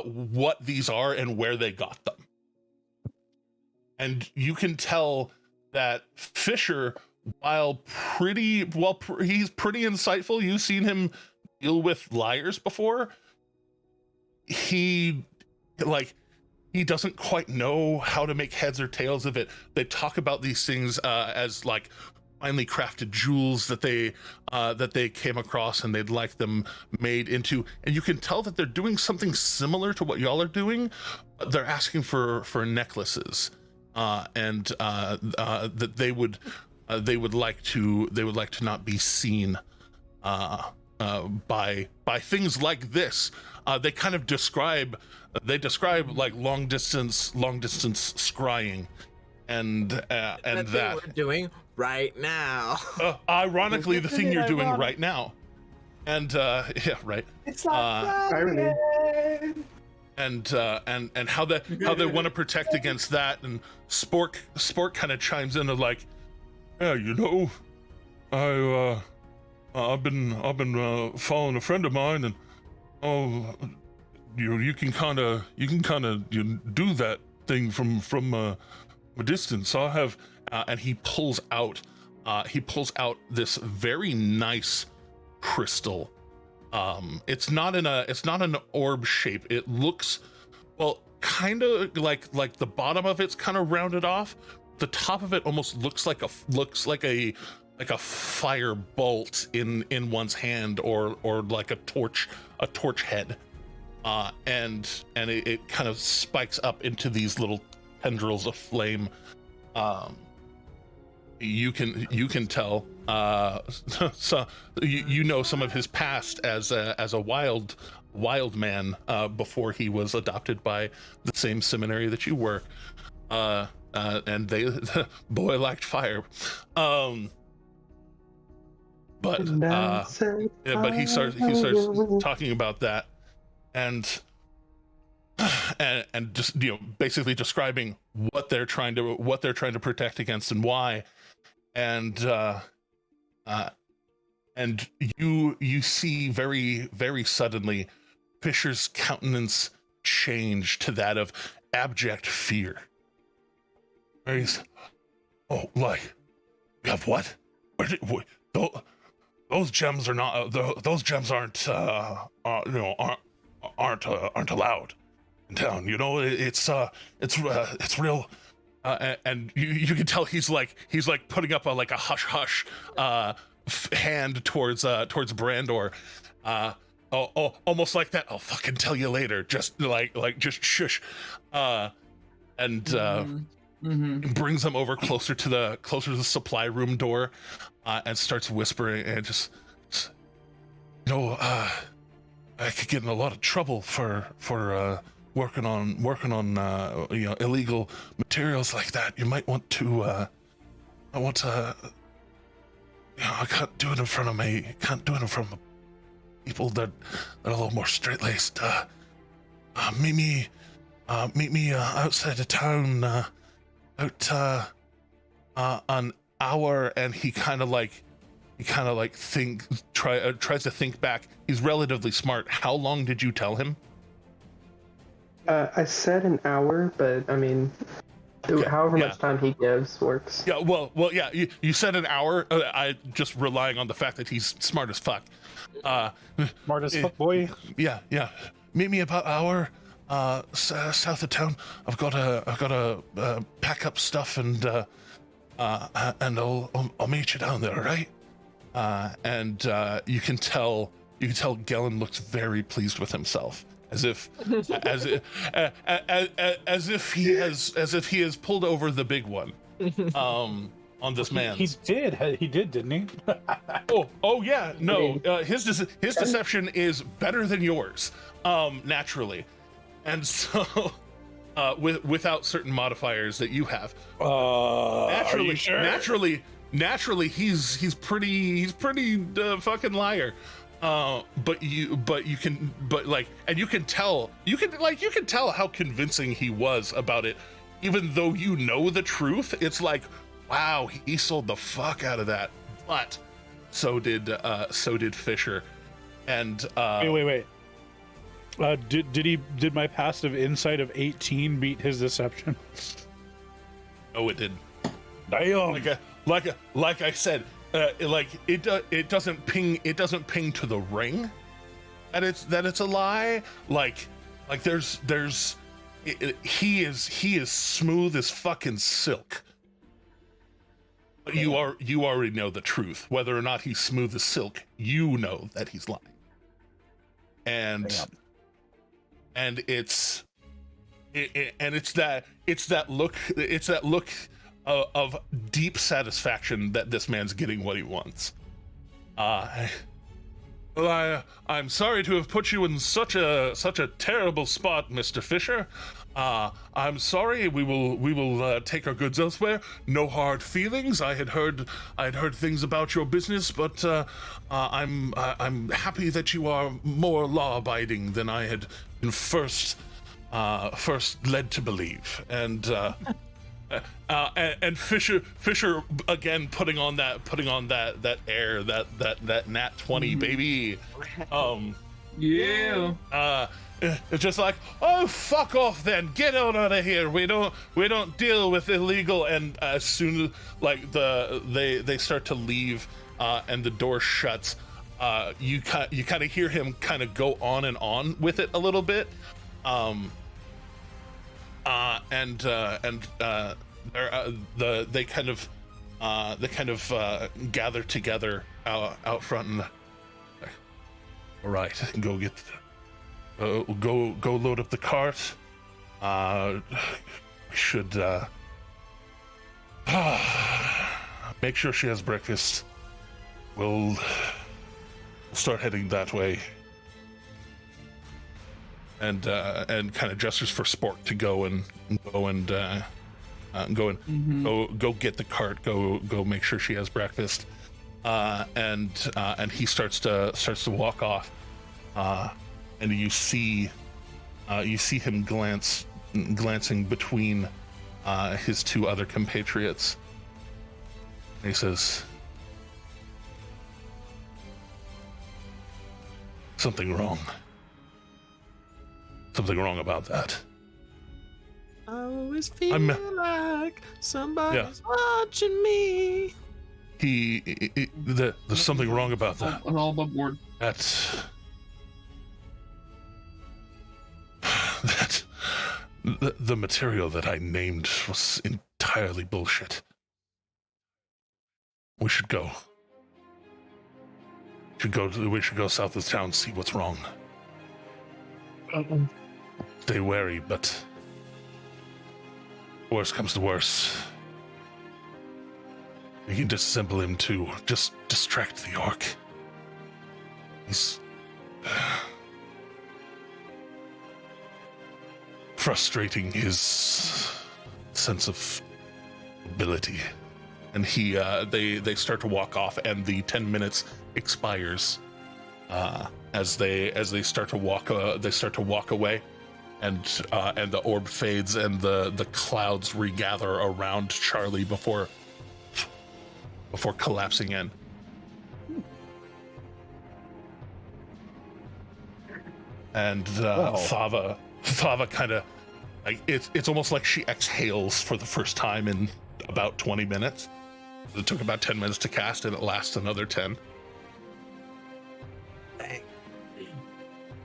what these are and where they got them. And you can tell that Fisher, while he's pretty insightful, you've seen him deal with liars before, he doesn't quite know how to make heads or tails of it. They talk about these things as like, finely crafted jewels that they came across, and they'd like them made into. And you can tell that they're doing something similar to what y'all are doing. But they're asking for necklaces, and that they would like to not be seen by things like this. They kind of describe like long distance scrying, and that we're doing right now. ironically the thing you're doing right now. And yeah, right. It's not irony. And how they want to protect against that. And Spork kind of chimes in and like, yeah, you know, I've been following a friend of mine, and you can kind of do that thing from a distance. I have, and he pulls out this very nice crystal. It's not an orb shape. It looks, well, kind of like the bottom of it's kind of rounded off. The top of it almost looks like a fire bolt in one's hand, or like a torch head, and it kind of spikes up into these little tendrils of flame. You can tell, so you know some of his past as a wild man before he was adopted by the same seminary that you were, and the boy liked fire. But he starts talking about that, and just, you know, basically describing what they're trying to protect against and why. And you see very, very suddenly Fisher's countenance change to that of abject fear. He's, oh, like, you have what? Those gems are not. Those gems aren't allowed in town. You know, it's real. And you can tell he's like putting up a hush hush hand towards Brandor, almost like that. I'll fucking tell you later. Just just shush, and brings them over closer to the supply room door, and starts whispering, and just, you know, I could get in a lot of trouble for working on you know, illegal materials like that. You might want to you know, I can't do it in front of people that are a little more straight-laced. Meet me outside of town, out an hour. And he kind of tries to think back. He's relatively smart. How long did you tell him? I said an hour, but I mean, Okay, however yeah. much time he gives works. Yeah, well, yeah. You said an hour. I just relying on the fact that he's smart as fuck. Smart as fuck, boy. Yeah. Meet me about an hour south of town. I've got to pack up stuff, and I'll meet you down there, all right? And you can tell Gellin looks very pleased with himself, as if he has pulled over the big one on this man. He did, didn't he? oh yeah, no, his deception is better than yours, naturally, and so without certain modifiers that you have, naturally, are you sure? naturally he's pretty fucking liar. But you can tell how convincing he was about it, even though you know the truth. It's like, wow, he sold the fuck out of that. But so did Fisher. And wait. Did my passive insight of 18 beat his deception? No, it didn't. Damn. Like I said, it doesn't ping to the ring that it's a lie. He is smooth as fucking silk. But you already know the truth. Whether or not he's smooth as silk, you know that he's lying. And it's that look of deep satisfaction that this man's getting what he wants. I'm sorry to have put you in such a terrible spot, Mr. Fisher. I'm sorry. We will take our goods elsewhere. No hard feelings. I had heard things about your business, but I'm happy that you are more law-abiding than I had been first led to believe. And Fisher again putting on that air, that nat 20 baby. It's just like, oh, fuck off then, get out of here. We don't deal with illegal. And as soon as like they start to leave and the door shuts, you kind of hear him kind of go on and on with it a little bit. They kind of gather together out front and all right, go get go load up the cart. We should make sure she has breakfast. We'll start heading that way. And kind of gestures for Spork to go get the cart, go make sure she has breakfast, and he starts to walk off, and you see him glancing between his two other compatriots, and he says, something wrong about that. I always feel like somebody's watching me. There's something wrong about that. I'm all above board. The material that I named was entirely bullshit. We should go. We should go south of town, see what's wrong. Stay wary, but worst comes to worst, we can disassemble him to just distract the orc. He's frustrating his sense of ability, and they start to walk off, and the 10 minutes expires as they start to walk away. And the orb fades, and the clouds regather around Charlie before collapsing in. And Thava kind of like it's almost like she exhales for the first time in about 20 minutes. It took about 10 minutes to cast, and it lasts another 10.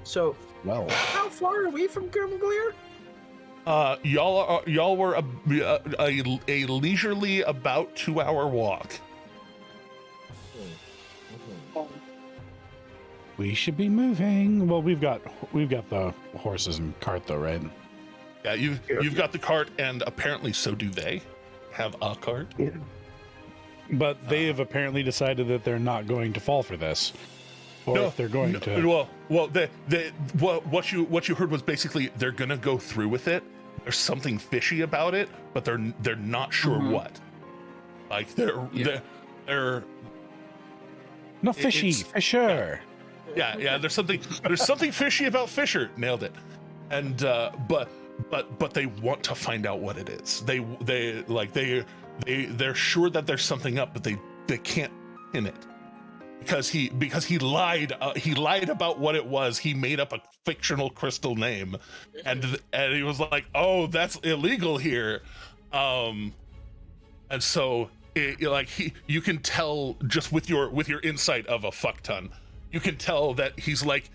So. Well, How far are we from Grimglear? Y'all were a leisurely about 2-hour walk. we should be moving. Well, we've got the horses and cart though, right? Yeah, you've got the cart, and apparently so do they have a cart. Yeah. But they have apparently decided that they're not going to fall for this. Or if they're going to. Well, what you heard was basically they're gonna go through with it. There's something fishy about it, but they're not sure what. Like they're no fishy, Fisher. Yeah. There's something fishy about Fisher. Nailed it. And but they want to find out what it is. They're sure that there's something up, but they can't pin it. Because he lied about what it was. He made up a fictional crystal name, and he was like, "Oh, that's illegal here," and so you can tell just with your insight of a fuck ton, you can tell that he's like,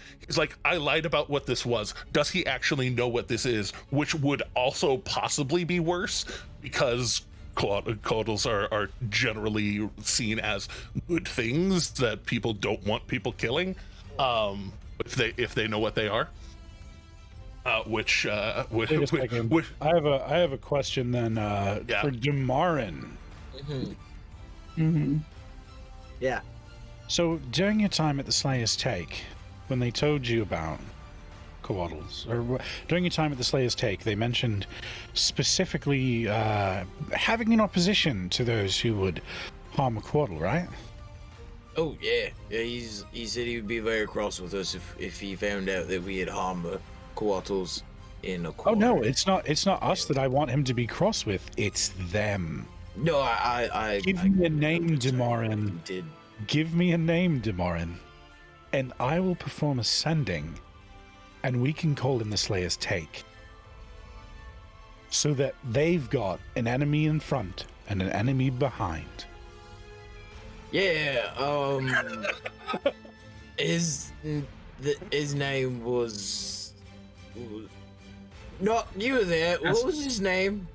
I lied about what this was. Does he actually know what this is? Which would also possibly be worse, because coatls are generally seen as good things that people don't want people killing, if they know what they are. Which Wait a second. I have a question then for Demarin. Yeah. So during your time at the Slayer's Take, when they told you about coatls, or during your time at the Slayer's Take, they mentioned specifically having an opposition to those who would harm a coatl, right? Oh yeah. He said he would be very cross with us if he found out that we had harmed the coatls in a quarter. Oh no, it's not us that I want him to be cross with. It's them. No, I give me a name, Demarin. Did. Give me a name, Demarin, and I will perform a sending, and we can call in the Slayer's Take, so that they've got an enemy in front and an enemy behind. Yeah. His name was. No, you were there. What was his name?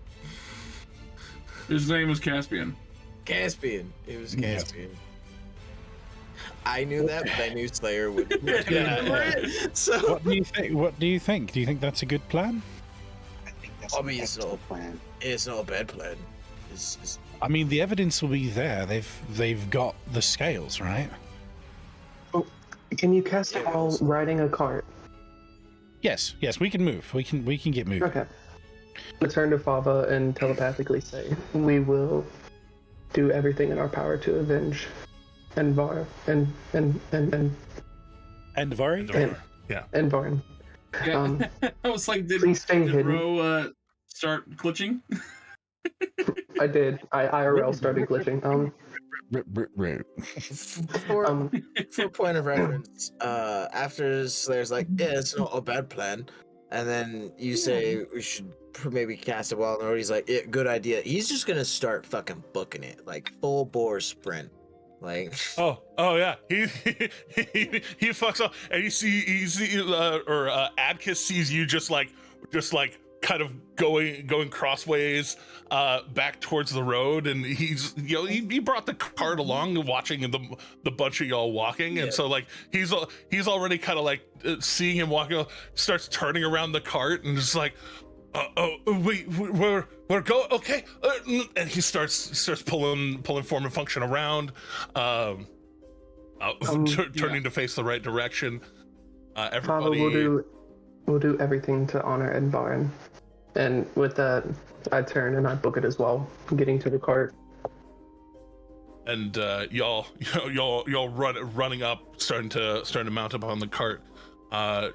His name was Caspian. Caspian. It was Caspian. I knew that, but I knew Slayer would. So, what do you think? What do you think? Do you think that's a good plan? I think that's an excellent plan. It's not a bad plan. I mean, the evidence will be there. They've got the scales, right? Oh, can you cast it while riding a cart? Yes, we can move. We can get moving. Okay. I turn to Fava and telepathically say, "We will do everything in our power to avenge Envar and Envari? Yeah. Envarn." Yeah. I was like, did hidden. Ro start glitching? I did. I IRL started glitching. For point of reference, after Slayer's like, yeah, it's not a bad plan, and then you say we should maybe cast it while in the road, he's like, yeah, good idea. He's just gonna start fucking booking it, like full bore sprint. Like oh yeah, he fucks up, and you see Adkis sees you just like kind of going crossways back towards the road, and he's he brought the cart along, watching the bunch of y'all walking, and so like he's already kind of like seeing him walking, starts turning around the cart and just like we're going okay, and he starts pulling form and function around, turning to face the right direction. Everybody we'll do everything to honor Envarn. And with that, I turn and I book it as well, getting to the cart. And y'all running up, starting to mount up on the cart. Thava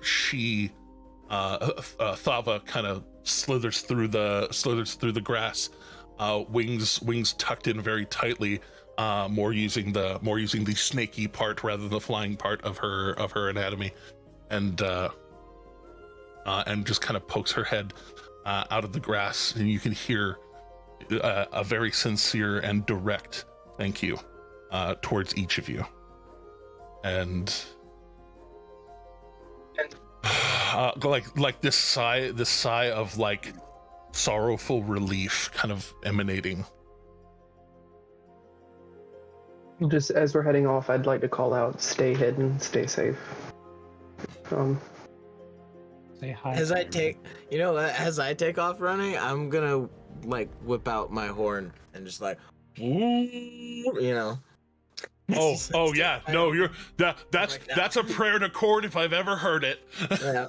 kind of slithers through the grass, wings tucked in very tightly, more using the snaky part rather than the flying part of her anatomy, and just kind of pokes her head out of the grass, and you can hear a very sincere and direct thank you towards each of you, and like this sigh of like sorrowful relief kind of emanating. Just as we're heading off, I'd like to call out, stay hidden, stay safe. Say hi. As I take off running, I'm gonna like whip out my horn and just like, Oh yeah, no, that's a prayer to court if I've ever heard it. Yeah.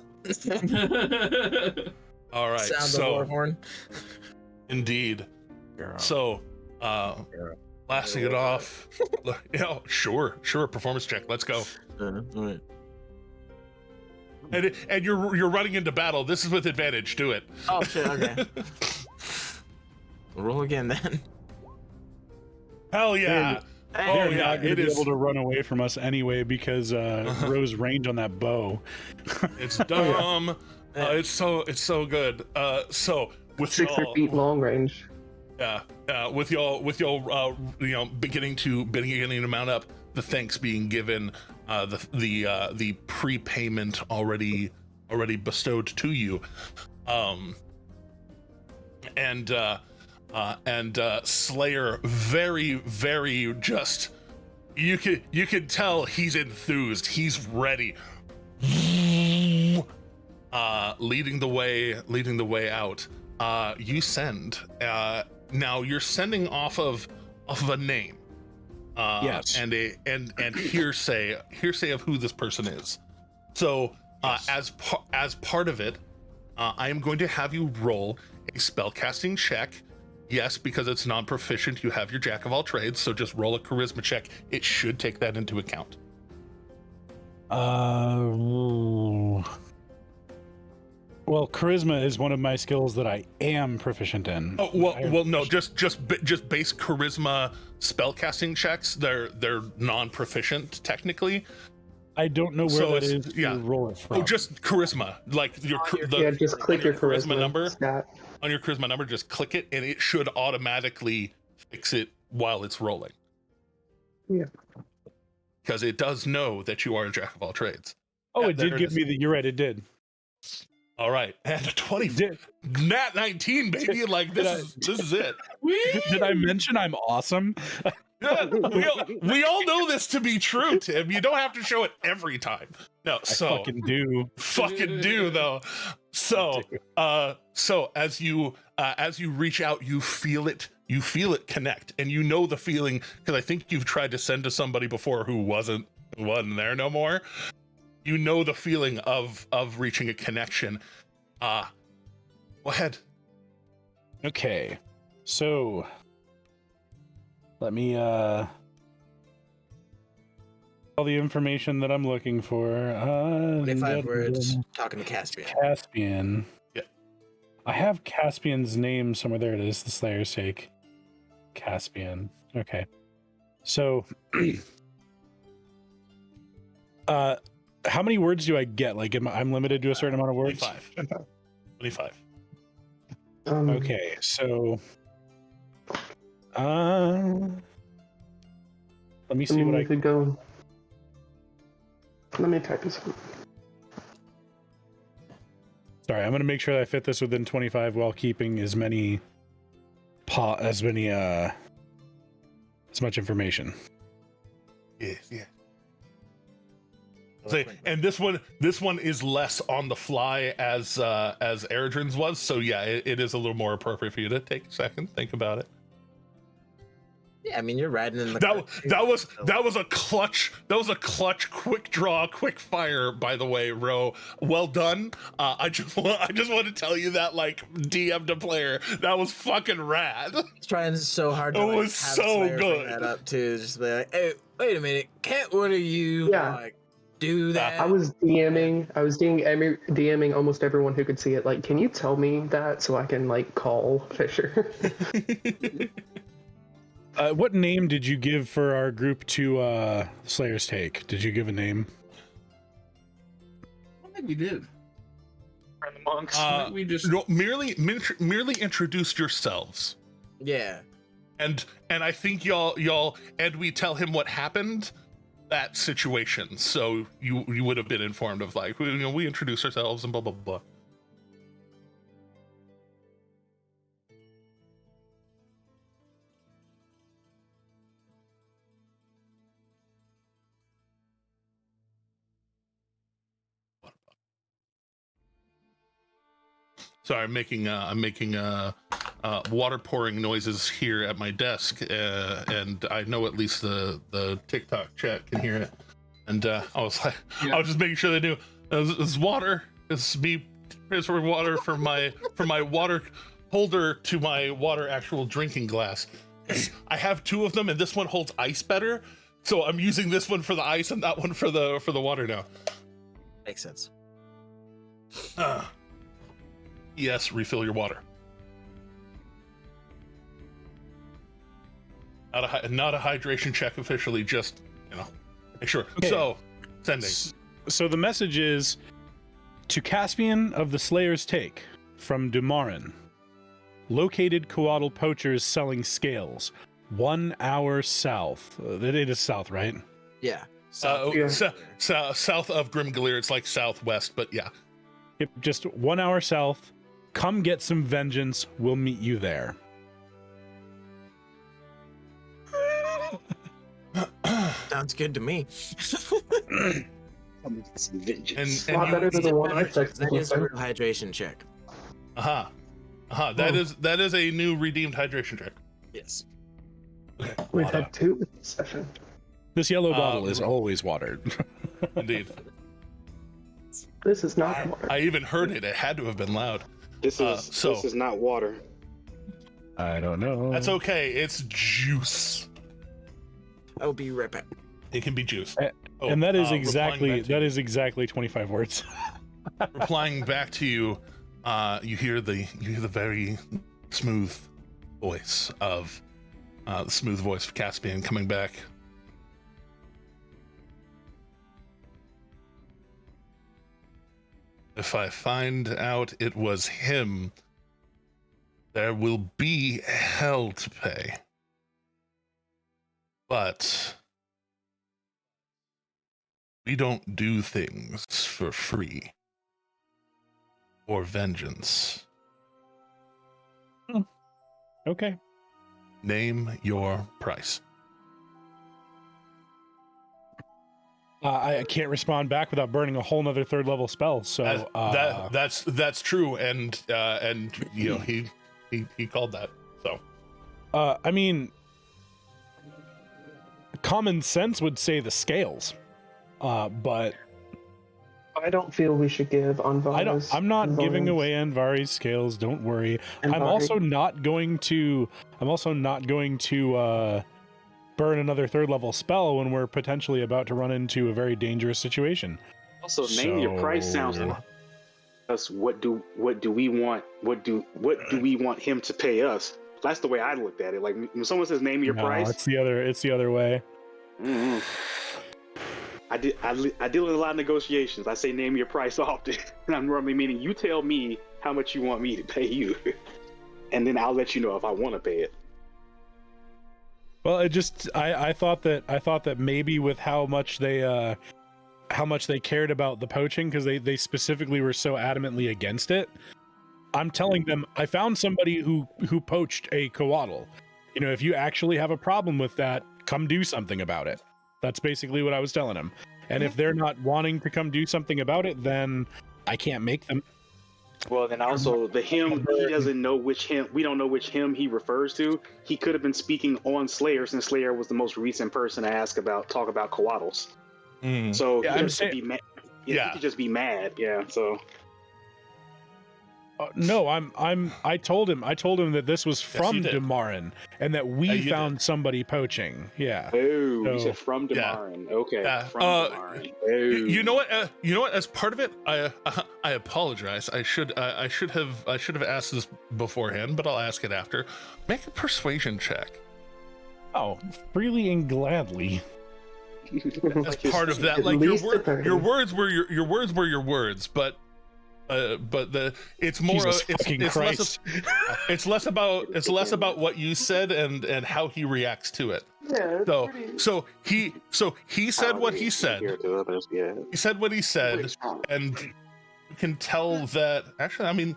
All right, Sound so the war horn. Indeed. So, blasting it off. Sure. Performance check. Let's go. All right. And you're running into battle. This is with advantage. Do it. Oh shit. Okay. Roll again then. Hell yeah. They're not going to be able to run away from us anyway because Ro's range on that bow. It's dumb. It's so good. So with 6 feet long range. Yeah. With y'all beginning to mount up, the thanks being given, the prepayment already bestowed to you, and and Slayer very, very just you could tell he's enthused. He's ready. Leading the way out. You send. Now you're sending off of a name. Yes. And hearsay of who this person is. So as part of it, I am going to have you roll a spellcasting check. Yes, because it's non-proficient, you have your jack of all trades, so just roll a charisma check. It should take that into account. Well, charisma is one of my skills that I am proficient in. Oh well, no, just base charisma spellcasting checks. They're non-proficient technically. I don't know where that is to roll it from. Oh, just charisma, like just click your charisma number. Stat. On your charisma number, just click it, and it should automatically fix it while it's rolling. Yeah. Because it does know that you are a jack of all trades. Oh, it did give me the. You're right, it did. All right, and a 20, nat 19, baby. Like this is it. Did I mention I'm awesome? Yeah, we all know this to be true, Tim. You don't have to show it every time. No, so fucking do though. So as you reach out, you feel it connect, and you know the feeling because I think you've tried to send to somebody before who wasn't there no more. You know the feeling of reaching a connection. Go ahead. Okay, so let me all the information that I'm looking for. 25 words. Talking to Caspian. Caspian. Yeah. I have Caspian's name somewhere. There it is. The Slayer's sake. Caspian. Okay. So, how many words do I get? Like, I'm limited to a certain amount of words. 25. Okay, so let me see what I could go. Let me type this one. Sorry, I'm gonna make sure that I fit this within 25 while keeping as much information. Yeah. And this one is less on the fly as Eredrin's was. So yeah, it is a little more appropriate for you to take a second, think about it. Yeah, I mean you're riding in the that was a clutch quick draw, quick fire, by the way, Ro. Well done. I just want to tell you that, like, DM to player, that was fucking rad. Trying so hard to it was so good. Bring that up too, just be like, hey, wait a minute, can't one of you like do that? I was DMing almost everyone who could see it. Like, can you tell me that so I can like call Fisher? What name did you give for our group to Slayer's Take? Did you give a name? I don't think we did. The monks. We just merely introduced yourselves. Yeah. And I think y'all and we tell him what happened, that situation. So you would have been informed of, like, we introduce ourselves and blah blah blah. Sorry, I'm making water pouring noises here at my desk, and I know at least the TikTok chat can hear it. And I was just making sure they knew it's water. It's me transferring water from my water holder to my water actual drinking glass. I have two of them, and this one holds ice better, so I'm using this one for the ice and that one for the water now. Makes sense. Yes, refill your water. Not a hydration check officially, just, make sure. Okay. So, sending. So the message is to Caspian of the Slayer's Take from Dumarin. Located Coatl poachers selling scales 1 hour south. It is south, right? Yeah. South of Grimgalir. It's like southwest, but yeah. Just 1 hour south. Come get some vengeance. We'll meet you there. Sounds good to me. Vengeance. A lot better than the one I texted. That is a real hydration check. That is a new redeemed hydration check. Yes. We've had 2 in this session. This yellow bottle is always watered. Indeed. This is not water. I even heard it. It had to have been loud. This is not water. I don't know. That's okay. It's juice. I'll be right back. It can be juice. And that is replying exactly 25 words. replying back to you, you hear the very smooth voice of Caspian coming back. If I find out it was him, there will be hell to pay. But we don't do things for free or vengeance. Okay. Name your price. I can't respond back without burning a whole nother 3rd level spell. So that's true, and you know he called that. So I mean, common sense would say the scales, but I don't feel we should give Anvari's. I'm not giving away Anvari's scales. Don't worry. I'm also not going to burn another 3rd level spell when we're potentially about to run into a very dangerous situation. Also, name your price sounds like us. What do we want? What do we want him to pay us? That's the way I looked at it. Like when someone says name your price, it's the other way. Mm-hmm. I deal in a lot of negotiations. I say name your price often. And I'm normally meaning you tell me how much you want me to pay you, and then I'll let you know if I want to pay it. Well, I thought that maybe with how much they cared about the poaching, because they specifically were so adamantly against it. I'm telling them I found somebody who poached a coatl. You know, if you actually have a problem with that, come do something about it. That's basically what I was telling him. And if they're not wanting to come do something about it, then I can't make them. Well, then also the him, he doesn't know which him. We don't know which him he refers to. He could have been speaking on Slayer, since Slayer was the most recent person to talk about coatls. So yeah, he could be mad. Yeah, he could just be mad. Yeah. So. No, I told him that this was from Demarin and that we found somebody poaching. Yeah. Oh, you said from Demarin. Yeah. Okay. Yeah. From Demarin. Oh. You know what? As part of it, I apologize. I should have asked this beforehand, but I'll ask it after. Make a persuasion check. Oh, freely and gladly. As part of that, like your words were your words, but it's more it's less about what you said and how he reacts to it. Yeah. So he said what he said. He said what he said, and you can tell that. Actually, I mean,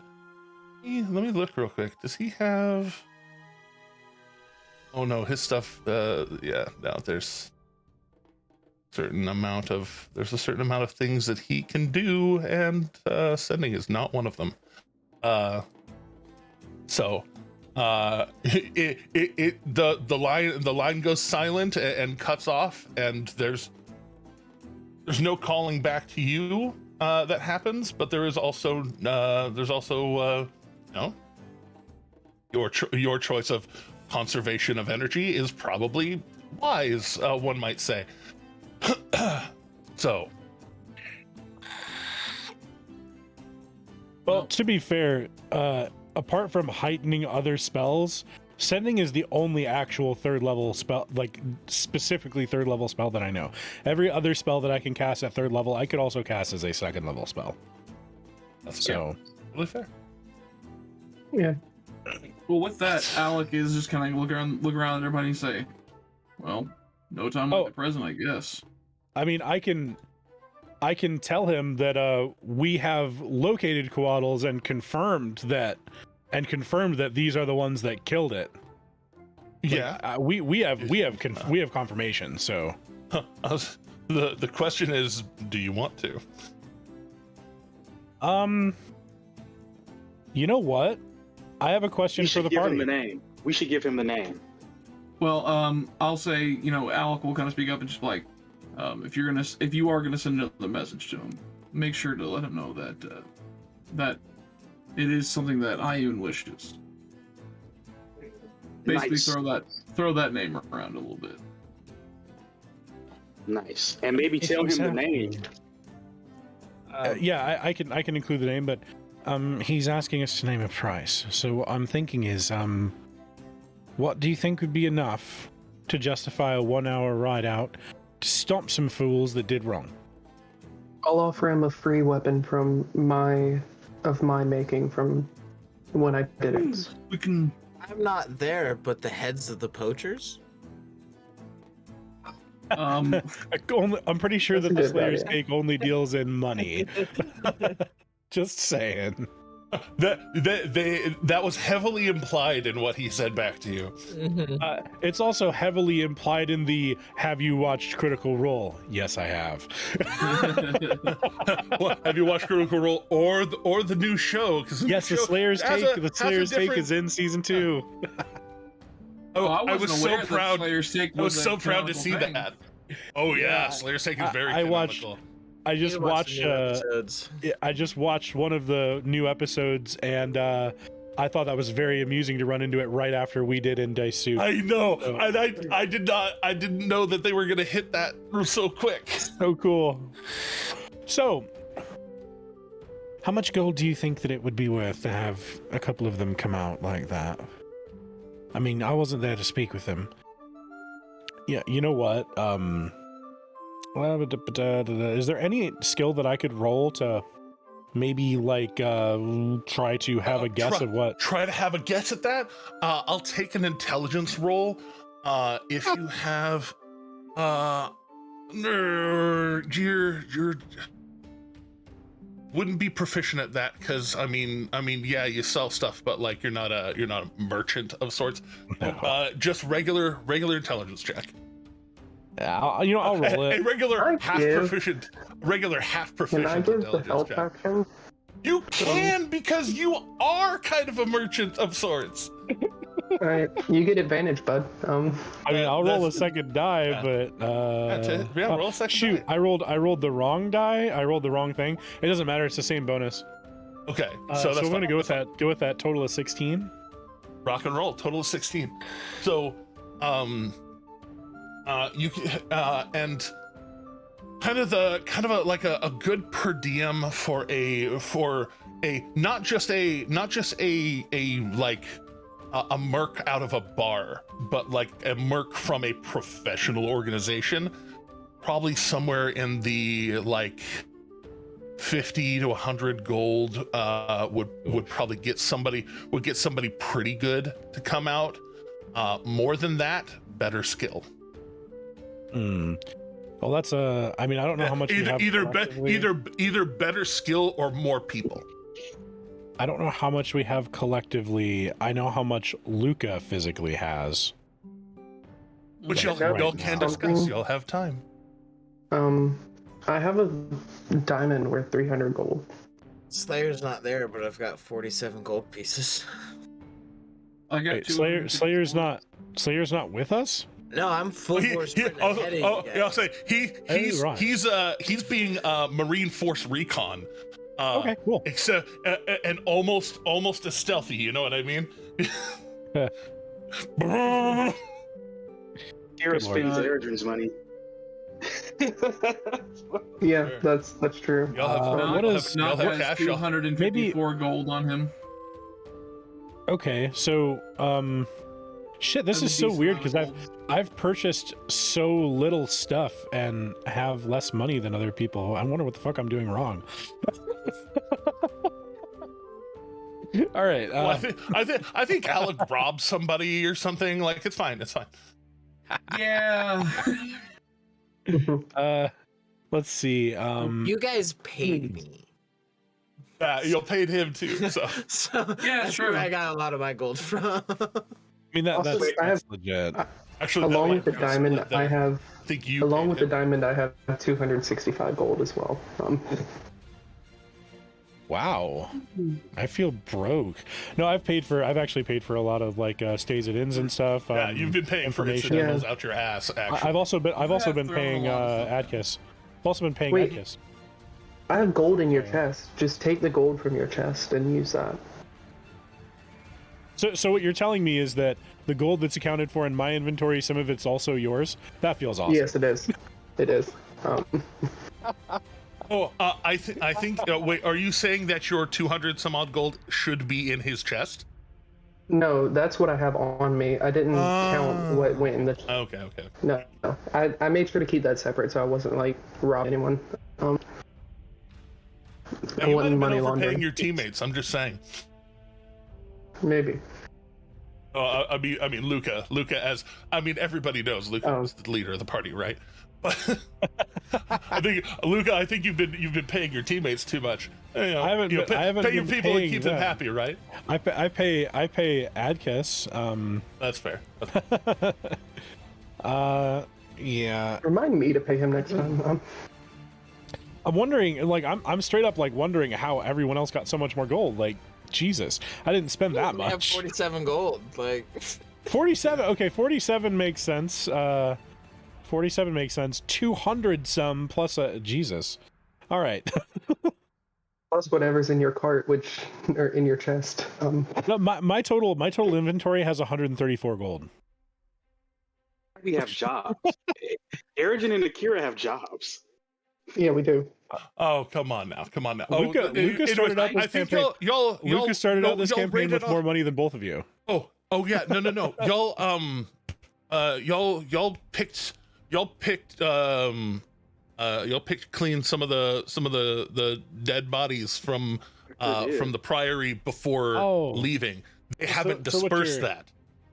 let me look real quick. Does he have? Oh no, his stuff. Yeah, no, there's a certain amount of things that he can do, and sending is not one of them. The line goes silent and cuts off, and there's no calling back to you that happens, but there is also your choice of conservation of energy is probably wise, one might say. So, well, to be fair, apart from heightening other spells, sending is the only actual 3rd level spell, like specifically 3rd level spell that I know. Every other spell that I can cast at 3rd level, I could also cast as a 2nd level spell. That's so really fair. Yeah. Well, with that, Alec is just kind of look around at everybody and say, "Well, no time like the present, I guess." I mean, I can tell him that we have located coatls and confirmed that these are the ones that killed it. Yeah, we have confirmation. So The question is, do you want to? You know what? I have a question We for should the give party. him the name. We should give him the name. Well, I'll say, Alec will kind of speak up and just be like, if you are gonna send another message to him, make sure to let him know that that it is something that I even wishes. Basically, Nice. throw that name around a little bit. Nice. And maybe tell him the name. Yeah, I can include the name, but he's asking us to name a price. So what I'm thinking is, what do you think would be enough to justify a 1-hour ride out to stomp some fools that did wrong? I'll offer him a free weapon from my making from when I did it. We can. I'm not there, but the heads of the poachers? Um, I'm pretty sure That's that a the good Slayer's idea. Cake only deals in money. Just saying. That was heavily implied in what he said back to you. It's also heavily implied in the "Have you watched Critical Role?" Yes, I have. Well, have you watched Critical Role or the new show? Yes, the Slayer's Cake. The Slayer's Cake is in season 2. I was so aware that proud. Slayer's Cake I was was so a proud to see canonical thing. that. Oh yeah, Yeah. Slayer's Cake is very I watched- canonical. I just You watch watched. the new episodes. I just watched one of the new episodes, and I thought that was very amusing to run into it right after we did in Dice Soup. I know, and I didn't know that they were gonna hit that so quick. So cool. So, how much gold do you think that it would be worth to have a couple of them come out like that? I mean, I wasn't there to speak with them. Yeah, you know what? Is there any skill that I could roll to maybe try to have a guess of what? Try to have a guess at that. I'll take an intelligence roll. If you have, you're wouldn't be proficient at that because I mean, yeah, you sell stuff, but like you're not a merchant of sorts. No. Just regular intelligence check. I'll roll A it. regular I half give- proficient Can I give the intelligence health check. action? You can because you are kind of a merchant of sorts. Alright, you get advantage, bud. I mean, I'll roll a that's- second die, yeah. but That's it. Yeah, roll a second shoot, die. I rolled the wrong die. I rolled the wrong thing. It doesn't matter. It's the same bonus. Okay, So that's we're gonna fine. go with that. Go with that total of 16. Rock and roll. Total of 16. So, you and kind of a good per diem for a not just a merc out of a bar, but like a merc from a professional organization, probably somewhere in the like 50 to 100 gold would probably get somebody pretty good to come out. More than that, better skill. Well, that's I mean, I don't know how much we have collectively. either better skill or more people. I don't know how much we have collectively. I know how much Luca physically has. Which Right y'all now. can discuss. Y'all have time. I have a diamond worth 300 gold. Slayer's not there, but I've got 47 gold pieces. I got Wait, 250 Slayer's not with us? No, I'm full force sprinting ahead of you I'll guys. say right. he's being Marine Force Recon. Okay, cool. Except and almost as stealthy. You know what I mean? Garrett Good lord. spends Erdrin's money. Yeah, that's true. Y'all have, Uh, y'all what have- is- y'all Not have has cash. Y'all- 254 gold on him. Okay, so shit, this That's is a so decent weird amount because of gold. I've purchased so little stuff and have less money than other people. I wonder what the fuck I'm doing wrong. All right. Well, I think Alec robbed somebody or something. Like it's fine. It's fine. Yeah. Let's see. You guys paid me. You paid him too. So So Yeah, that's true. where I got a lot of my gold from. I mean Also, that's I have- legit. Actually, Along with the that might be a diamond, split there. I have. I think you Along paid with the him. diamond, I have 265 gold as well. Wow, I feel broke. No, I've actually paid for a lot of like stays at inns and stuff. Yeah, you've been paying for information. incidentals out your ass. Actually, I've also been thrown paying a lot of stuff Adkis. I've also been paying Wait. Adkis. I have gold in your chest. Just take the gold from your chest and use that. So what you're telling me is that the gold that's accounted for in my inventory, some of it's also yours? That feels awesome. Yes, it is. It is. I think. Wait, are you saying that your 200 some odd gold should be in his chest? No, that's what I have on me. I didn't count what went in the. Okay. No. I made sure to keep that separate, so I wasn't like robbing anyone. I You might have wasn't been money overpaying laundering. your teammates. I'm just saying. Maybe. I mean, Luca, everybody knows Luca is the leader of the party, right? But I think you've been paying your teammates too much. You know, I haven't pay your been people and paying keep them them. happy, right? I pay Adkis. That's fair. Yeah. Remind me to pay him next time. I'm wondering, like, I'm straight up like wondering how everyone else got so much more gold. Like, Jesus, I didn't spend that We have much. 47 gold. Like, 47. Okay, 47 makes sense. 47 makes sense. 200 some plus a Jesus. All right. Plus whatever's in your cart, or in your chest. No, my total inventory has 134 gold. We have jobs. Erigen and Akira have jobs. Yeah, we do. Oh, come on now. Luca started out this I think campaign. y'all started out this y'all campaign with rated more off- money than both of you. Oh yeah, no. Y'all picked clean some of the dead bodies from the priory before leaving. They haven't so what dispersed you're- that.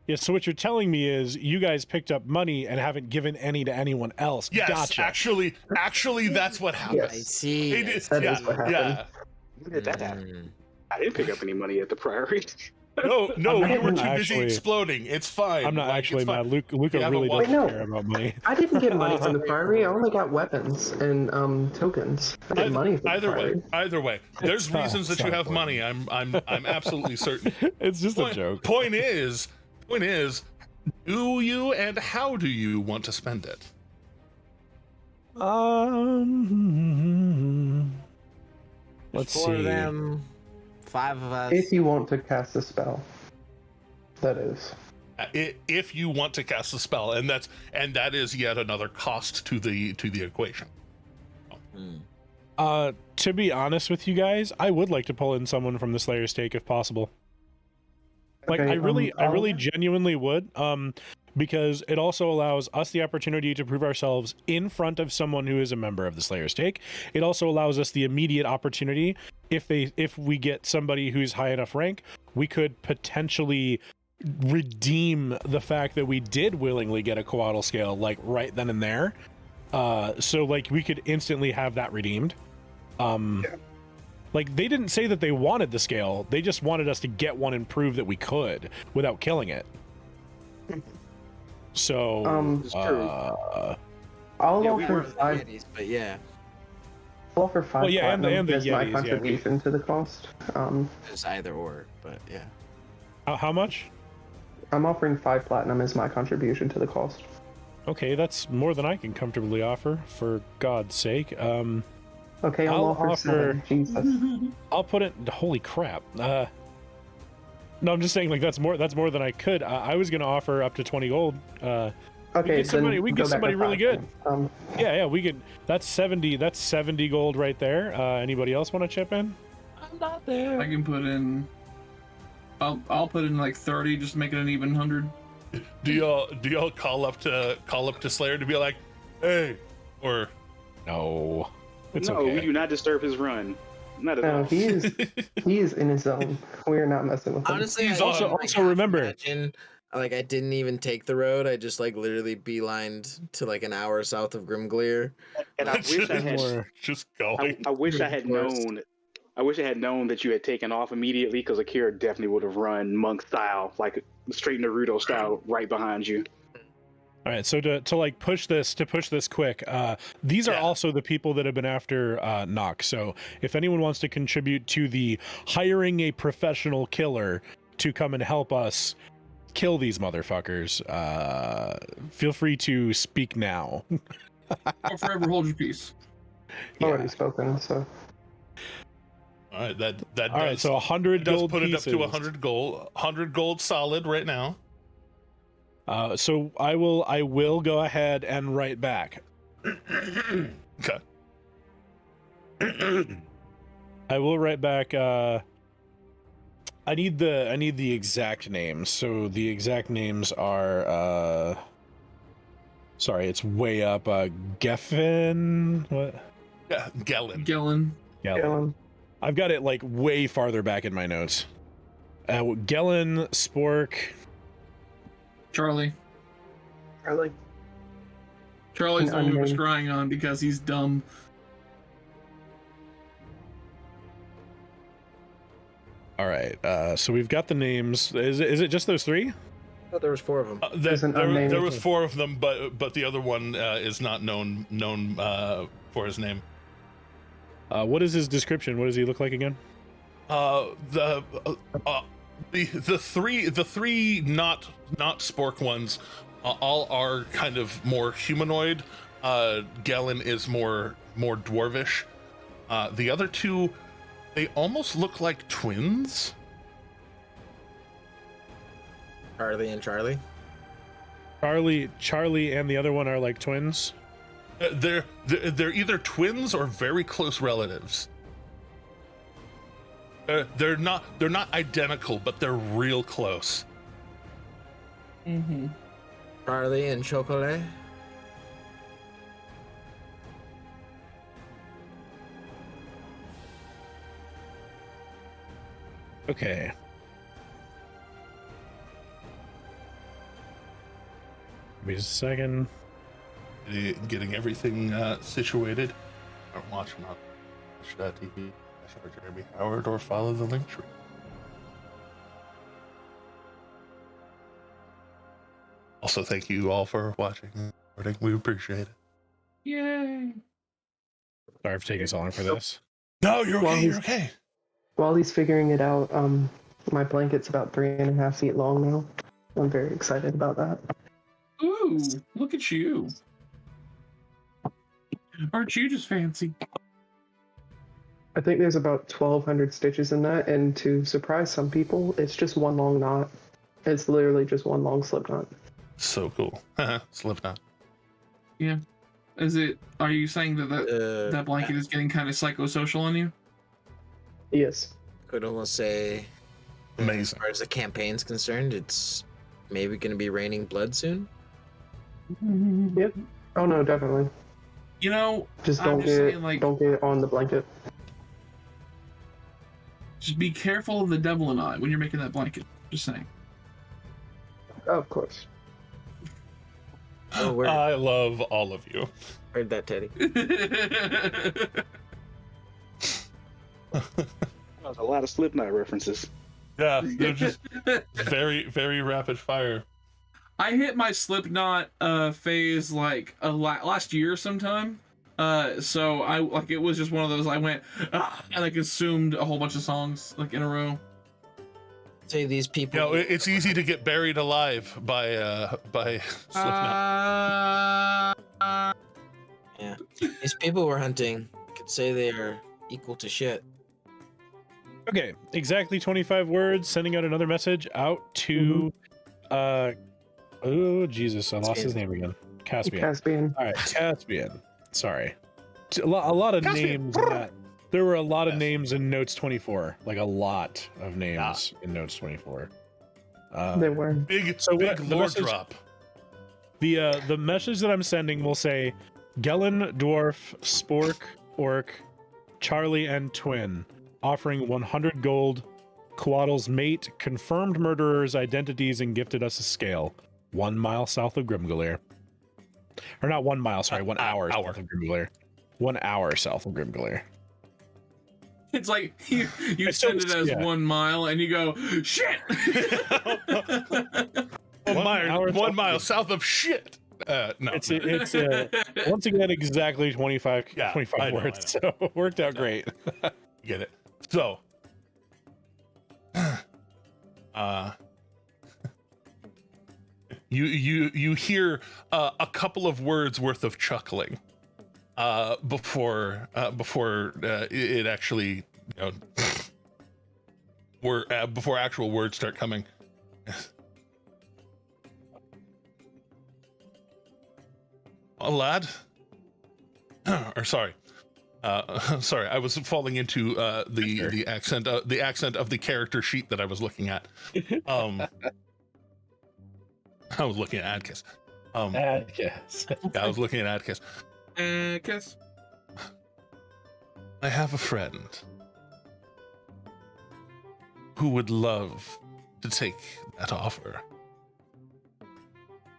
Yeah, so what you're telling me is you guys picked up money and haven't given any to anyone else. Yes, Gotcha. actually, that's what happened. I see. They did- That yeah, is what happened. yeah. When did that happen? I didn't pick up any money at the Priory. No, I'm you were not too busy actually- exploding. It's fine. I'm not Like, actually it's fine. mad. Luca Yeah, really but doesn't why- care about money. I didn't get money from the Priory. I only got weapons and tokens. I get money from the Priory. Either way, there's It's not- reasons that it's you not have money. I'm absolutely certain. It's just a joke. Point is, do you and how do you want to spend it? Let's Four see. of them, 5 of us. If you want to cast a spell, that is. If you want to cast a spell, and that is yet another cost to the equation. To be honest with you guys, I would like to pull in someone from the Slayer's Stake if possible. Like, Okay, I really genuinely would. Because it also allows us the opportunity to prove ourselves in front of someone who is a member of the Slayer's Take. It also allows us the immediate opportunity, if we get somebody who's high enough rank, we could potentially redeem the fact that we did willingly get a coatl scale, like, right then and there. So, like, we could instantly have that redeemed. Like, they didn't say that they wanted the scale, they just wanted us to get one and prove that we could without killing it. So, It's true. I'll Yeah, we offer were- 5. Yetis, but yeah, I'll offer 5 Well, yeah, and platinum the as my Yetis, yeah. contribution to the cost. it's either or, but yeah. how much? I'm offering 5 platinum as my contribution to the cost. Okay, that's more than I can comfortably offer, for God's sake. Okay, I'll offer 7. Jesus. I'll put it. Holy crap! No, I'm just saying, like, that's more than I could. I was gonna offer up to 20 gold. Okay, get somebody- then we can go get back somebody to really 5 good. then. Yeah, we could. That's 70 gold right there. Anybody else want to chip in? I'm not there. I can put in. I'll put in like 30, just to make it an even 100. Do y'all call up to Slayer to be like, hey, or No, it's no, okay. we do not disturb his run. Not at No, all. he is in his zone. We're not messing with him. Honestly, He's I also- can, like, also half remember- imagine, like, I didn't even take the road. I just, like, literally beelined to, like, an hour south of Grimglear. And I wish I had. just going. I wish I had Worst. known. I wish I had known that you had taken off immediately, because Akira definitely would have run monk style, like straight Naruto style, right behind you. All right, so to like push this quick, these are also the people that have been after Nox. So if anyone wants to contribute to the hiring a professional killer to come and help us kill these motherfuckers, feel free to speak now. Or forever hold your peace. Already spoken, so. All right, that All right, so 100 does gold put pieces. it up to 100 gold solid right now. So I will go ahead and write back. Okay. I will write back. I need the exact names. So the exact names are. Sorry, it's way up. Geffen. What? Yeah, Gellin. Gellin. I've got it like way farther back in my notes. Gellin, Spork, Charlie's An the one who was unnamed. crying on because he's dumb. All right. So we've got the names. Is it just those three? I thought there was 4 of them. There was 4 of them, but the other one is not known for his name. What is his description? What does he look like again? The three not spork ones all are kind of more humanoid. Gellin is more dwarvish. The other 2, they almost look like twins. Charlie and Charlie. Charlie and the other one are like twins. They're either twins or very close relatives. They're not identical, but they're real close. Mm-hmm. Charlie and Chocolat. Okay. Give me just a second. Getting everything situated. Or watching on Twitch.tv. Jeremy Howard, or follow the link tree. Also, thank you all for watching. We appreciate it. Yay! Sorry for taking so long for this. No, you're While okay. he's- You're okay. While he's figuring it out, my blanket's about 3.5 feet long now. I'm very excited about that. Ooh, look at you. Aren't you just fancy? I think there's about 1,200 stitches in that, and to surprise some people, it's just one long knot. It's literally just one long slip knot. So cool. Slipknot. Yeah. Are you saying that blanket is getting kind of psychosocial on you? Yes. Could almost say, as Amazing. far as the campaign's concerned, it's maybe going to be raining blood soon. Yep. Oh no, definitely. You know, Just I'm don't just get saying, like, don't get on the blanket. just be careful of the devil and I when you're making that blanket. Just saying. Of course. Oh, word. I love all of you. Heard that, Teddy. That was a lot of Slipknot references. Yeah, they're just very, very rapid fire. I hit my Slipknot phase like last year sometime. So I like it was just one of those I went and I consumed a whole bunch of songs like in a row. Say these people. You know, it's easy to get buried alive by Slipknot. Yeah. These people we're hunting could say they are equal to shit. Okay, exactly 25 words. Sending out another message out to, oh Jesus, I lost his name again. Caspian. All right, Caspian. Sorry, a lot of names. In that. There were a lot of names in notes 24. Like a lot of names in notes 24. They were big the lore message, drop. The message that I'm sending will say, Gellin, Dwarf, Spork, Orc, Charlie, and Twin, offering 100 gold. Coatls mate, confirmed murderers' identities, and gifted us a scale. 1 mile south of Grimgalair. Or not 1 mile, sorry, 1 hour south of Grimgalair. 1 hour south of Grimgalair. It's like you send it as 1 mile and you go, shit! 1 mile south of shit. No. It's once again exactly 25 Yeah, 25 I know, words, so it worked out great. Get it. So, you hear a couple of words worth of chuckling before it actually, before actual words start coming. A lad, or sorry, sorry, I was falling into the accent of the character sheet that I was looking at. I was looking at Atticus. Yes. Yeah, I was looking at Atticus. Kiss. I have a friend who would love to take that offer.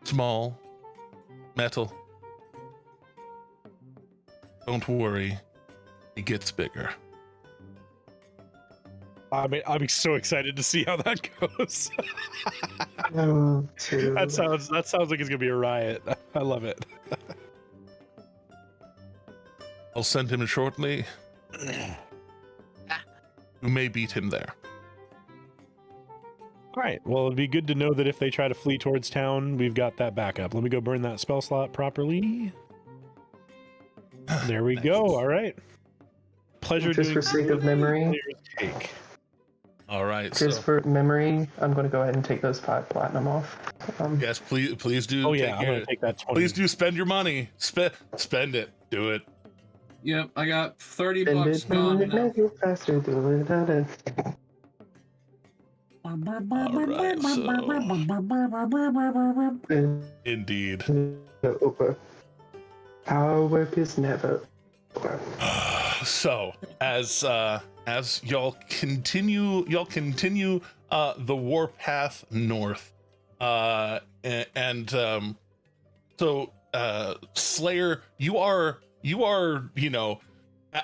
Small, metal. Don't worry, it gets bigger. I mean, I'll be so excited to see how that goes. Too. That sounds like it's gonna be a riot. I love it. I'll send him shortly. You may beat him there. All right. Well, it'd be good to know that if they try to flee towards town, we've got that backup. Let me go burn that spell slot properly. There we Nice. go. All right. Pleasure Just doing for sake of memory. Take. All right. Just So, for memory, I'm going to go ahead and take those 5 platinum off. yes, please do. Oh yeah, take I'm gonna take that 20. Please do spend your money. Spend it. Do it. Yep, I got 30 Spend bucks it, gone spend it, now. make it faster, do it, da, da. Indeed. Over. Our work is never over. So as y'all continue the warpath north, so Slayer, you are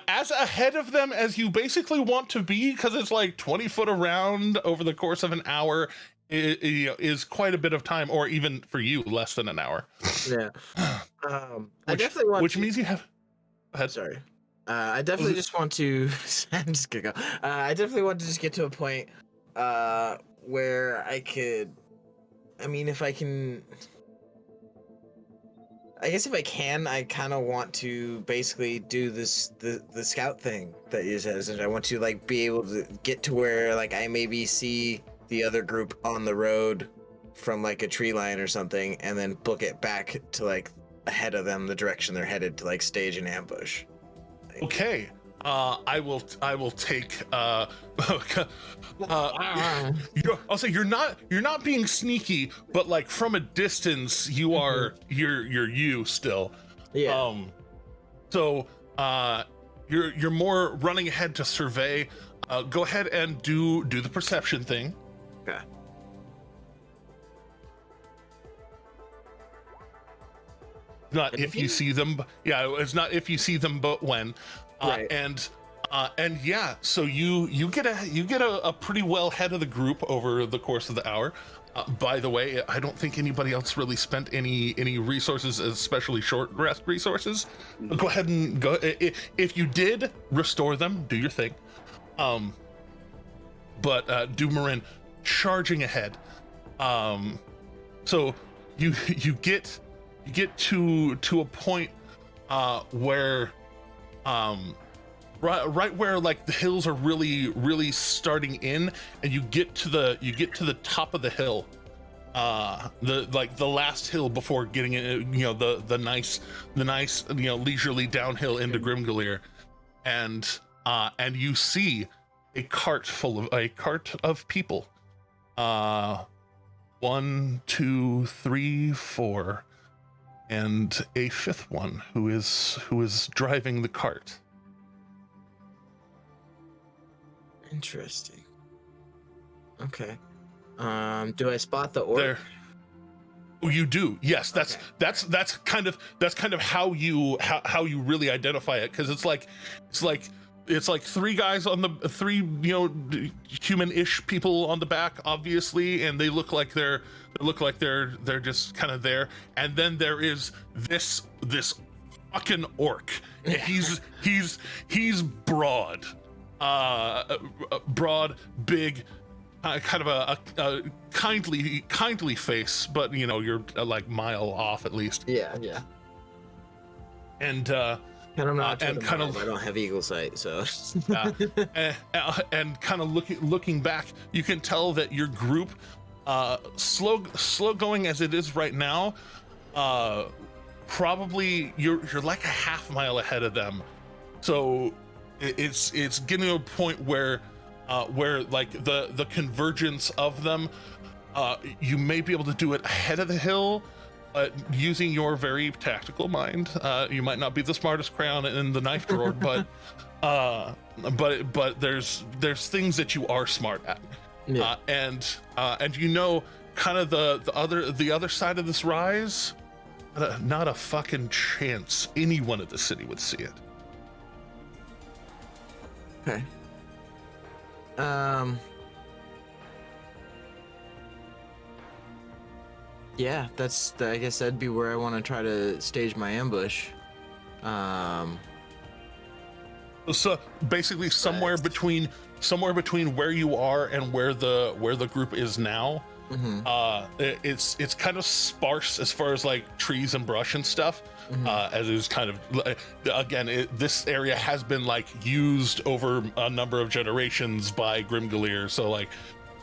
as ahead of them as you basically want to be, because it's like 20 foot around over the course of an hour is quite a bit of time, or even for you less than an hour. Yeah. I definitely want which to... means you have. Go ahead. Sorry. I definitely just want to. I'm just gonna go. I definitely want to just get to a point where I could. I mean, if I can. I guess if I can, I kind of want to basically do the scout thing that you said. And I want to like be able to get to where like I maybe see the other group on the road from like a tree line or something, and then book it back to like ahead of them, the direction they're headed, to like stage an ambush. Okay. I will take I'll say you're not being sneaky, but like from a distance you are you're you still. Yeah. So you're more running ahead to survey. Go ahead and do the perception thing. Okay. Not if you see them. Yeah, it's not if you see them, but when. Right. And yeah, so you get a pretty well head of the group over the course of the hour. By the way, I don't think anybody else really spent any resources, especially short rest resources. Go ahead and go. If you did, restore them. Do your thing. But Dumorin charging ahead. So you get to a point where right where like the hills are really starting in, and you get to the top of the hill, the last hill before getting in, the nice leisurely downhill into Grimgalier, and you see a cart of people, 1, 2, 3, 4, and a fifth one who is driving the cart. Interesting. Okay. Do I spot the orc? There. Oh, you do. Yes, that's kind of how you really identify it, because it's like it's like three guys on the three, human-ish people on the back, obviously, and they look like they're just kind of there. And then there is this fucking orc. He's broad, big, kind of a kindly face, but you're like mile off at least. Yeah. And And I'm not and kind of I don't have eagle sight, so and kind of looking back, you can tell that your group, slow going as it is right now, probably you're like a half mile ahead of them. So it's getting to a point where like the convergence of them, you may be able to do it ahead of the hill. Using your very tactical mind, you might not be the smartest crayon in the knife drawer, but there's things that you are smart at, and kind of the other side of this rise. Not a fucking chance anyone at the city would see it. okay. Yeah, I guess that'd be where I want to try to stage my ambush. So basically, somewhere between where you are and where the group is now. It's kind of sparse as far as like trees and brush and stuff. As it was kind of again, this area has been like used over a number of generations by Grimgaleer, so like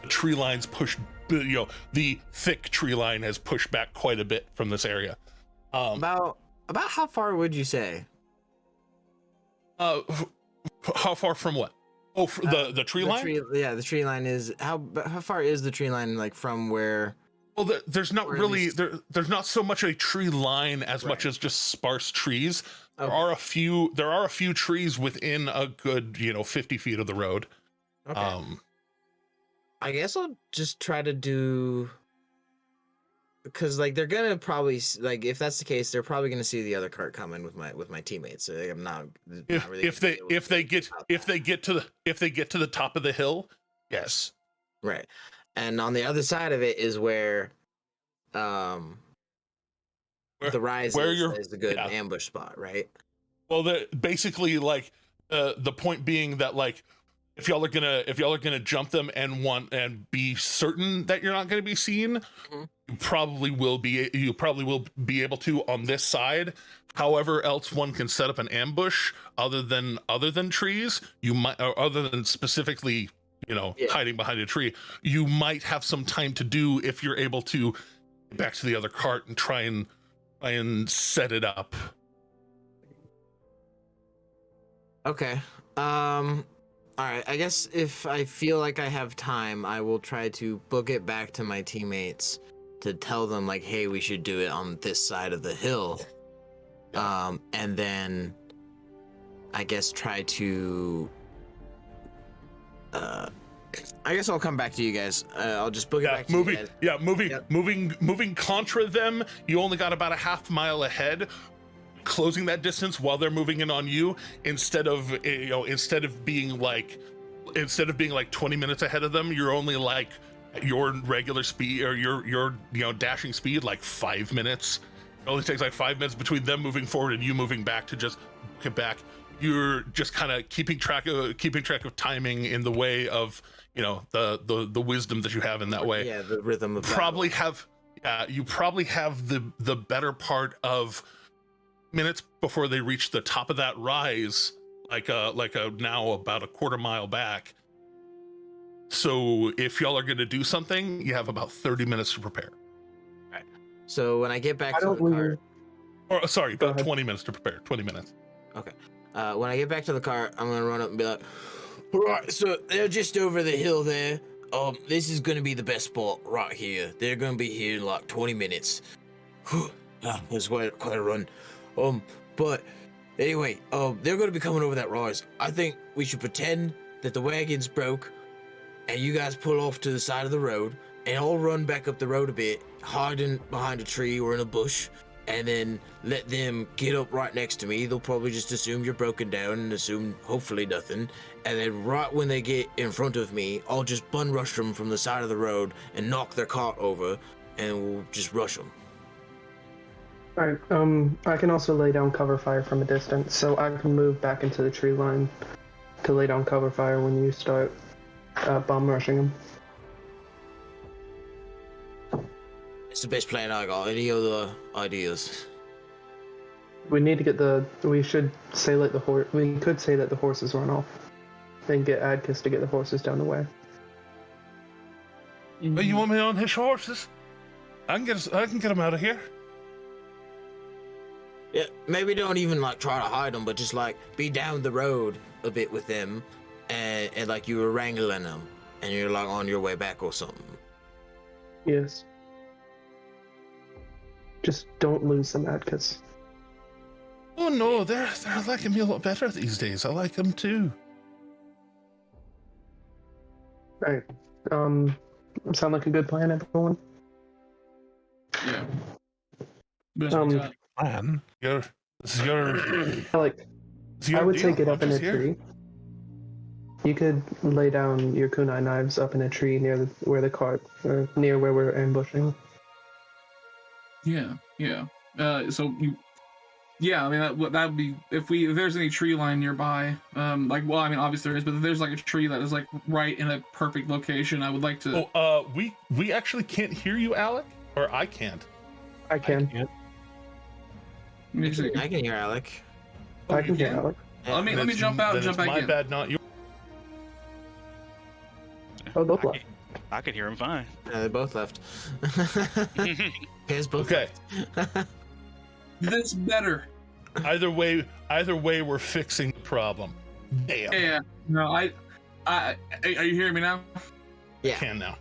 the tree lines pushed. The thick tree line has pushed back quite a bit from this area. About how far would you say? How far from what? Oh, the tree line? The tree line is how far is the tree line like from where? Well, there's not really there's not so much a tree line as much as just sparse trees. There are a few trees within a good 50 feet of the road. Okay. I guess I'll just try to do, because like they're gonna probably like, if that's the case, they're probably gonna see the other cart coming with my teammates. So like, I'm not really if they get to the top of the hill, yes, right. And on the other side of it is where the rise is the good ambush spot, right? Well, basically like the point being that like, if y'all are gonna jump them and be certain that you're not gonna be seen, you probably will be able to on this side. However else one can set up an ambush other than trees, you might, or other than specifically hiding behind a tree, you might have some time to do if you're able to get back to the other cart and try and set it up. Okay. All right, I guess if I feel like I have time, I will try to book it back to my teammates to tell them like, hey, we should do it on this side of the hill. And then I guess try to I guess I'll come back to you guys. I'll just book it back to you guys. Moving contra them, you only got about a half mile ahead. Closing that distance while they're moving in on you, instead of being like 20 minutes ahead of them, you're only like your regular speed or your dashing speed, like 5 minutes. It only takes like 5 minutes between them moving forward and you moving back to just get back. You're just kind of keeping track of timing in the way of the wisdom that you have in that way. Yeah, the rhythm of you probably have the better part of minutes before they reach the top of that rise, like now about a quarter mile back. So if y'all are going to do something, you have about 30 minutes to prepare. Right. So when I get back to the car, about 20 minutes to prepare. 20 minutes. Okay. When I get back to the car, I'm gonna run up and be like, all right, so they're just over the hill there. This is gonna be the best spot right here. They're gonna be here in like 20 minutes. That's quite a run. But anyway, they're gonna be coming over that rise. I think we should pretend that the wagon's broke, and you guys pull off to the side of the road, and I'll run back up the road a bit, hiding behind a tree or in a bush, and then let them get up right next to me. They'll probably just assume you're broken down and assume hopefully nothing. And then right when they get in front of me, I'll just bun rush them from the side of the road and knock their cart over, and we'll just rush them. Alright, I can also lay down cover fire from a distance, so I can move back into the tree line to lay down cover fire when you start bomb rushing them. It's the best plan I got. Any other ideas? We need to get we should say we could say that the horses run off. Then get Adkis to get the horses down the way. Oh, you want me on his horses? I can get him out of here. Yeah, maybe don't even like try to hide them, but just like be down the road a bit with them, and like you were wrangling them, and you're like on your way back or something. Yes. Just don't lose them, Adkis. Oh no, they're liking me a lot better these days. I like them too. Right. Sound like a good plan, everyone? Yeah. Best we got. Plan. This is your I would say get up in a here. tree. You could lay down your kunai knives up in a tree near where the cart, or near where we're ambushing. Yeah. So you. Yeah, I mean that would be if there's any tree line nearby. Obviously there is, but if there's like a tree that is like right in a perfect location, I would like to. Oh, we actually can't hear you, Alec, or I can't. I can. I can hear Alec. I can hear Alec. Let me jump out and jump back in. My bad, not yours. Oh, both left. I could hear him fine. Yeah, they both left. Both Okay. left. That's better. Either way, we're fixing the problem. Damn. Yeah. No, I. Are you hearing me now? Yeah. I can now.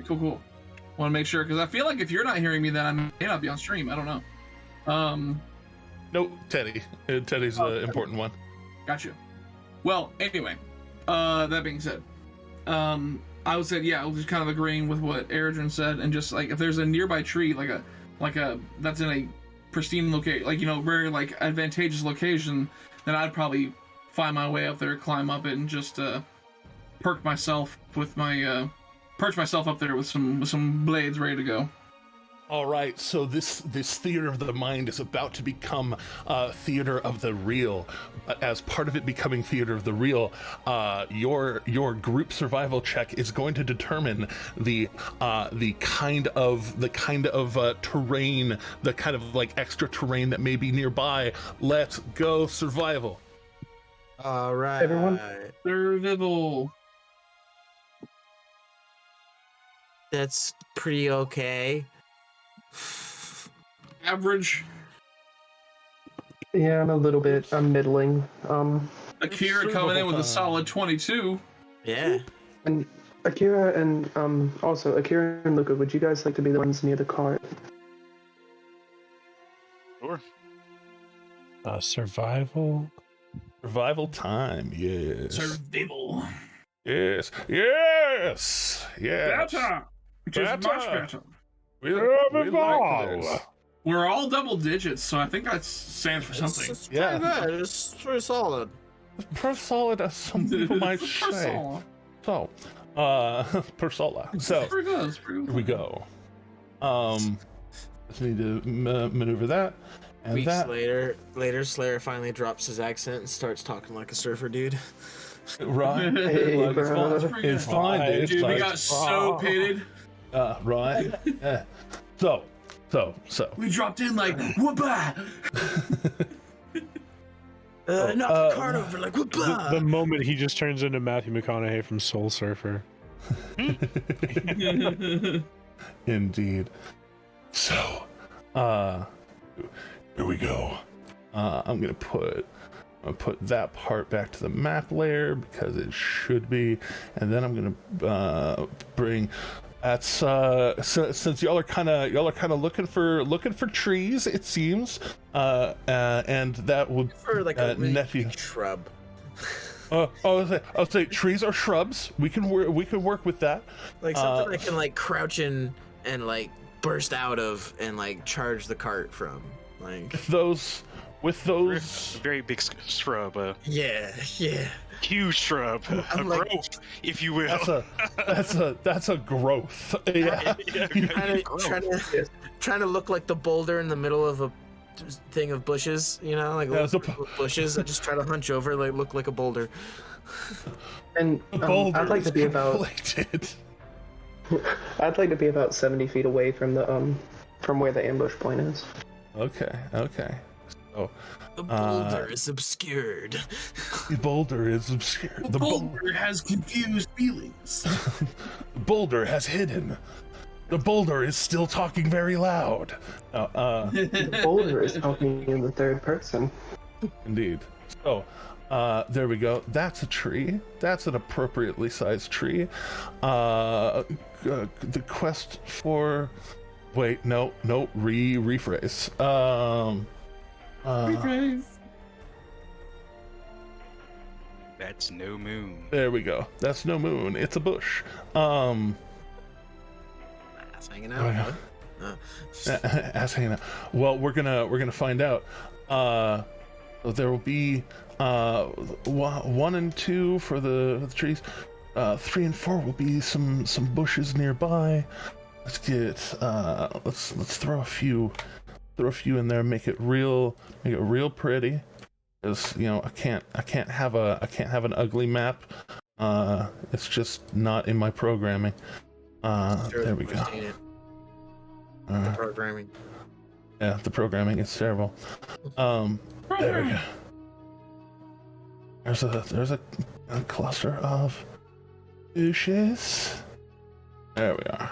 Cool. Want to make sure because I feel like if you're not hearing me, then I may not be on stream. I don't know. No, Teddy. Teddy's the important one. Gotcha. Well, anyway, that being said, I would say I was just kind of agreeing with what Eridrin said, and just like if there's a nearby tree, like a that's in a pristine location, very like advantageous location, then I'd probably find my way up there, climb up it, and just perch myself up there with some blades ready to go. All right, so this theater of the mind is about to become theater of the real. As part of it becoming theater of the real, your group survival check is going to determine the kind of terrain, the kind of like extra terrain that may be nearby. Let's go survival. All right, everyone. Survival. That's pretty okay. Average. Yeah, I'm middling. Akira coming in with a solid 22. Yeah. And Akira and Akira and Luca, would you guys like to be the ones near the cart? Sure. Survival. Survival time, yes. Survival. Yes. Better. Which is much better. We like this. We're all double digits, so I think that stands for something. It's pretty good. It's pretty solid. Per solid, as some people might say. So, per sola. So, here we go. Just need to maneuver that. And Weeks that. later, Slayer finally drops his accent and starts talking like a surfer dude. Right. Hey, Like, bro. it's fine, dude. Dude, we Like, got so pitted. right. So. We dropped in like, whoopah! Knock the cart over like whoopah! The moment he just turns into Matthew McConaughey from Soul Surfer. Indeed. So, here we go. I'm gonna put that part back to the map layer because it should be, and then I'm gonna bring. That's since y'all are kind of looking for trees, it seems, and that would For like a really nephew big shrub. I'll say trees are shrubs. We can work with that. Like something I can like crouch in and like burst out of and like charge the cart from. Like with those very big shrub, yeah. huge shrub, a like, growth, if you will. That's a growth. Yeah. Trying to look like the boulder in the middle of a thing of bushes, you know, like bushes. I just try to hunch over, like look like a boulder. And I'd like to be conflicted. I'd like to be about 70 feet away from the from where the ambush point is. Okay. So the boulder is obscured. The boulder is obscured. The boulder has confused feelings. The boulder has hidden. The boulder is still talking very loud. The boulder is talking in the third person. Indeed. So, there we go. That's a tree. That's an appropriately sized tree. The quest for... Wait, no, rephrase. Rephrase. That's no moon. There we go. That's no moon. It's a bush. Hanging out. Ass hanging out. Well, we're gonna find out. There will be 1 and 2 for the trees. 3 and 4 will be some bushes nearby. Let's get let's throw a few in there. Make it real pretty. Because I can't have an ugly map. It's just not in my programming. There we go. The programming. Yeah, the programming is terrible. There we go. There's a cluster of bushes. There we are.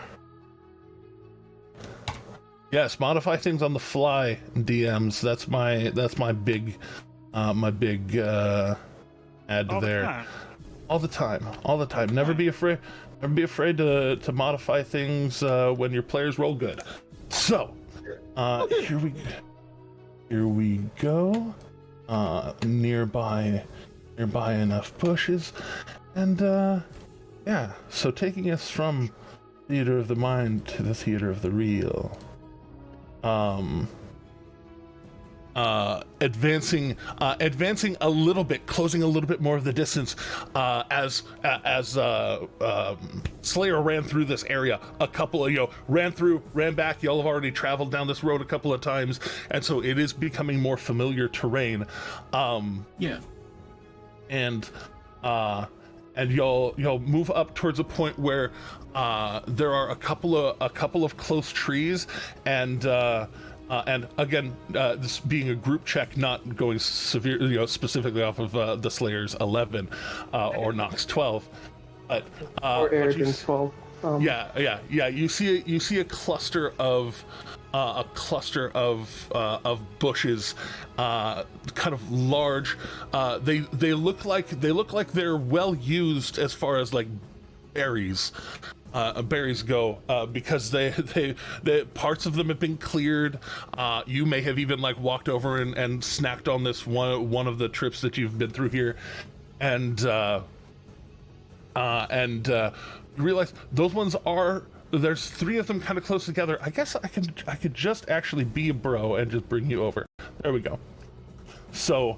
Yes, modify things on the fly, DMs. That's my big add All there. All the time. Never be afraid to modify things when your players roll good. So, here we go. Nearby enough bushes, and yeah. So taking us from theater of the mind to the theater of the real. Advancing a little bit, closing a little bit more of the distance, as Slayer ran through this area. A couple of ran back. Y'all have already traveled down this road a couple of times, and so it is becoming more familiar terrain. Yeah, and y'all move up towards a point where there are a couple of close trees, and again, this being a group check, not going severe, specifically off of the Slayer's 11 or Nox 12, but or Arrogance 12. Yeah. You see a cluster of bushes, kind of large. They look like they're well used as far as like berries. Berries go, because they parts of them have been cleared. You may have even like walked over and snacked on this one of the trips that you've been through here, and realize those ones are. There's 3 of them kind of close together. I guess I could just actually be a bro and just bring you over. There we go. So,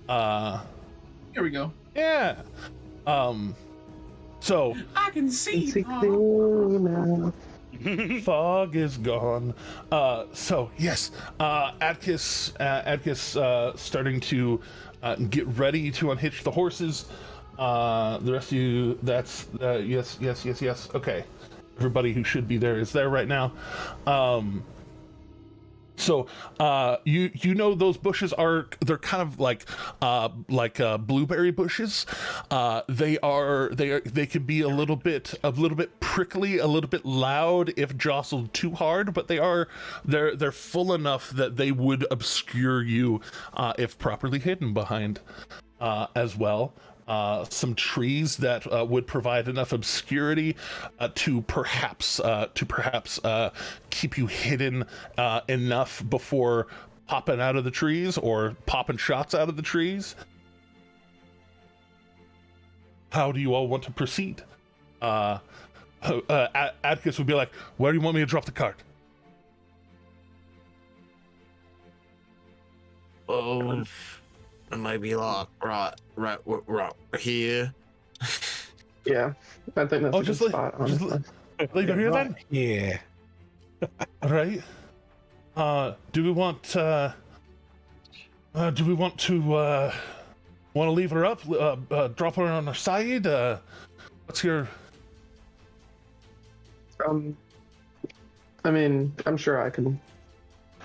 here we go. Yeah. So I can see now. Fog is gone. So yes, Atticus starting to get ready to unhitch the horses. The rest of you, that's yes. Okay, everybody who should be there is there right now. So you know those bushes they're kind of like blueberry bushes. They can be a little bit prickly, a little bit loud if jostled too hard, but they're full enough that they would obscure you if properly hidden behind as well. Some trees that would provide enough obscurity to perhaps keep you hidden enough before popping out of the trees or popping shots out of the trees. How do you all want to proceed? Atticus would be like, where do you want me to drop the cart? Oh, it might be like right here. Yeah, I think that's Oh, a good just spot, honestly. leave it here then. Yeah. All right. Do we want to leave her up? Drop her on her side? What's your? I mean, I'm sure I can.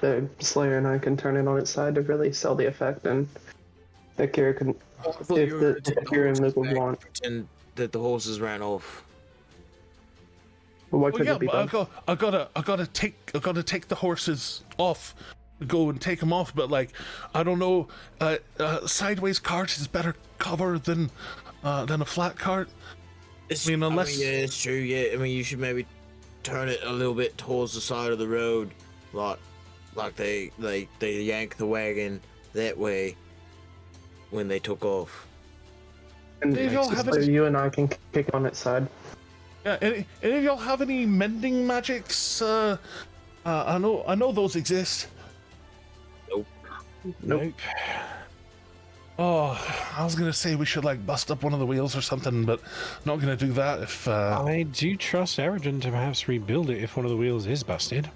The Slayer and I can turn it on its side to really sell the effect, and Akira can. If Akira and Luke would want. Pretend that the horses ran off. What Oh could yeah, it be but done? I gotta take the horses off, go and take them off. But like, I don't know. Sideways cart is better cover than a flat cart. It's, I mean, unless yeah, it's true. Yeah, I mean, you should maybe turn it a little bit towards the side of the road, like they yanked the wagon that way when they took off. And Dave, y'all have so you and I can kick it on its side. yeah, any of y'all have any mending magics? I know those exist. Nope. Oh, I was gonna say we should like bust up one of the wheels or something, but not gonna do that if. I do trust Erigen to perhaps rebuild it if one of the wheels is busted.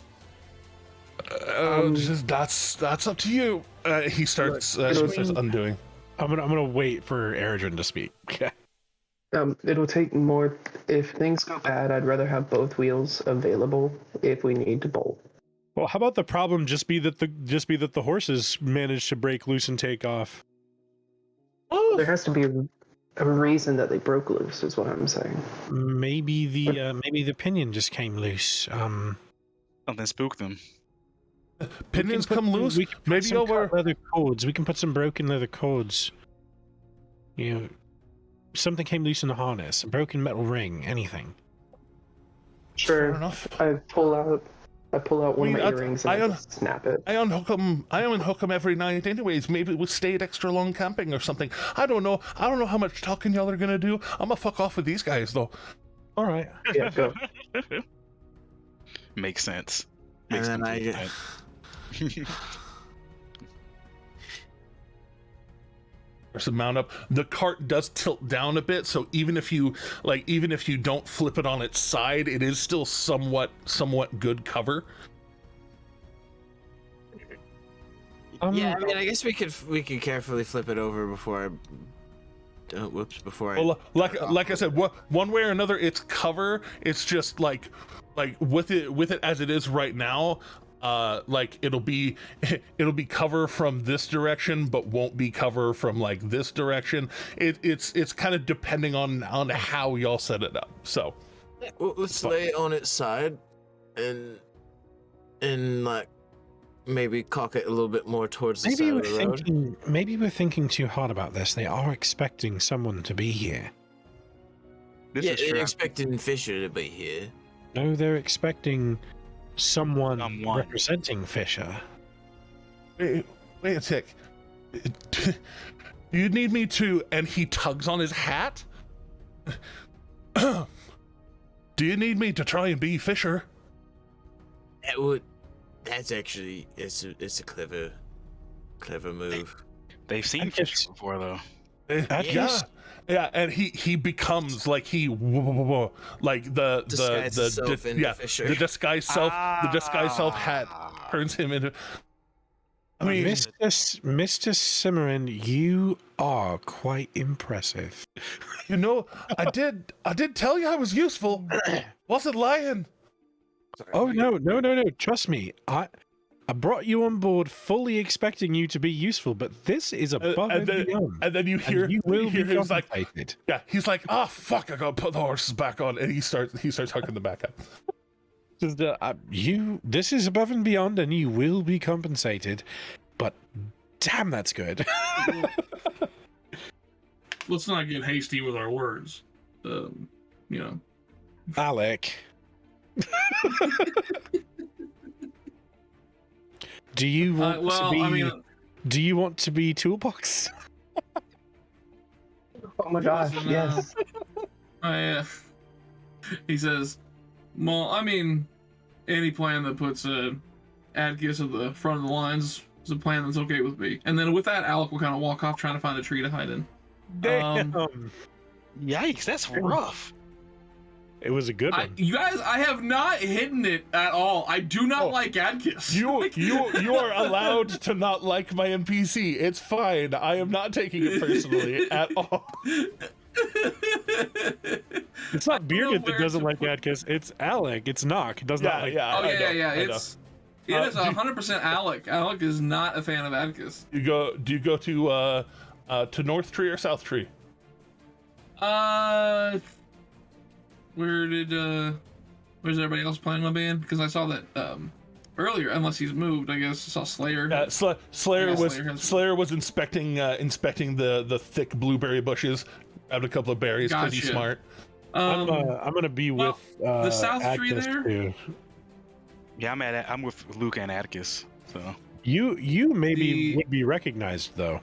That's up to you. He starts undoing. I'm gonna wait for Erigen to speak. It'll take more. If things go bad, I'd rather have both wheels available if we need to bolt. Well, how about the problem just be that the horses managed to break loose and take off? Oh, There has to be a reason that they broke loose, is what I'm saying. Maybe the pinion just came loose. Something spooked them. pinions come loose. We can put Maybe some over. cut leather cords. We can put some broken leather cords. You know, something came loose in the harness. A broken metal ring. Anything. Sure. Fair enough. I pull out one of my I- earrings and I just snap it. I unhook them every night anyways. Maybe we stayed extra long camping or something. I don't know how much talking y'all are gonna do. I'm gonna fuck off with these guys though. All right. Yeah, go. Makes sense. And Makes then complete I sense. There's a mount up. The cart does tilt down a bit, so even if you don't flip it on its side, it is still somewhat good cover. yeah, I mean, I guess we could carefully flip it over before I. Before I. Well, like I said, one way or another, it's cover. It's just like with it as it is right now. Like it'll be cover from this direction, but won't be cover from like this direction. It's kind of depending on how y'all set it up. So Well, let's lay it on its side, and like maybe cock it a little bit more towards the side of the road. Maybe we're thinking too hard about this. They are expecting someone to be here. This Yeah, is they're true. expecting Fisher to be here. No, they're expecting someone representing Fisher. wait a sec. Do you need me to? And he tugs on his hat. Do you need me to try and be Fisher? That's actually it's a clever move. They've seen Fisher before though. Yeah, and he becomes like like the disguised self hat turns him into. I mean, Mr. Cimarron, you are quite impressive. you know, I did tell you I was useful. Wasn't lying. Oh no! Trust me, I brought you on board fully expecting you to be useful, but this is above and beyond. And then you hear him like, compensated. yeah, he's like, oh fuck, I gotta put the horses back on, and he starts hooking them back up. Just, this is above and beyond, and you will be compensated. But damn, that's good. Let's not get hasty with our words. Alec. Do you want to be? Do you want to be Toolbox? Oh my gosh, yes. He says, well, I mean, any plan that puts Atticus at the front of the lines It's a plan that's okay with me. And then with that, Alec will kind of walk off, trying to find a tree to hide in. Damn. Yikes, that's rough. It was a good one. You guys, I have not hidden it at all. I do not like Adkis. You are allowed to not like my NPC. It's fine. I am not taking it personally at all. It's not Bearded that doesn't like Adkis. It's Alec. It's Nock. It does not like. Yeah. It is 100% Alec. Alec is not a fan of Adkis. Do you go to North Tree or South Tree? Where's everybody else playing on the band? Because I saw that earlier, unless he's moved, I guess. I saw Slayer. Slayer was inspecting the thick blueberry bushes, grabbed a couple of berries because he's smart. I'm gonna be with the South Tree Adkis there. too. Yeah, I'm with Luca and Atticus. So you maybe would be recognized though.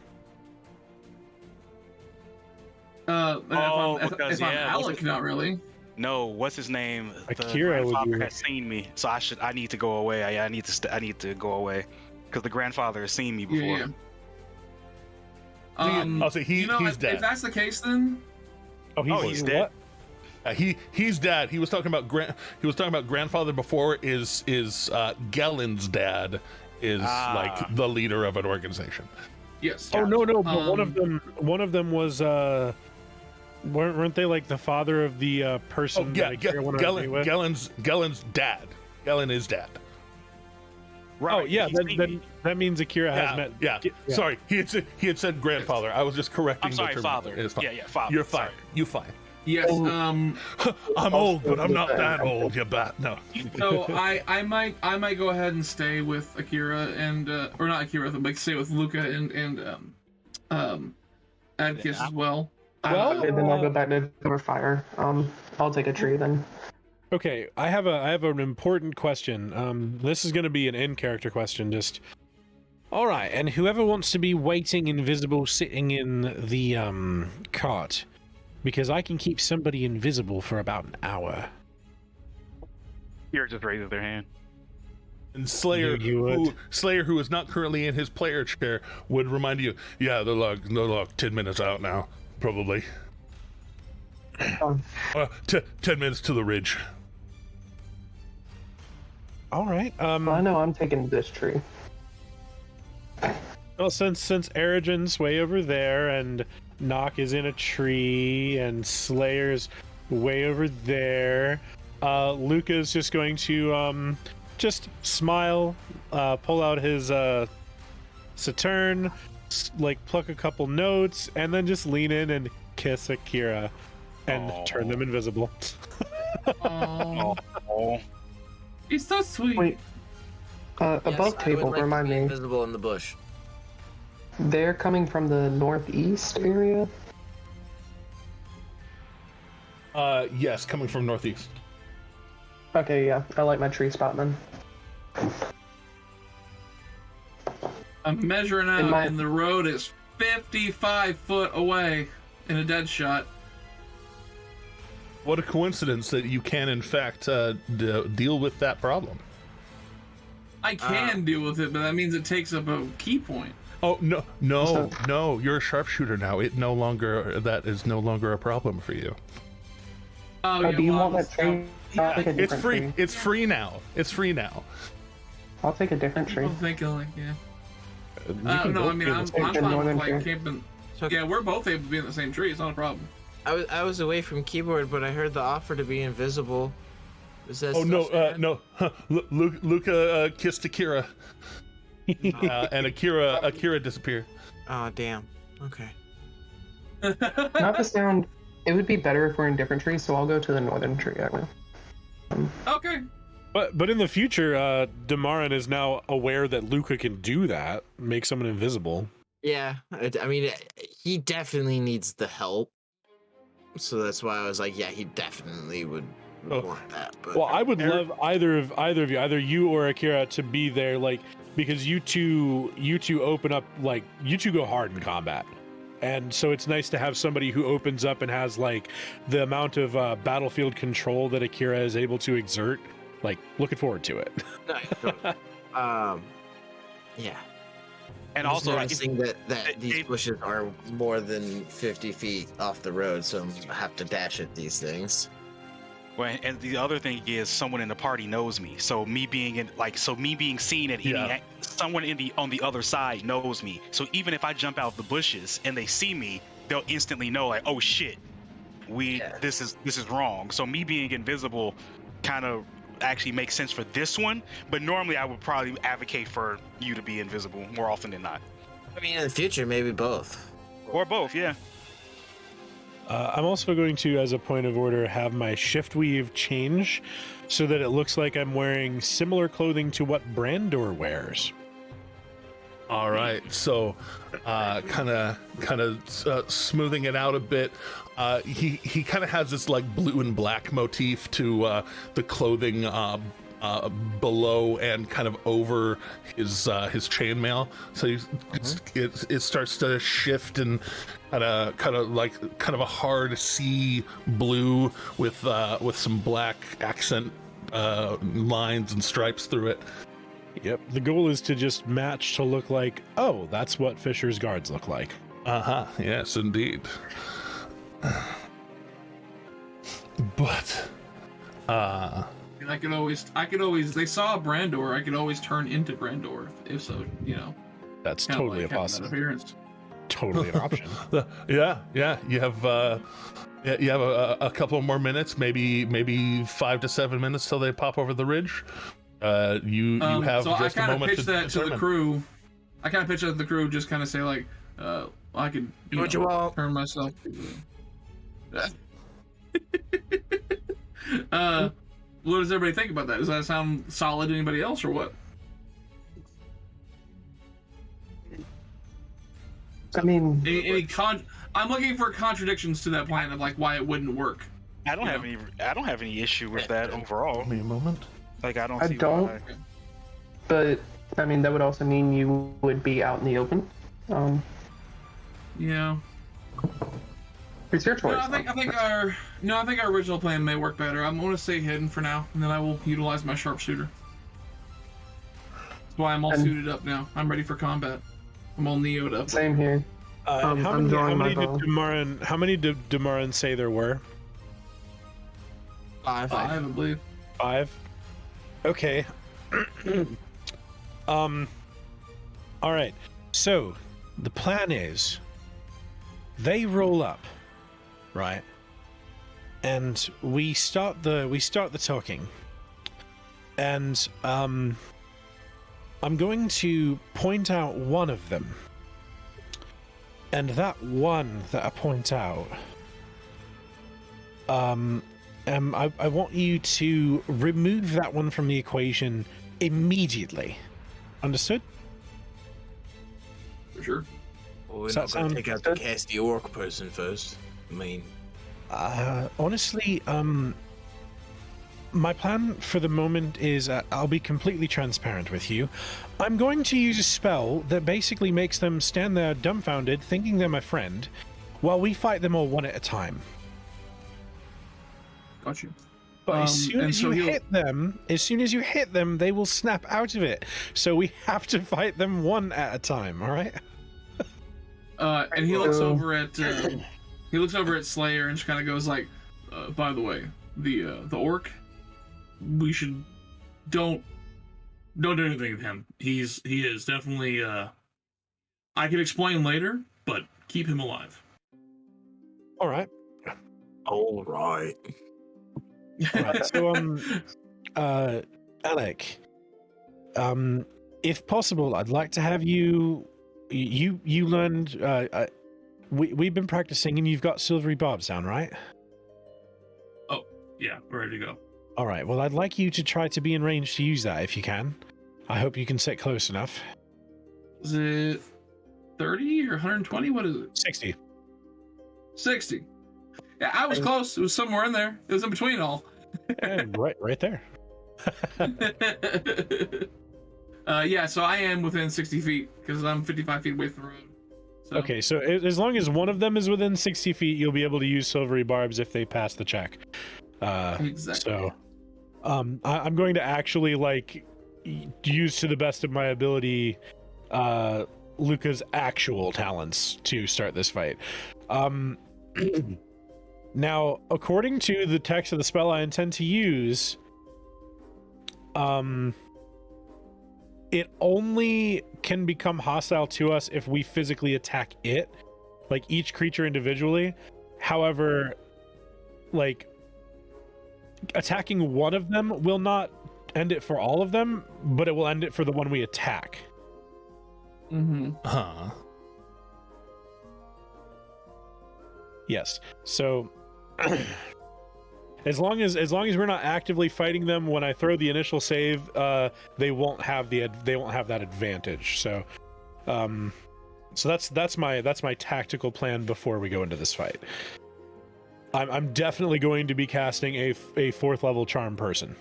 If I'm Alec, not really. No, what's his name? Akira the grandfather would be... has seen me, so I need to go away. I need to go away because the grandfather has seen me before. Yeah. I'll say he's dead. If that's the case, then he's dead. He's dead. He was talking about grandfather before. Is Gellen's dad is like the leader of an organization. Yes. Oh no! But one of them was weren't they like the father of the person? Gellen's dad. Gellen is dad. Right. Oh yeah, then that means Akira has met. Yeah. Sorry, he had said grandfather. I was just correcting. I'm sorry, father. Yeah, father. You're fine. You fine. Yes. I'm old, but I'm not that old. You bat. No. So I might go ahead and stay with Akira and or not Akira, but stay with Luca and Adkis as well. Okay, then I'll go back to cover fire. I'll take a tree then. Okay, I have an important question. This is going to be an in-character question. Just all right, and whoever wants to be waiting invisible, sitting in the cart, because I can keep somebody invisible for about an hour. Here just raises their hand. And Slayer, who is not currently in his player chair, would remind you. Yeah, they're like 10 minutes out now, probably. 10 minutes to the ridge. All right. Well, I know I'm taking this tree. Well, since Erigen's way over there, and Nock is in a tree, and Slayer's way over there, Luca's just going to just smile, pull out his Saturn, like pluck a couple notes, and then just lean in and kiss Akira and turn them invisible. Oh. He's so sweet. Wait. Above table, remind me. Invisible in the bush. They're coming from the northeast area? Yes, coming from northeast. Okay, yeah. I like my tree spot then. I'm measuring out, and the road is 55 foot away in a dead shot. What a coincidence that you can, in fact, deal with that problem. I can deal with it, but that means it takes up a key point. Oh no! You're a sharpshooter now. That is no longer a problem for you. Oh yeah. Do you want that tree? It's free. Tree. It's free now. I'll take a different tree. I'm thinking like I'm fine with like camping. Yeah, we're both able to be in the same tree. It's not a problem. I was away from keyboard, but I heard the offer to be invisible. No. Luca kissed Akira, and Akira disappeared. Oh damn. Okay. Not to sound, it would be better if we're in different trees, so I'll go to the northern tree. Okay. But in the future, Damarin is now aware that Luca can do that, make someone invisible. Yeah, I mean, he definitely needs the help. So that's why I was like, yeah, he definitely would want that. But well, I would love either of you, either you or Akira, to be there, like, because you two open up, like, you two go hard in combat. And so it's nice to have somebody who opens up and has like the amount of battlefield control that Akira is able to exert. Like, looking forward to it. Nice. Yeah. And I'm just also, noticing that these it- bushes are more than 50 feet off the road, so I have to dash at these things. well, and the other thing is, someone in the party knows me. So me being seen at any, someone on the other side knows me. So even if I jump out the bushes and they see me, they'll instantly know, like, oh shit, this is wrong. So me being invisible kind of actually makes sense for this one, but normally I would probably advocate for you to be invisible more often than not. I mean, in the future, maybe both. Or both, yeah. I'm also going to, as a point of order, have my shift weave change so that it looks like I'm wearing similar clothing to what Brandor wears. All right, so kind of smoothing it out a bit. He kind of has this like blue and black motif to the clothing below and kind of over his chainmail. So it starts to shift and kind of a hard sea blue with some black accent lines and stripes through it. Yep, the goal is to just match to look like, oh, that's what Fisher's guards look like. Yes, indeed. But And I could always, they saw Brandor, I could always turn into Brandor, if so, you know. That's kind of totally like a having that possibility. appearance. Totally an option. yeah, you have a couple more minutes, maybe 5 to 7 minutes till they pop over the ridge. You have so just a I kind of moment pitched to that to the determine. crew. I kind of pitched that to the crew, just kind of say like, I could turn myself. What does everybody think about that? Does that sound solid to anybody else, or what? I mean, I'm looking for contradictions to that plan of like why it wouldn't work. I don't have any issue with that overall. Give me a moment. Like I I see don't. why. But I mean, that would also mean you would be out in the open. Yeah. It's your choice. I think our original plan may work better. I'm going to stay hidden for now, and then I will utilize my sharpshooter. That's why I'm all suited up now. I'm ready for combat. I'm all neoed up. Same here. How I'm drawing my bow. How many did Demarin say there were? 5. I believe. 5? Okay. All right. So the plan is they roll up, right? And we start the talking. And I'm going to point out one of them. And that one that I point out, I want you to remove that one from the equation immediately. Understood? For sure. Well, we're Does not that going to sound take out the casty orc person first. I mean, honestly, my plan for the moment is I'll be completely transparent with you. I'm going to use a spell that basically makes them stand there dumbfounded, thinking they're my friend, while we fight them all one at a time. Got you. But as soon as you hit them, they will snap out of it. So we have to fight them one at a time. All right. And he looks over at Slayer and just kind of goes like, "By the way, the orc, we should don't do anything with him. He is definitely. I can explain later, but keep him alive." All right. all right. All right. So Alec, if possible, I'd like to have you learned. We've been practicing, and you've got silvery barbs down, right? Oh, yeah, we're ready to go. All right. Well, I'd like you to try to be in range to use that if you can. I hope you can sit close enough. Is it 30 or 120? What is it? 60. 60. Yeah, I was close. It was somewhere in there. It was in between all. right there. Yeah, so I am within 60 feet because I'm 55 feet away from the road. So. Okay, so as long as one of them is within 60 feet, you'll be able to use silvery barbs if they pass the check. Exactly. So, I'm going to actually use to the best of my ability Luca's actual talents to start this fight. Now, according to the text of the spell I intend to use, it only can become hostile to us if we physically attack it, like each creature individually. However, like attacking one of them will not end it for all of them, but it will end it for the one we attack. Yes. So as long as we're not actively fighting them when I throw the initial save, they won't have that advantage. So that's my tactical plan before we go into this fight. I'm definitely going to be casting a 4th level charm person.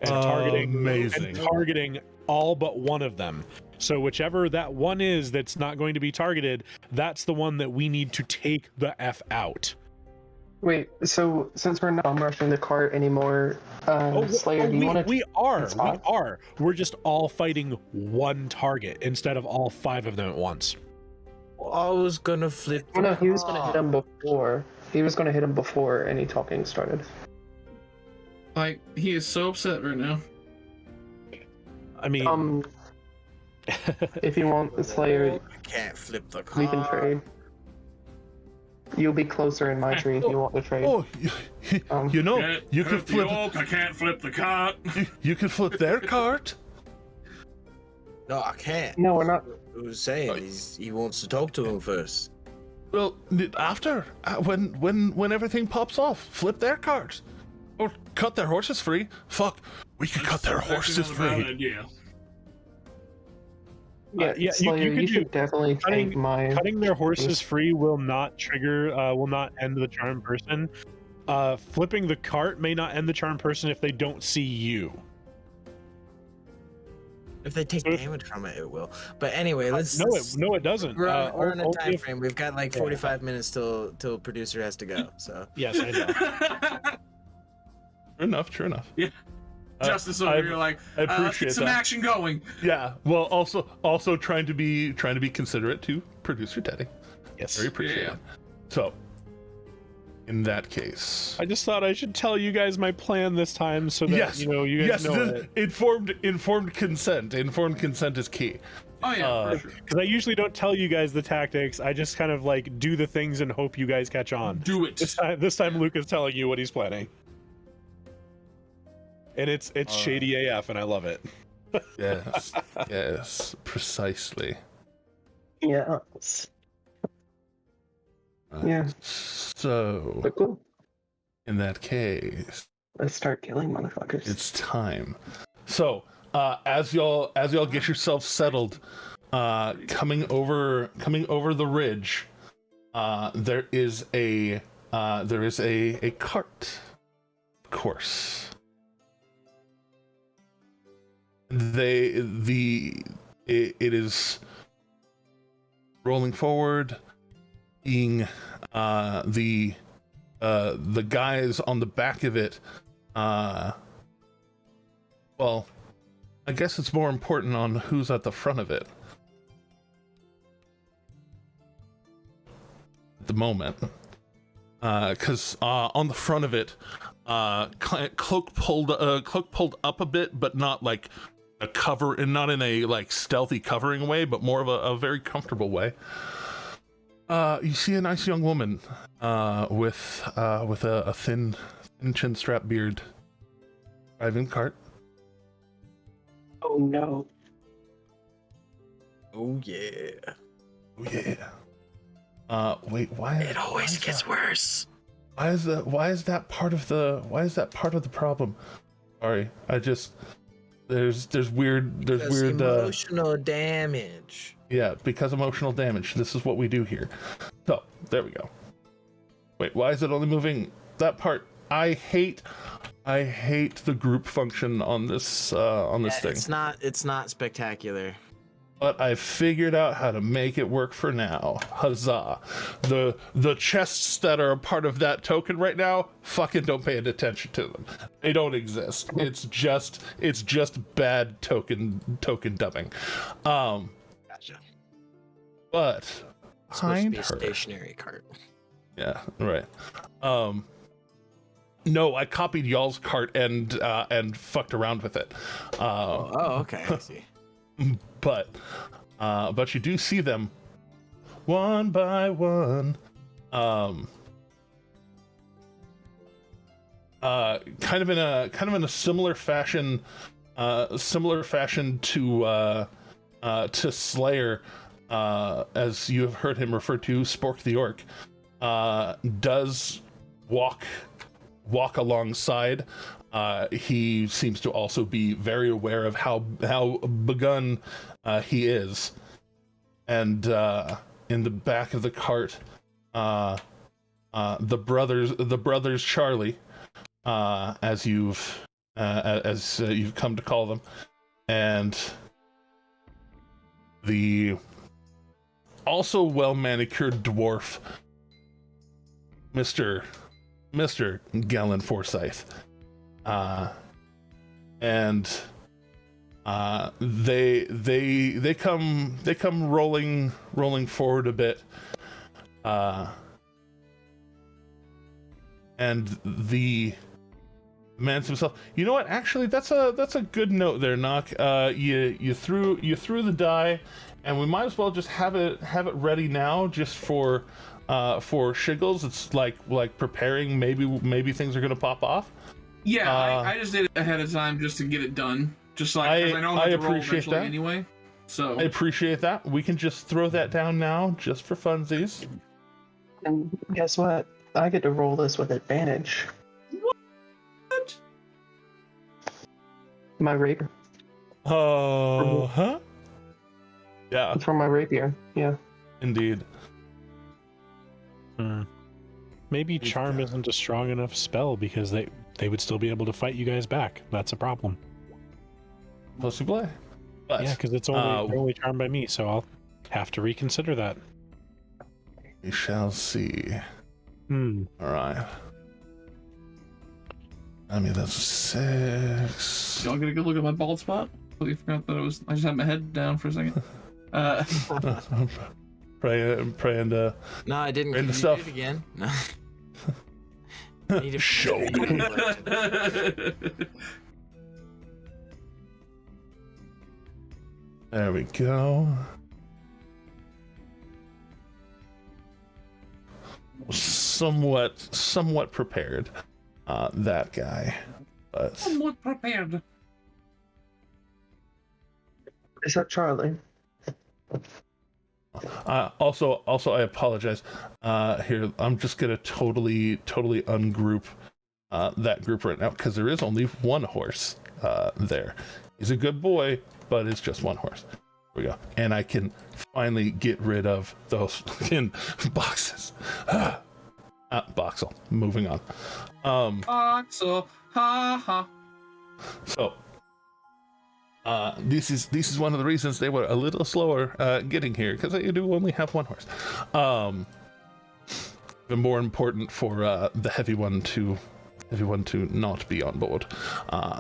And targeting all but one of them. So whichever that one is that's not going to be targeted, that's the one that we need to take the F out. Wait, so since we're not rushing the cart anymore, Slayer, do you want to? We are. We're just all fighting one target instead of all 5 of them at once. I was gonna flip. No, he was gonna hit him before. He was gonna hit him before any talking started. Like, he is so upset right now. I mean, if you want, Slayer, I can't flip the car. we can trade. You'll be closer in my tree if you want to trade. You know, you could flip. I can't flip the cart. You could flip their cart. No, I can't. No, we're not. He was saying he wants to talk to him first. Well, after when everything pops off, flip their cart, or cut their horses free. Fuck, we could cut their horses free. Yeah, Slayer, you should definitely take my... Cutting their horses free will not end the charm person. Flipping the cart may not end the charm person if they don't see you. If they take damage from it, it will. But anyway, let's... No, it doesn't. We're on a time frame. We've got like 45 minutes till producer has to go, so... Yes, I know. True enough. Yeah. Justice over here, like, I appreciate get some action going. Yeah. Well, also trying to be considerate to producer Teddy. Yes. Very appreciated. So, in that case, I just thought I should tell you guys my plan this time, so that you guys know it. Informed consent. Informed consent is key. Oh yeah, for sure. Because I usually don't tell you guys the tactics. I just kind of like do the things and hope you guys catch on. Do it. This time Luke is telling you what he's planning. And it's shady AF, and I love it. Yes, precisely. Yes. Yeah. So, But cool. In that case, Let's start killing motherfuckers. it's time. So, as y'all get yourselves settled, coming over the ridge, there is a cart, of course. It is rolling forward, being the guys on the back of it. Well, I guess it's more important on who's at the front of it at the moment, because on the front of it, cloak pulled up a bit, but not like a cover, and not in a like stealthy covering way, but more of a very comfortable way. You see a nice young woman with a thin chin strap beard driving the cart. Oh no. Oh yeah. Oh yeah. Wait, why? It always gets worse. Why is that part of the problem? Sorry, there's weird emotional damage. Yeah, because emotional damage. This is what we do here. So there we go. Wait, why is it only moving that part? I hate the group function on this thing. It's not spectacular. but I figured out how to make it work for now. Huzzah. The chests that are a part of that token right now, fucking don't pay attention to them. They don't exist. It's just bad token dubbing. Gotcha. But It's supposed to behind be a her, stationary cart. yeah, right. No, I copied y'all's cart and fucked around with it. Okay, I see. But you do see them one by one. Kind of in a similar fashion to Slayer, as you have heard him refer to, Spork the Orc, does walk alongside. He seems to also be very aware of how begun he is, and in the back of the cart, the brothers Charlie, as you've come to call them, and the also well manicured dwarf, Mr. Galen Forsyth. And they come rolling forward a bit, and the man himself. You know what? Actually, that's a good note there, Knock. You threw the die, and we might as well just have it ready now, just for shiggles. It's like preparing. Maybe things are gonna pop off. Yeah, I just did it ahead of time just to get it done. Just like, because I know I'm going to roll eventually that. anyway. So I appreciate that. We can just throw that down now, just for funsies. And guess what? I get to roll this with advantage. What? My rapier. Huh? Yeah. It's from my rapier. Yeah. Indeed. Maybe charm isn't a strong enough spell because they would still be able to fight you guys back. That's a problem. Possibly. But Yeah, because it's only charmed by me, so I'll have to reconsider that. we shall see. All right. I mean, that's 6. y'all get a good look at my bald spot. I forgot that I just had my head down for a second. Pray and No, I didn't. Read the Can you stuff. do it again? No. I need to Show There we go. Somewhat prepared. That guy, but Somewhat prepared. Is that Charlie? also I apologize. Here, I'm just gonna totally ungroup that group right now, because there is only one horse there. He's a good boy, but it's just one horse. There we go. And I can finally get rid of those fucking boxes. Boxel. Moving on. Boxel. Ha ha. So this is one of the reasons they were a little slower getting here, because they do only have one horse. Even more important for the heavy one to not be on board.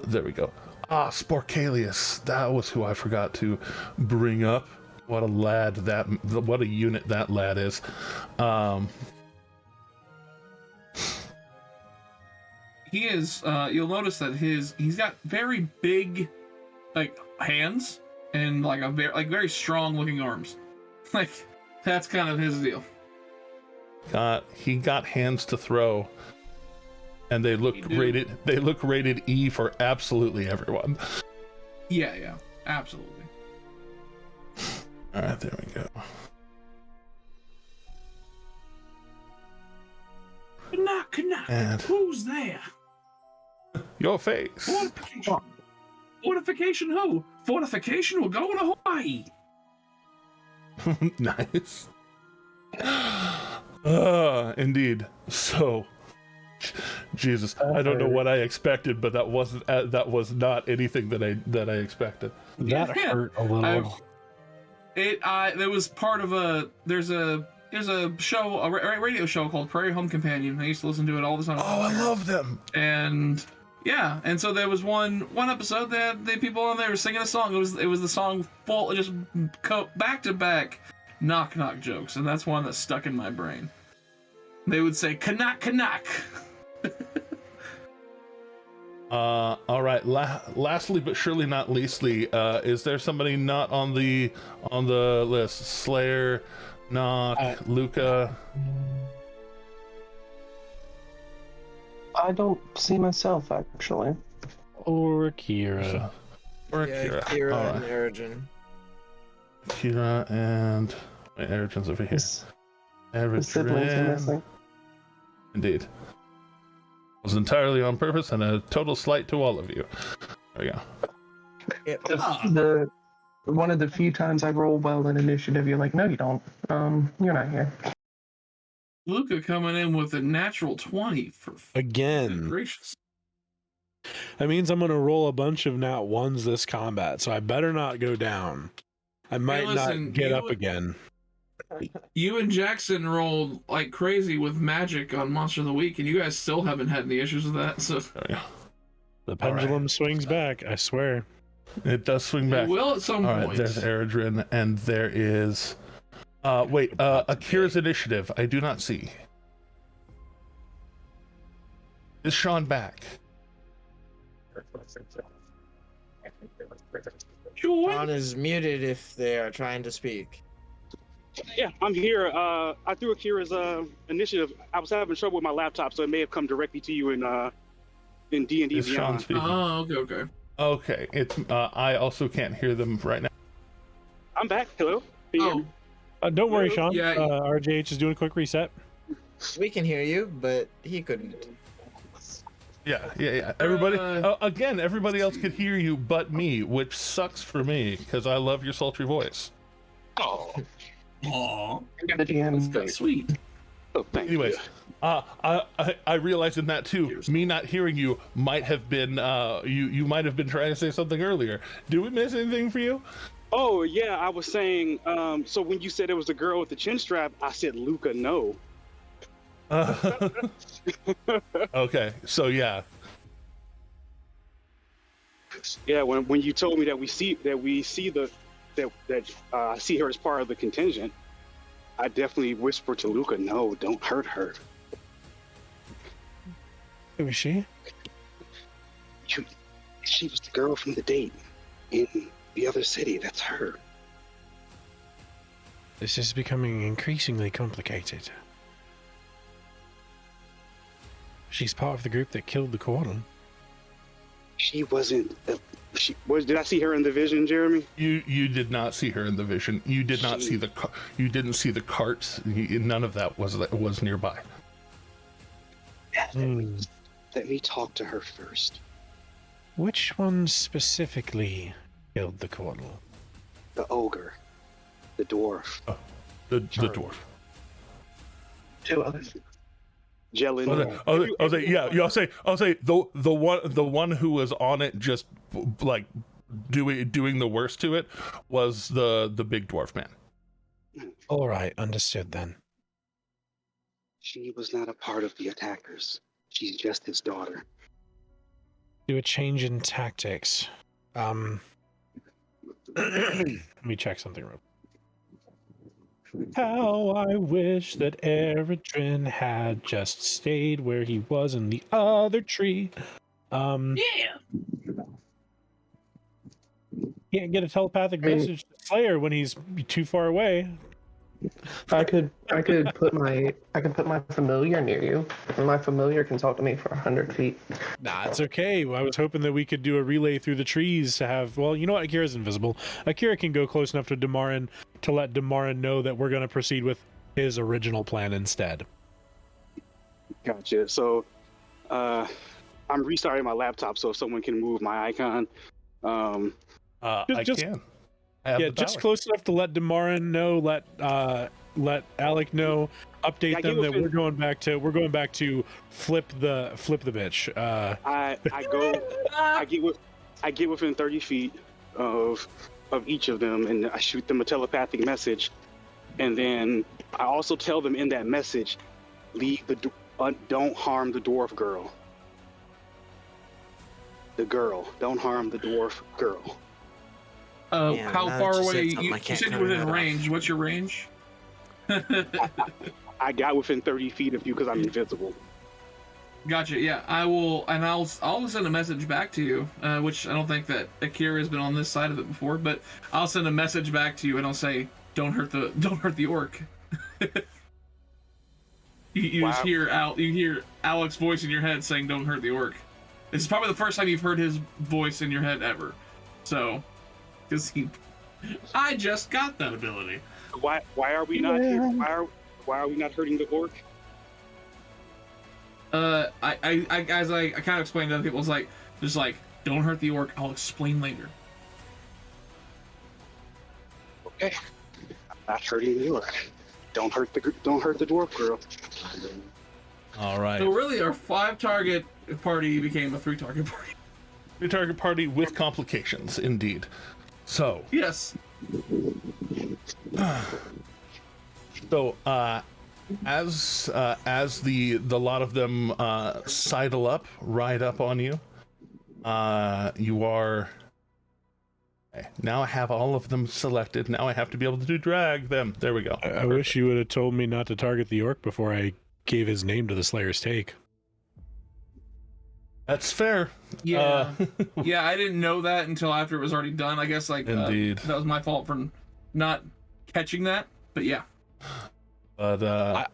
There we go. Sporcalius, that was who I forgot to bring up. What a lad what a unit that lad is. He is. You'll notice that he's got very big, like, hands and like very strong looking arms. Like, that's kind of his deal. He got hands to throw, and they look rated. They look rated E for absolutely everyone. Yeah, absolutely. All right, there we go. Knock. And Who's there? your face. Fortification. Fortification who? Fortification will go to Hawaii. Nice. Indeed. So, Jesus, I don't know what I expected, but that was not anything that I expected. That hurt a little. There was part of there's a show, a radio show called Prairie Home Companion. I used to listen to it all the time. Oh, I love them. And yeah, and so there was one episode that the people on there were singing a song. It was the song full, just back to back knock knock jokes, and that's one that stuck in my brain. They would say "Canuck Canuck." All right. Lastly, but surely not leastly, is there somebody not on the list? Slayer, Knock, Luca. I don't see myself actually. Or Kira. Or Yeah, Kira. Kira All and right. Ergen. Kira and Erigen's over here. The siblings are missing. Indeed. It was entirely on purpose and a total slight to all of you. There we go. The one of the few times I roll well in initiative, you're like, no, you don't. You're not here. Luca coming in with a natural 20 for Again. gracious. That means I'm going to roll a bunch of nat ones this combat, so I better not go down. I might listen, not get up again. You and Jackson rolled like crazy with magic on Monster of the Week, and you guys still haven't had any issues with that. So The pendulum swings back, I swear. It does swing it back. will at some All point. right, there's Eredrin, and there is... Akira's initiative. I do not see. Is Sean back? Sean is muted if they are trying to speak. Yeah, I'm here. I threw Akira's initiative. I was having trouble with my laptop, so it may have come directly to you in D&D Is Sean Beyond. speaking? Oh, okay. Okay, it's I also can't hear them right now. I'm back. Hello. Can you hear me? Don't worry, Sean. Yeah. RJH is doing a quick reset. We can hear you, but he couldn't. Yeah. Everybody, again, everybody else could hear you but me, which sucks for me because I love your sultry voice. Oh, Aww. The GM. That's sweet. oh, thank Anyways, you. I realized in that too. Me not hearing you might have been you might have been trying to say something earlier. Did we miss anything for you? Oh, yeah, I was saying, so when you said it was the girl with the chin strap, I said, Luca, no. Okay, so yeah. Yeah, when you told me that I see her as part of the contingent, I definitely whispered to Luca, no, don't hurt her. Who is she? She was the girl from the date in the other city. That's her. This is becoming increasingly complicated. She's part of the group that killed the Coatl. She wasn't. She was. Did I see her in the vision, Jeremy? You did not see her in the vision. You did not see the you didn't see the carts. None of that was nearby. Let me talk to her first. Which one specifically killed the Coatl? The ogre, the dwarf, The dwarf. Two others. Jellin. I'll say the one who was on it, just like doing the worst to it, was the big dwarf man. All right, understood then. She was not a part of the attackers. She's just his daughter. Do a change in tactics. Let me check something real quick. How I wish that Eredrin had just stayed where he was in the other tree. Yeah. Can't get a telepathic message to Slayer when he's too far away. I could put my familiar near you, and my familiar can talk to me for 100 feet. Nah, it's okay. I was hoping that we could do a relay through the trees to have. Well, you know what? Akira's invisible. Akira can go close enough to Damarin to let Damarin know that we're going to proceed with his original plan instead. Gotcha. So, I'm restarting my laptop, so if someone can move my icon. I can. I have Yeah, the just power. close enough to let Damarin know, let Alec know, update Yeah, them that within- we're going back to flip the bitch. I get within 30 feet of of each of them, and I shoot them a telepathic message, and then I also tell them in that message, don't harm the dwarf girl. The girl, don't harm the dwarf girl. Yeah, How now far that you said away? something, You I can't said you're turn within that off. range. What's your range? I got within 30 feet of you because I'm invisible. Gotcha. Yeah, I will, and I'll send a message back to you, which I don't think that Akira has been on this side of it before, but I'll send a message back to you, and I'll say, "Don't hurt the orc." you Wow. just you hear Alex's voice in your head saying, "Don't hurt the orc." This is probably the first time you've heard his voice in your head ever. So, because I just got that ability. Why are we not here? Why are we not hurting the orc? As I kind of explained to other people, it's like, just like, don't hurt the orc. I'll explain later. Okay, I'm not hurting the orc. Don't hurt the dwarf girl. All right. So really, our 5-target party became a 3-target party. 3-target party with complications, indeed. So, Yes. so as the lot of them sidle up, ride up on you, you are. Okay, now I have all of them selected. Now I have to be able to drag them. There we go. I wish you would have told me not to target the orc before I gave his name to the Slayer's Take. That's fair. Yeah. Yeah, I didn't know that until after it was already done. I guess Indeed. That was my fault for not catching that. But yeah. But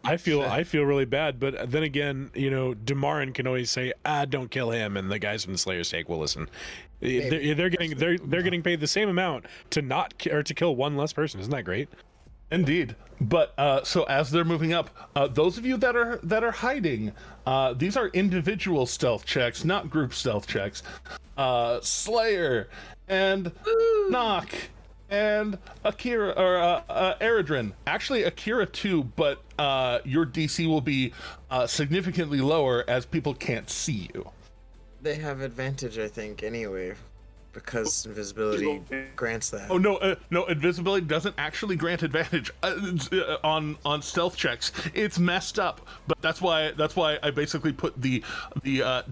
I feel really bad, but then again, Demarin can always say, don't kill him, and the guys from the Slayer's Take will listen. They're getting paid the same amount to kill one less person. Isn't that great? Indeed. But so as they're moving up, those of you that are hiding, these are individual stealth checks, not group stealth checks. Slayer and Nock and Akira or Eredrin. Actually, Akira too, but your DC will be significantly lower as people can't see you. They have advantage, I think, anyway, because invisibility grants that. Oh no, no! Invisibility doesn't actually grant advantage on stealth checks. It's messed up, but that's why I basically put the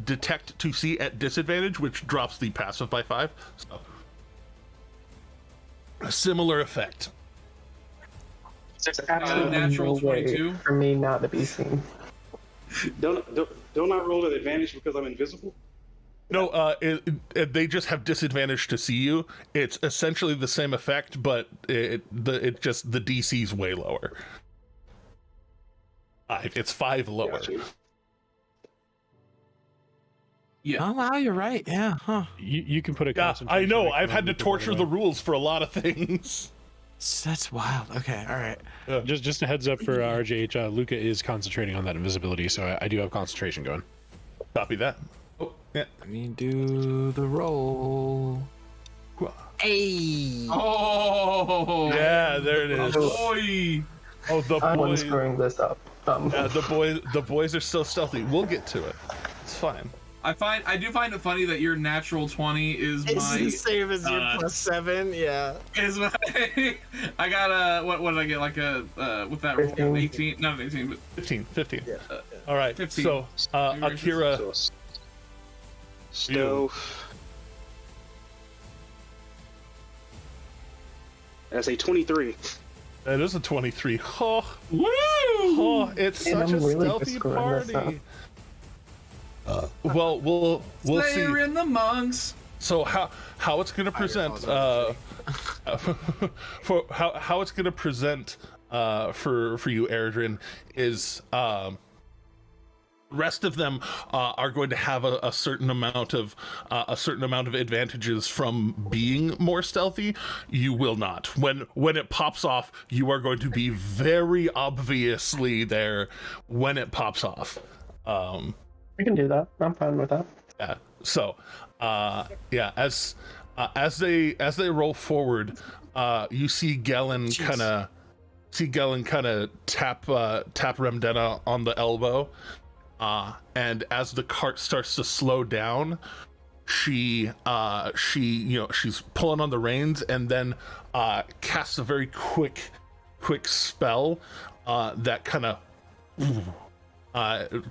detect to see at disadvantage, which drops the passive by 5. So a similar effect. There's absolutely natural no way 22 for me not to be seen. Don't I roll an advantage because I'm invisible? No, they just have disadvantage to see you. It's essentially the same effect, but it just the DC's way lower. 5. It's 5 lower. Gotcha. Yeah. Oh wow, you're right. Yeah, huh? You can put a Yeah, concentration. I know. icon I've had to with the torture one the away. rules for a lot of things. That's wild. Okay, all right. Just a heads up for RJH. Luca is concentrating on that invisibility, so I do have concentration going. Copy that. Oh, yeah. Let me do the roll. Hey. Oh. Yeah, there it is. Boy. Oh, the I'm boys. screwing this up. Yeah, the boys are so stealthy. We'll get to it. It's fine. I do find it funny that your natural 20 is It's my the same as your +7. Yeah. is my I got a what did I get, like a with that roll? 15. 18, not an 18, but 15. Yeah. All right. 15. So, Akira, So, stealth. That's a 23. that is a 23. Oh, woo! oh, it's And such I'm a really stealthy just screwing this party. Well, we'll see. Slayer and the monks. So how it's going to present for how it's going to present for you, Eredrin, is rest of them are going to have a certain amount of advantages from being more stealthy. You will not. When it pops off, you are going to be very obviously there when it pops off. I can do that. I'm fine with that. Yeah. So, yeah, as they roll forward, you see Gellin kind of tap Remdena on the elbow, and as the cart starts to slow down, she's pulling on the reins and then casts a very quick spell that kind of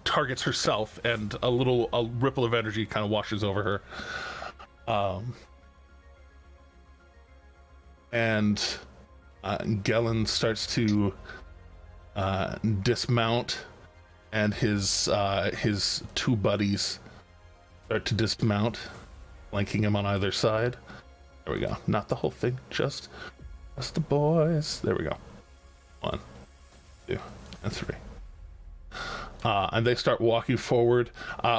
targets herself, and a ripple of energy kind of washes over her. And Gellin starts to dismount, and his two buddies start to dismount, flanking him on either side. There we go. Not the whole thing, just the boys. There we go. 1, 2, and 3. And they start walking forward.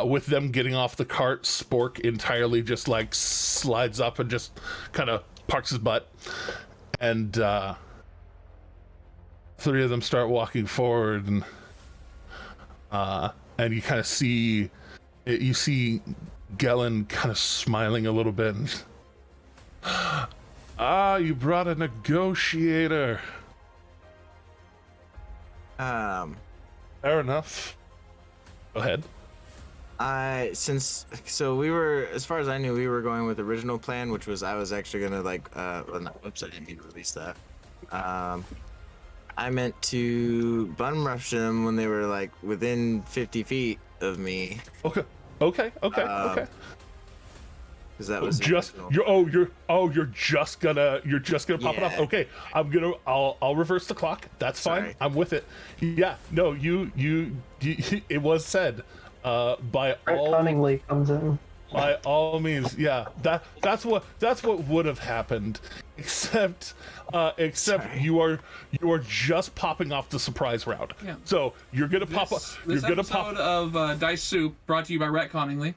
With them getting off the cart, Spork entirely just like slides up and just kind of parks his butt. And 3 of them start walking forward, and you kind of see Gellin kind of smiling a little bit. You brought a negotiator. Fair enough. Go ahead. We were, as far as I knew, we were going with the original plan, which was I was actually gonna I didn't mean to release that. I meant to bum rush them when they were like within 50 feet of me. Okay. Because that was you're just gonna pop it off. Okay, I'll reverse the clock. That's fine. Sorry. I'm with it. Yeah. No, you it was said by all Cunningly comes in. By all means, yeah. That's what would have happened, except you are just popping off the surprise round. Yeah. So you're gonna pop up. You're gonna episode of Dice Soup brought to you by Retconningly.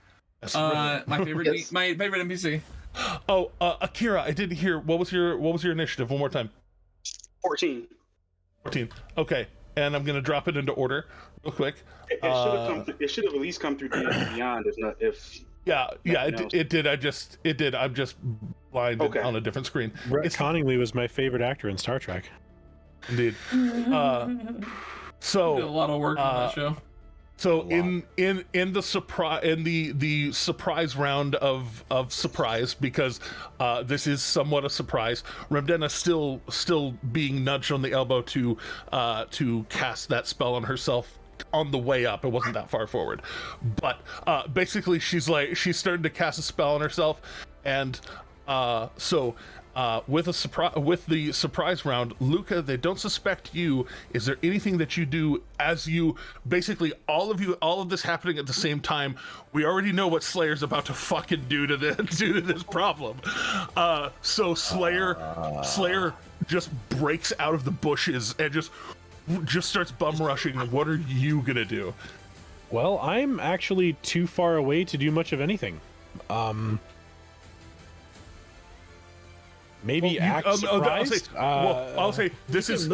My favorite NPC. Oh, Akira, I didn't hear. What was your initiative? One more time. 14. 14. Okay, and I'm gonna drop it into order real quick. It should have at least come through Beyond, if. Yeah, it did. It did. I'm just blind on a different screen. Brett Connolly was my favorite actor in Star Trek. Indeed. So did a lot of work on that show. So in the surprise round of surprise, because this is somewhat a surprise, Remdena still being nudged on the elbow to cast that spell on herself on the way up. It wasn't that far forward, but basically she's starting to cast a spell on herself, and with the surprise round, Luca, they don't suspect you. Is there anything that you do as you basically all of this happening at the same time? We already know what Slayer's about to fucking do to this problem. So Slayer just breaks out of the bushes and just starts bum rushing. What are you gonna do? Well, I'm actually too far away to do much of anything. Maybe act surprised. I'll say this is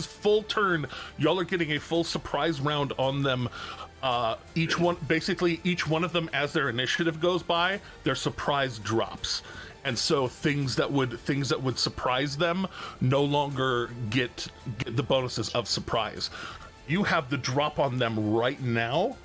full turn. Y'all are getting a full surprise round on them. Each one of them, as their initiative goes by, their surprise drops. And so things that would surprise them no longer get the bonuses of surprise. You have the drop on them right now.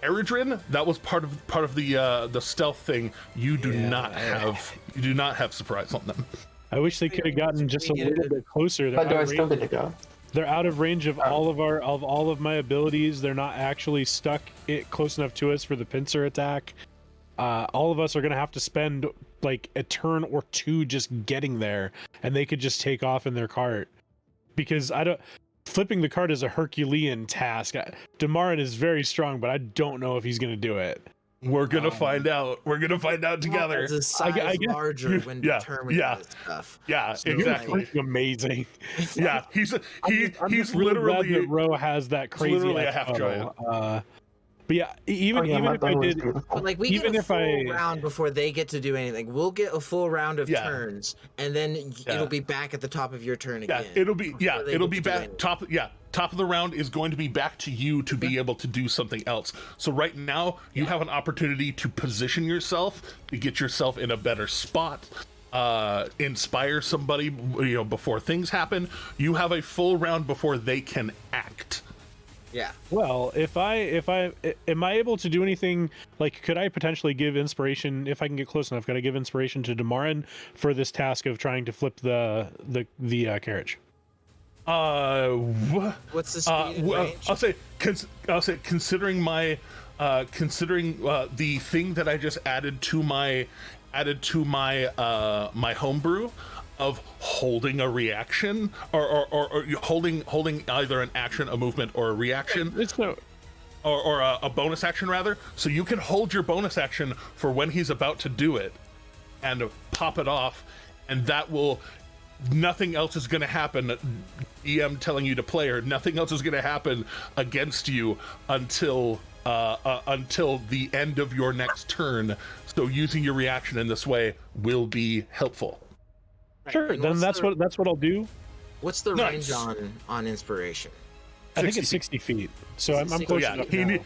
Eridrin, that was part of the stealth thing. You do not have surprise on them. I wish they could have gotten just a little bit closer. But do I still get to go? They're out of range of all of my abilities. They're not actually stuck close enough to us for the pincer attack. All of us are gonna have to spend like a turn or two just getting there, and they could just take off in their cart. Because flipping the cart is a Herculean task. Damarin is very strong, but I don't know if he's gonna do it. We're gonna find out. We're gonna find out together. It's a size larger when determining this stuff. Yeah, so exactly. Amazing. Yeah, he's really literally glad that Ro has that crazy. Literally a half giant. But yeah, even if I did, but like we get a full round before they get to do anything. We'll get a full round of turns, and then it'll be back at the top of your turn again. It'll be back top of the round is going to be back to you to be able to do something else. So right now you have an opportunity to position yourself, to get yourself in a better spot, inspire somebody, before things happen. You have a full round before they can act. Yeah. Well, if I am I able to do anything, like could I potentially give inspiration if I can get close enough? Could I give inspiration to Damarin for this task of trying to flip the carriage? What's the speed and range? I'll say considering my the thing that I just added to my my homebrew of holding a reaction or holding either an action, a movement, or a reaction. It's no. Or a bonus action rather, so you can hold your bonus action for when he's about to do it and pop it off, and that will, nothing else is going to happen. DM telling you to player, nothing else is going to happen against you until the end of your next turn. So using your reaction in this way will be helpful. Sure, And then that's what I'll do. What's the Nice. range on inspiration? I think it's 60 60 feet. So I'm 60 close yeah, enough. he needs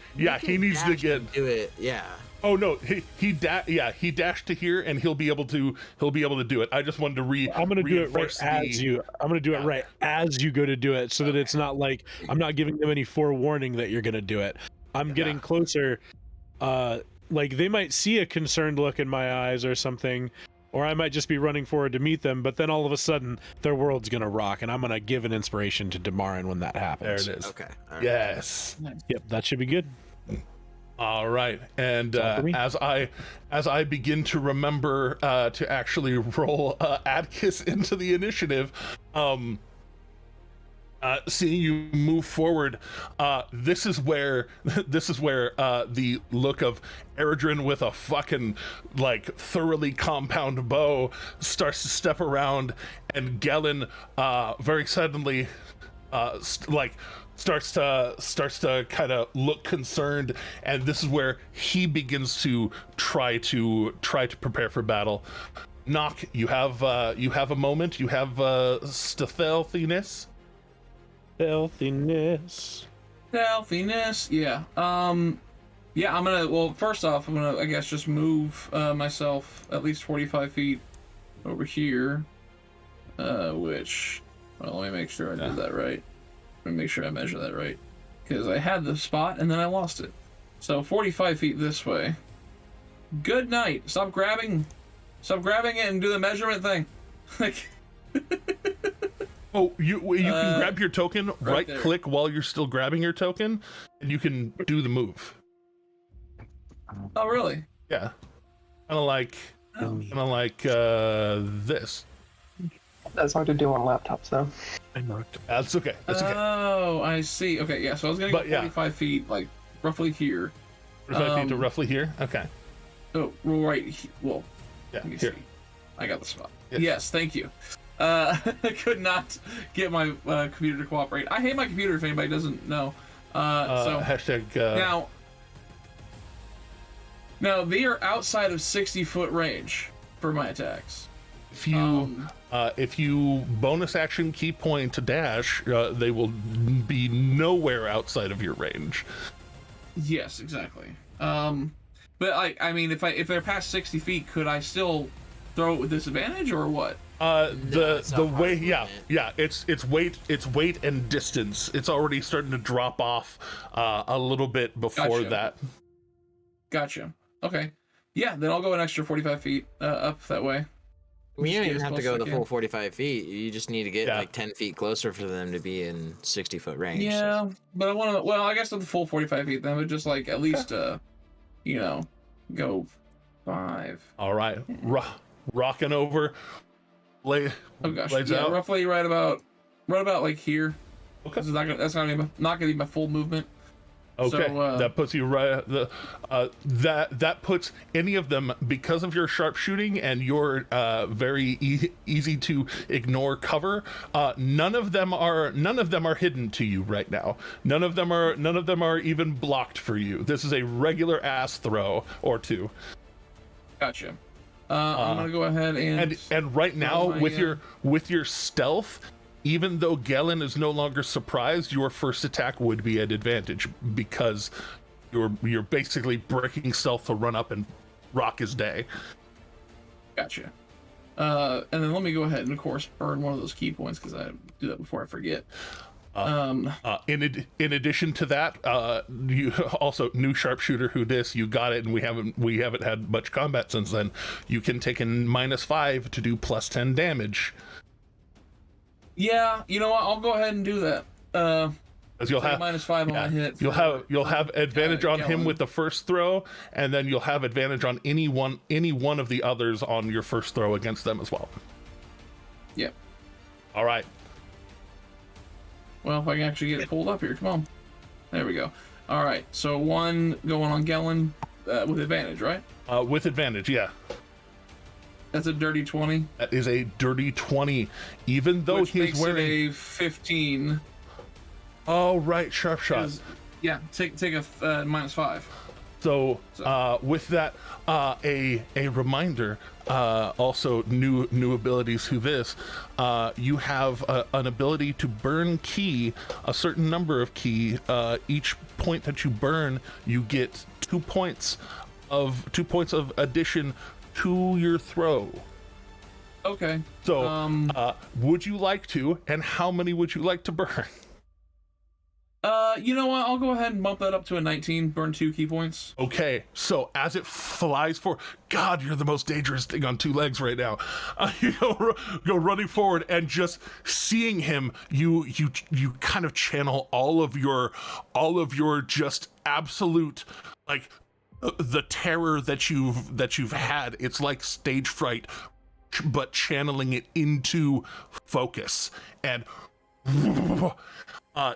to Dash get. and do it. Yeah. Oh no, he dashed to here, and he'll be able to do it. I just wanted to I'm gonna do it right reinforce as you. I'm gonna do it Yeah. right as you go to do it, so that it's not like I'm not giving them any forewarning that you're gonna do it. I'm getting closer. Like they might see a concerned look in my eyes or something, or I might just be running forward to meet them. But then all of a sudden, their world's gonna rock, and I'm gonna give an inspiration to Damarin when that There happens. it is. Okay. All right. Yes. Yep, that should be good. All right, and all for me. as I begin to remember to actually roll Atticus into the initiative, seeing you move forward, this is where the look of Eredrin with a fucking like thoroughly compound bow starts to step around, and Gellin very suddenly starts to kind of look concerned, and this is where he begins to try to prepare for battle. Nock, you have a moment. You have stealthiness. Filthiness. Stealthiness, yeah. Yeah, I'm gonna. Well, first off, I'm gonna, I guess, just move myself at least 45 feet over here. Which, well, let me make sure I did that right. Let me make sure I measure that right, because I had the spot and then I lost it. So 45 feet this way. Good night. Stop grabbing it and do the measurement thing. Like. Oh, you can grab your token, right there. click while you're still grabbing your token, and you can do the move. Oh, really? Yeah, kind of like this. That's hard to do on laptops, though. I marked. That's okay. That's okay. Oh, I see. Okay, yeah. So I was gonna go But, yeah. 45 feet, like roughly here. 45 feet to roughly here. Okay. Oh, well, Yeah. let me Here. see. I got the spot. Yes. Yes, thank you. I could not get my computer to cooperate. I hate my computer, if anybody doesn't know. So Hashtag. now they are outside of 60-foot range for my attacks. If you bonus action key point to dash, they will be nowhere outside of your range. Yes, exactly. But I mean, if they're past 60 feet, could I still throw it with disadvantage or what? it's The not way, hard yeah, it's weight and distance. It's already starting to drop off a little bit before Gotcha. that. Gotcha. Okay. Yeah, then I'll go an extra 45 feet up that way. I mean, you don't Just even get have to as go close as the I full can. 45 feet. You just need to get Yeah. like 10 feet closer for them to be in 60-foot range. Yeah, but I want to. Well, I guess not the full 45 feet then, but just like at least, go 5. All right, rocking over. Oh gosh, Blades yeah, out. roughly right about like here. Okay. This is that's not gonna be my full movement. Okay, So, that puts you right. That puts any of them, because of your sharpshooting and your very easy to ignore cover. None of them are hidden to you right now. None of them are even blocked for you. This is a regular ass throw or two. Gotcha. I'm gonna go ahead And right now my, with your stealth, even though Gellin is no longer surprised, your first attack would be at advantage because you're basically breaking stealth to run up and rock his day. Gotcha. And then let me go ahead and of course burn one of those key points because I do that before I forget. In addition to that, you also new sharpshooter who dis, you got it, and we haven't had much combat since then. You can take a -5 to do +10 damage. Yeah, you know what? I'll go ahead and do that. Because you'll have -5 on my hit. You'll have advantage on him with the first throw, and then you'll have advantage on any one of the others on your first throw against them as well. Yep. All right. Well, if I can actually get it pulled up here, come on. There we go. All right, so 1 going on Gellin with advantage, right? With advantage, yeah. That's a dirty 20. That is a dirty 20, even though Which he's makes wearing it a 15. Oh, right, sharp shot. Yeah, take a -5. So with that, a reminder, also new abilities to this. You have an ability to burn ki, a certain number of ki. Each point that you burn, you get 2 points of addition to your throw. Okay. So, would you like to, and how many would you like to burn? You know what? I'll go ahead and bump that up to a 19. Burn 2 key points. Okay, so as it flies forward, God, you're the most dangerous thing on 2 legs right now. You go running forward, and just seeing him, you kind of channel all of your just absolute, like, the terror that you've had. It's like stage fright, but channeling it into focus. And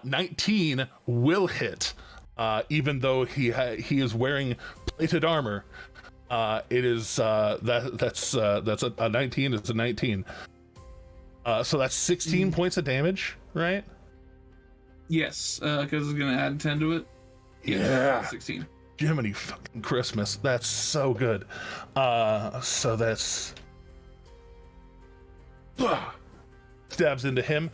19 will hit, even though he is wearing plated armor. It is that's a 19. It's a 19. So that's 16 points of damage, right? Yes, because it's gonna add 10 to it. Yeah, 16. Jiminy fucking Christmas, that's so good. So that's stabs into him.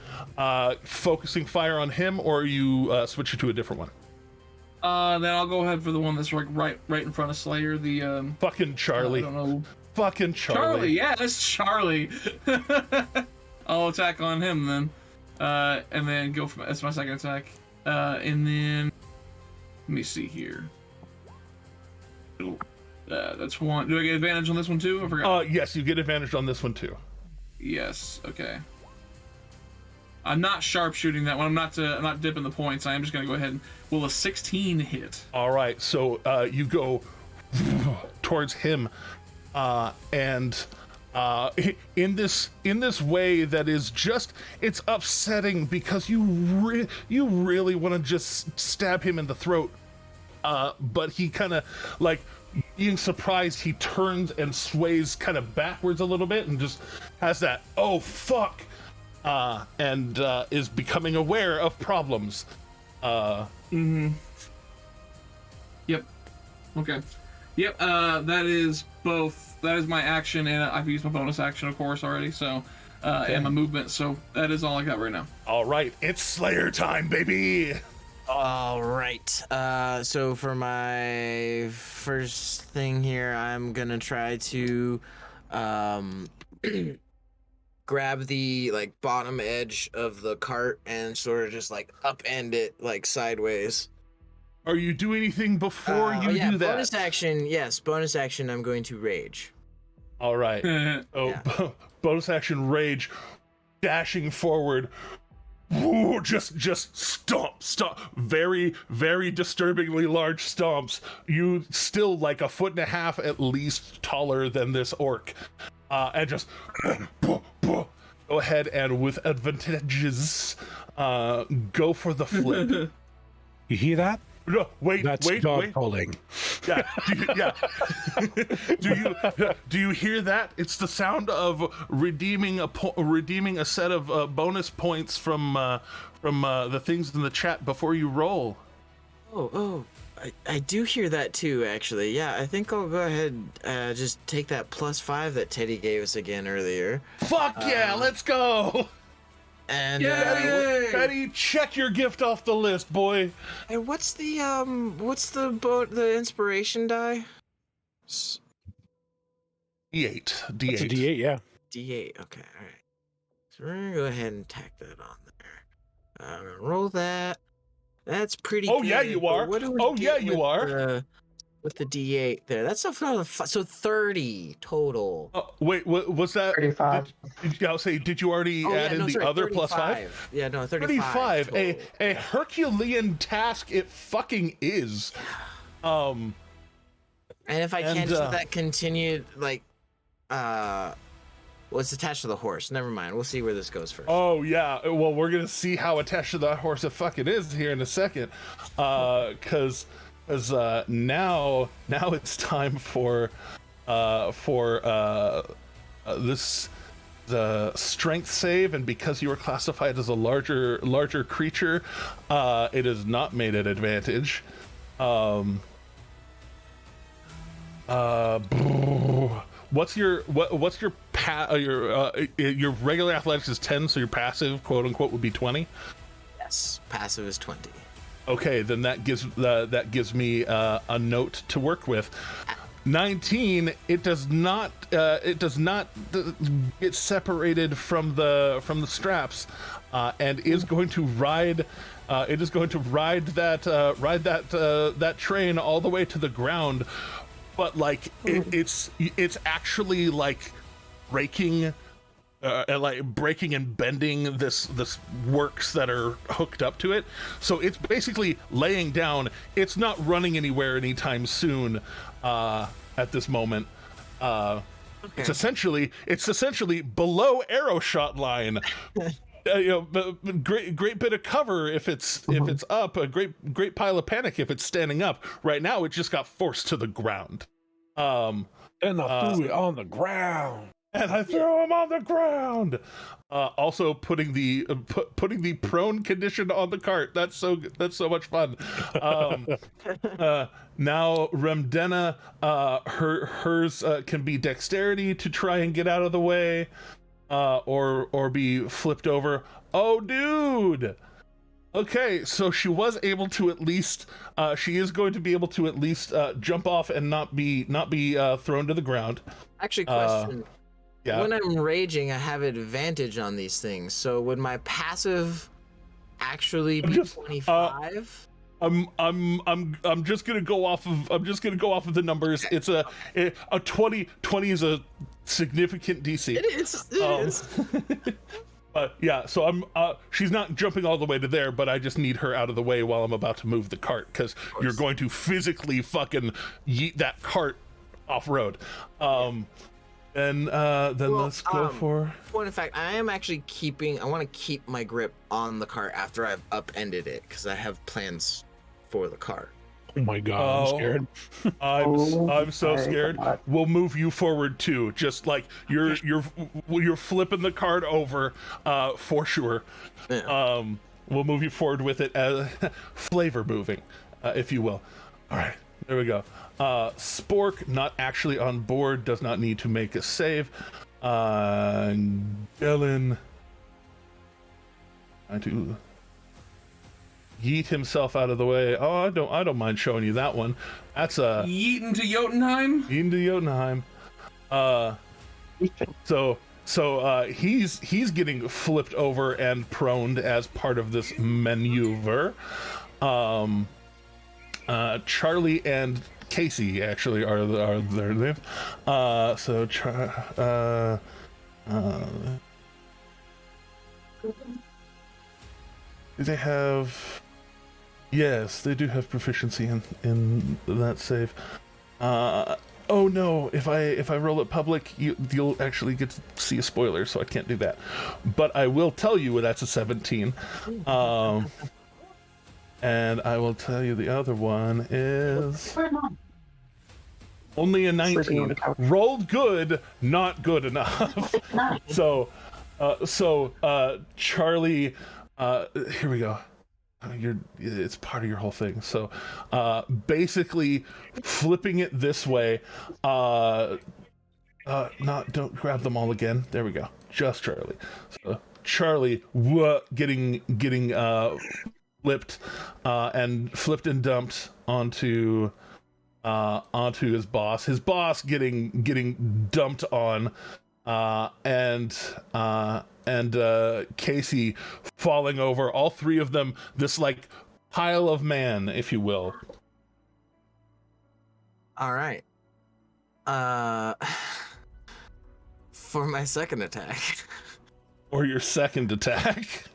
Focusing fire on him, or you switch it to a different one? Then I'll go ahead for the one that's right in front of Slayer. The fucking Charlie. I don't know. Fucking Charlie. Yeah, that's Charlie. I'll attack on him then, and then go for that's my second attack. And then let me see here. That's 1. Do I get advantage on this one too? I forgot. Yes, you get advantage on this one too. Yes. Okay. I'm not sharpshooting that one. I'm not dipping the points. I am just gonna go ahead and will a 16 hit. All right. So you go towards him, and in this way that is just, it's upsetting because you really want to just stab him in the throat, but he kind of, like, being surprised, he turns and sways kind of backwards a little bit and just has that oh fuck, and is becoming aware of problems. Yep. Okay. Yep. That is my action, and I've used my bonus action, of course, already. So, and my movement. So that is all I got right now. All right, it's Slayer time, baby. All right. So for my first thing here, I'm gonna try to grab the, like, bottom edge of the cart and sort of just, like, upend it, like, sideways. Are you doing anything before you do that? Bonus action. Yes, bonus action. I'm going to rage. All right. Bonus action rage, dashing forward. Ooh, just stomp, very, very disturbingly large stomps. You still like 1.5 feet at least taller than this orc, and just go ahead and with advantages, go for the flip. You hear that? No, wait, That's God calling. Yeah, do you hear that? It's the sound of redeeming a set of bonus points from the things in the chat before you roll. I do hear that too, actually. Yeah, I think I'll go ahead just take that +5 that Teddy gave us again earlier. Fuck yeah, let's go. And Betty, check your gift off the list, boy. And what's the inspiration die? D8. It's a D8, yeah. D8. Okay, all right. So we're gonna go ahead and tack that on Roll that. That's pretty Oh, good. yeah, you but are. What do we Oh, get yeah, you with are. with the D8 there? That's a so 30 total. Oh, wait, what was that? 35. I'll say, did you already add in the other 35. plus 5? Yeah, no, 35. A total. Herculean task it fucking is. And if I can't do that continued, like, what's attached to the horse? Never mind. We'll see where this goes first. Oh yeah, well we're gonna see how attached to that horse it fucking is here in a second, because now it's time for this the strength save, and because you are classified as a larger creature, it is not made at advantage. What's your your regular athletics is 10, so your passive quote unquote would be 20? Yes, passive is 20. Okay, then that gives me a note to work with. 19. It does not get separated from the straps, and is going to ride. It is going to ride that train all the way to the ground. But like it's actually like breaking and bending this works that are hooked up to it. So it's basically laying down. It's not running anywhere anytime soon at this moment. Okay. It's essentially below arrow shot line. Great bit of cover if it's up, a great pile of panic if it's standing up. Right now it just got forced to the ground. And I threw it on the ground. And I threw him on the ground. Also putting the prone condition on the cart. That's so much fun. Now Remdena, hers can be dexterity to try and get out of the way. Or be flipped over. Oh, dude. Okay, so she was able to at least. She is going to be able to at least jump off and not be thrown to the ground. Actually, question. Yeah. When I'm raging, I have advantage on these things. So would my passive actually be 25? I'm just gonna go off of the numbers. It's a 20 is a significant DC. It is. Yeah, so she's not jumping all the way to there, but I just need her out of the way while I'm about to move the cart, because you're going to physically fucking yeet that cart off road. Then let's go for. Point of fact, I am actually I want to keep my grip on the cart after I've upended it, because I have plans for the cart. Oh my god, I'm scared. I'm so scared. God. We'll move you forward too. Just like you're flipping the cart over, for sure. Yeah. We'll move you forward with it as flavor moving, if you will. All right, there we go. Spork, not actually on board, does not need to make a save. Gellin, trying to yeet himself out of the way. Oh, I don't mind showing you that one. That's a Yeetin' to Jotunheim. Yeetin' to Jotunheim. So he's getting flipped over and proned as part of this maneuver. Charlie and Casey actually are their names. Do they have? Yes, they do have proficiency in that save. Oh no! If I roll it public, you'll actually get to see a spoiler, so I can't do that. But I will tell you that's a 17. And I will tell you the other one is only a 19. Rolled good, not good enough. So Charlie, here we go. It's part of your whole thing. So basically flipping it this way, don't grab them all again. There we go. Just Charlie. So Charlie getting flipped and dumped onto his boss. His boss getting dumped on and Casey falling over. All three of them, this like pile of man, if you will. All right. For my second attack. Or your second attack.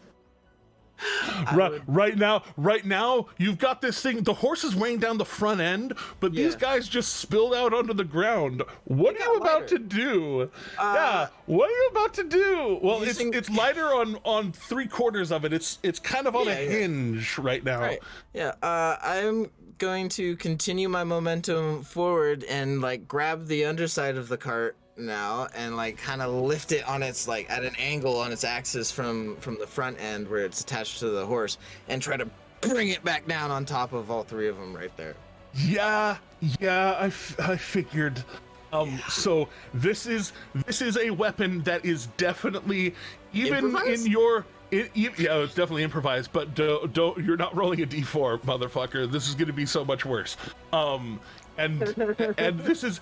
would- Right now, you've got this thing. The horse is weighing down the front end, but these Yeah. guys just spilled out onto the ground. What are you about to do? Yeah, what are you about to do? Well, it's lighter on 3/4 of it. It's kind of on a hinge right now. Right. Yeah. I'm going to continue my momentum forward and like grab the underside of the cart now and like kind of lift it on its like at an angle on its axis from the front end where it's attached to the horse and try to bring it back down on top of all three of them right there. Yeah, I figured. So this is a weapon that is definitely even Improvised? in your. Yeah, it's definitely improvised, but don't you're not rolling a d4, motherfucker. This is going to be so much worse. And this is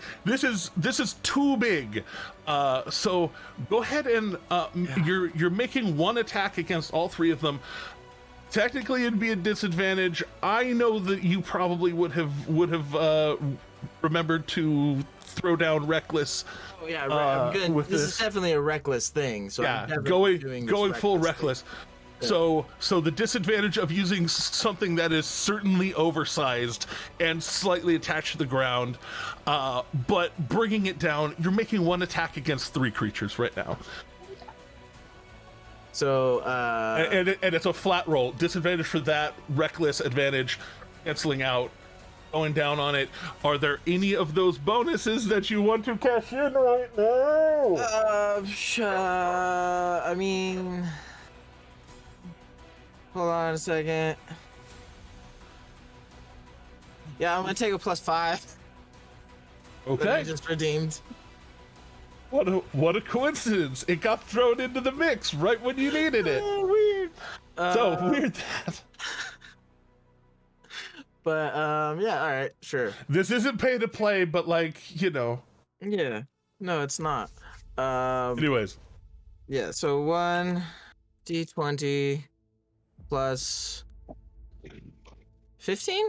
too big. So go ahead and you're making one attack against all three of them. Technically, it'd be a disadvantage. I know that you probably would have remembered to throw down reckless. Oh yeah, I'm good. With This is definitely a reckless thing. So yeah, I'm definitely doing this going full reckless. thing. So the disadvantage of using something that is certainly oversized and slightly attached to the ground, but bringing it down, you're making one attack against 3 creatures right now. So and it's a flat roll. Disadvantage for that, reckless, advantage, canceling out, going down on it. Are there any of those bonuses that you want to cash in right now? I mean, hold on a second. Yeah, I'm gonna take a +5. Okay. That I just redeemed. What a coincidence! It got thrown into the mix right when you needed it. Oh, weird. So weird that. But yeah, all right, sure. This isn't pay to play, but like, you know. Yeah, no, it's not. Anyways. Yeah, so 1 d20 plus 15?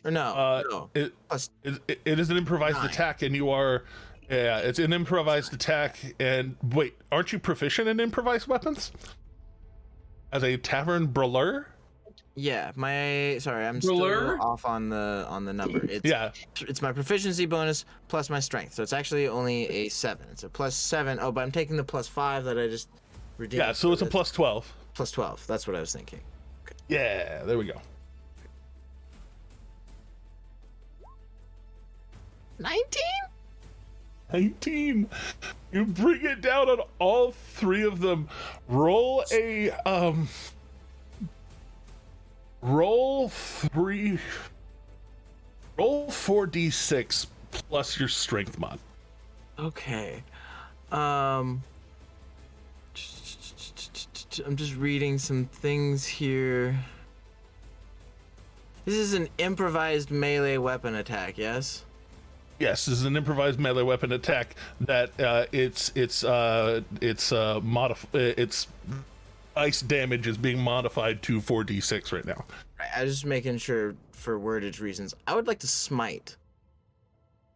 Or no? No. It Plus is an improvised 9. attack, and you are. Yeah, it's an improvised attack. And wait, aren't you proficient in improvised weapons? As a tavern brawler? Yeah, I'm Brawler? still off on the number. It's my proficiency bonus plus my strength, so it's actually only a 7. It's a +7. Oh, but I'm taking the +5 that I just redeemed. Yeah, so it's a +12. +12. That's what I was thinking. Okay. Yeah, there we go. 19? 19. You bring it down on all 3 of them. Roll a roll 4d6 plus your strength mod. Okay. I'm just reading some things here. This is an improvised melee weapon attack, yes? Yes, this is an improvised melee weapon attack that its ice damage is being modified to 4d6 right now. Right, I was just making sure for wordage reasons. I would like to smite.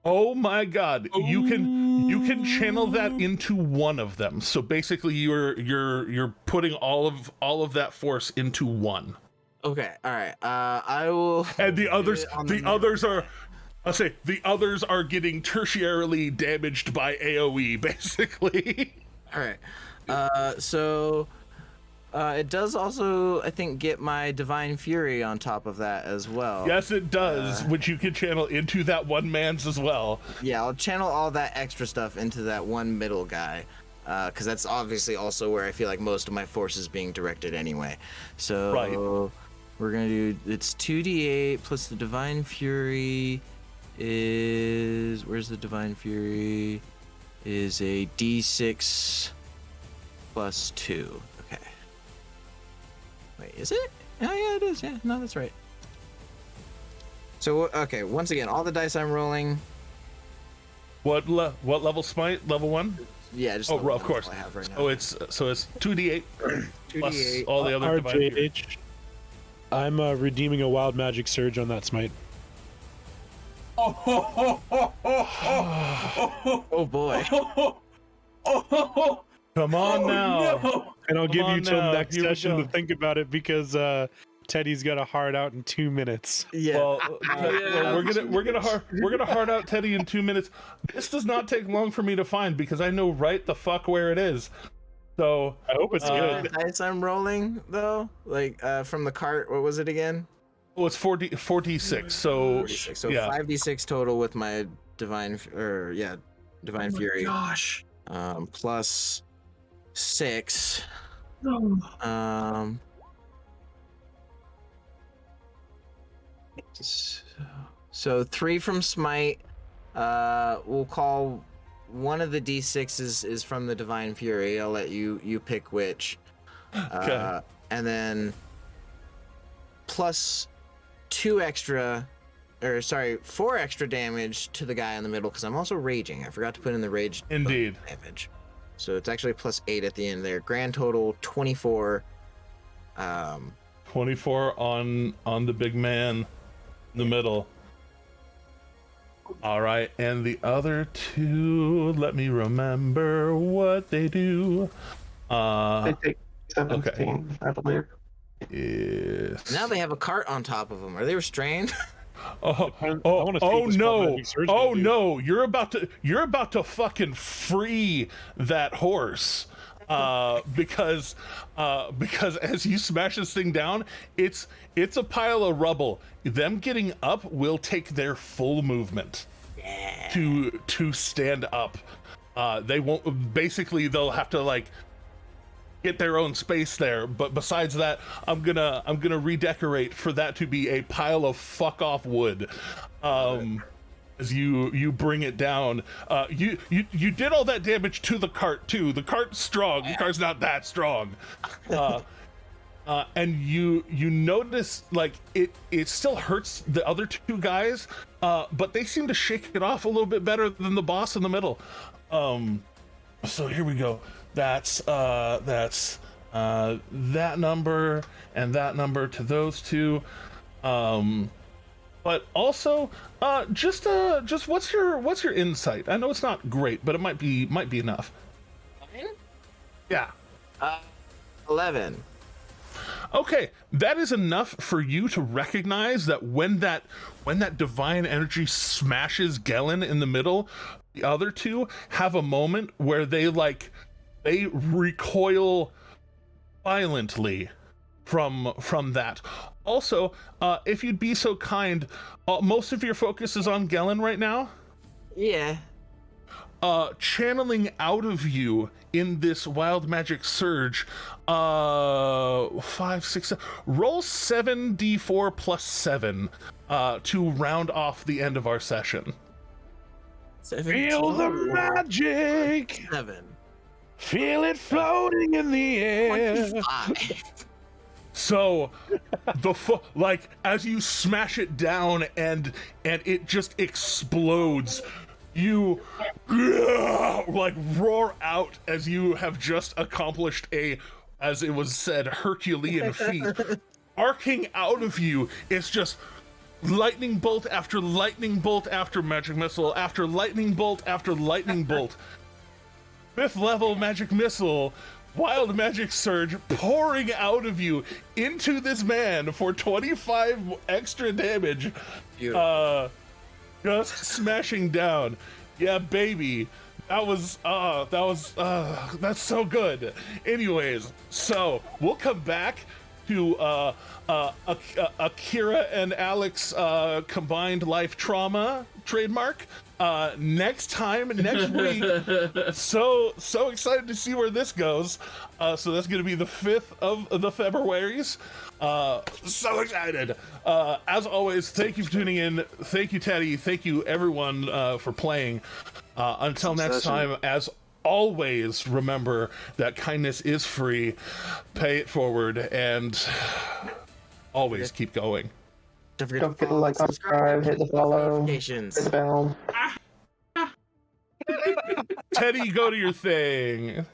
Oh my god, you can channel that into one of them. So basically you're putting all of that force into one. Okay, all right. I will. And the others are getting tertiarily damaged by AoE, basically. All right. So it does also, I think, get my Divine Fury on top of that as well. Yes, it does, which you can channel into that one man's as well. Yeah, I'll channel all that extra stuff into that one middle guy, because that's obviously also where I feel like most of my force is being directed anyway. So right. We're gonna do, it's 2d8 plus the Divine Fury is, where's the Divine Fury? Is a d6 plus 2. Okay. Wait, is it? Oh yeah, it is. Yeah, no, that's right. So okay, once again, all the dice I'm rolling. What level smite? Level 1? Yeah, just Oh, the of one course. I have right now. So it's 2d8 plus 2d8. all the other divine fury. RJH. I'm redeeming a wild magic surge on that smite. Oh, ho, ho, ho, ho, ho, ho, Oh boy. ho, ho, ho, ho. Come on now. No. And I'll Come give you on till now, next here we session to go. think about it because Teddy's got a hard out in 2 minutes. Yeah. Well, Yeah. we're gonna hard out Teddy in 2 minutes. This does not take long for me to find because I know right the fuck where it is. So I hope it's The good. dice I'm rolling though, like from the cart. What was it again? oh, it's 4d6. So 46. So yeah. 5d6 total with my divine divine fury. Gosh. Plus 6. No. So 3 from smite. We'll call one of the d6s is from the divine fury. I'll let you pick which. Okay. And then plus 4 extra damage to the guy in the middle because I'm also raging. I forgot to put in the rage Indeed. damage. So it's actually plus 8 at the end there. Grand total 24. 24 on the big man in the middle. All right, and the other two, let me remember what they do. They take 17, I believe. Yes. Now they have a cart on top of them. Are they restrained? Oh wanna see what this wild no! magic surge Oh can do. no! You're about to fucking free that horse. Because as you smash this thing down, it's a pile of rubble. Them getting up will take their full movement to stand up. They won't. Basically, they'll have to like get their own space there. But besides that, I'm gonna redecorate for that to be a pile of fuck off wood. As you bring it down, you did all that damage to the cart too. The cart's strong. The cart's not that strong, and you notice like it still hurts the other two guys, but they seem to shake it off a little bit better than the boss in the middle. So here we go. That's that number and that number to those two. But also, just what's your insight? I know it's not great, but it might be enough. Mine? Yeah. 11. Okay, that is enough for you to recognize that when that divine energy smashes Gellin in the middle, the other two have a moment where they recoil violently from that. Also, if you'd be so kind, most of your focus is on Gellin right now. Yeah. Channeling out of you in this wild magic surge, 5, 6, 7, roll 7d4 plus 7 to round off the end of our session. 'Feel the magic! 7. Feel it floating in the air! 25. So like as you smash it down and it just explodes, you like roar out as you have just accomplished as it was said, Herculean feat. Arcing out of you is just lightning bolt after lightning bolt after magic missile after lightning bolt after lightning bolt. 5th level magic missile, wild magic surge pouring out of you into this man for 25 extra damage. Beautiful. Just smashing down. Yeah, baby. That's so good. Anyways, so we'll come back to Akira and Alex combined life trauma trademark next week. So excited to see where this goes. So that's gonna be the 5th of the Februaries. So excited. As always, thank you for tuning in. Thank you, Teddy. Thank you everyone for playing. Until next time, as always, remember that kindness is free. Pay it forward and always keep going. Don't forget Don't forget to like, subscribe, hit the follow, hit notifications. the bell. Teddy, go to your thing.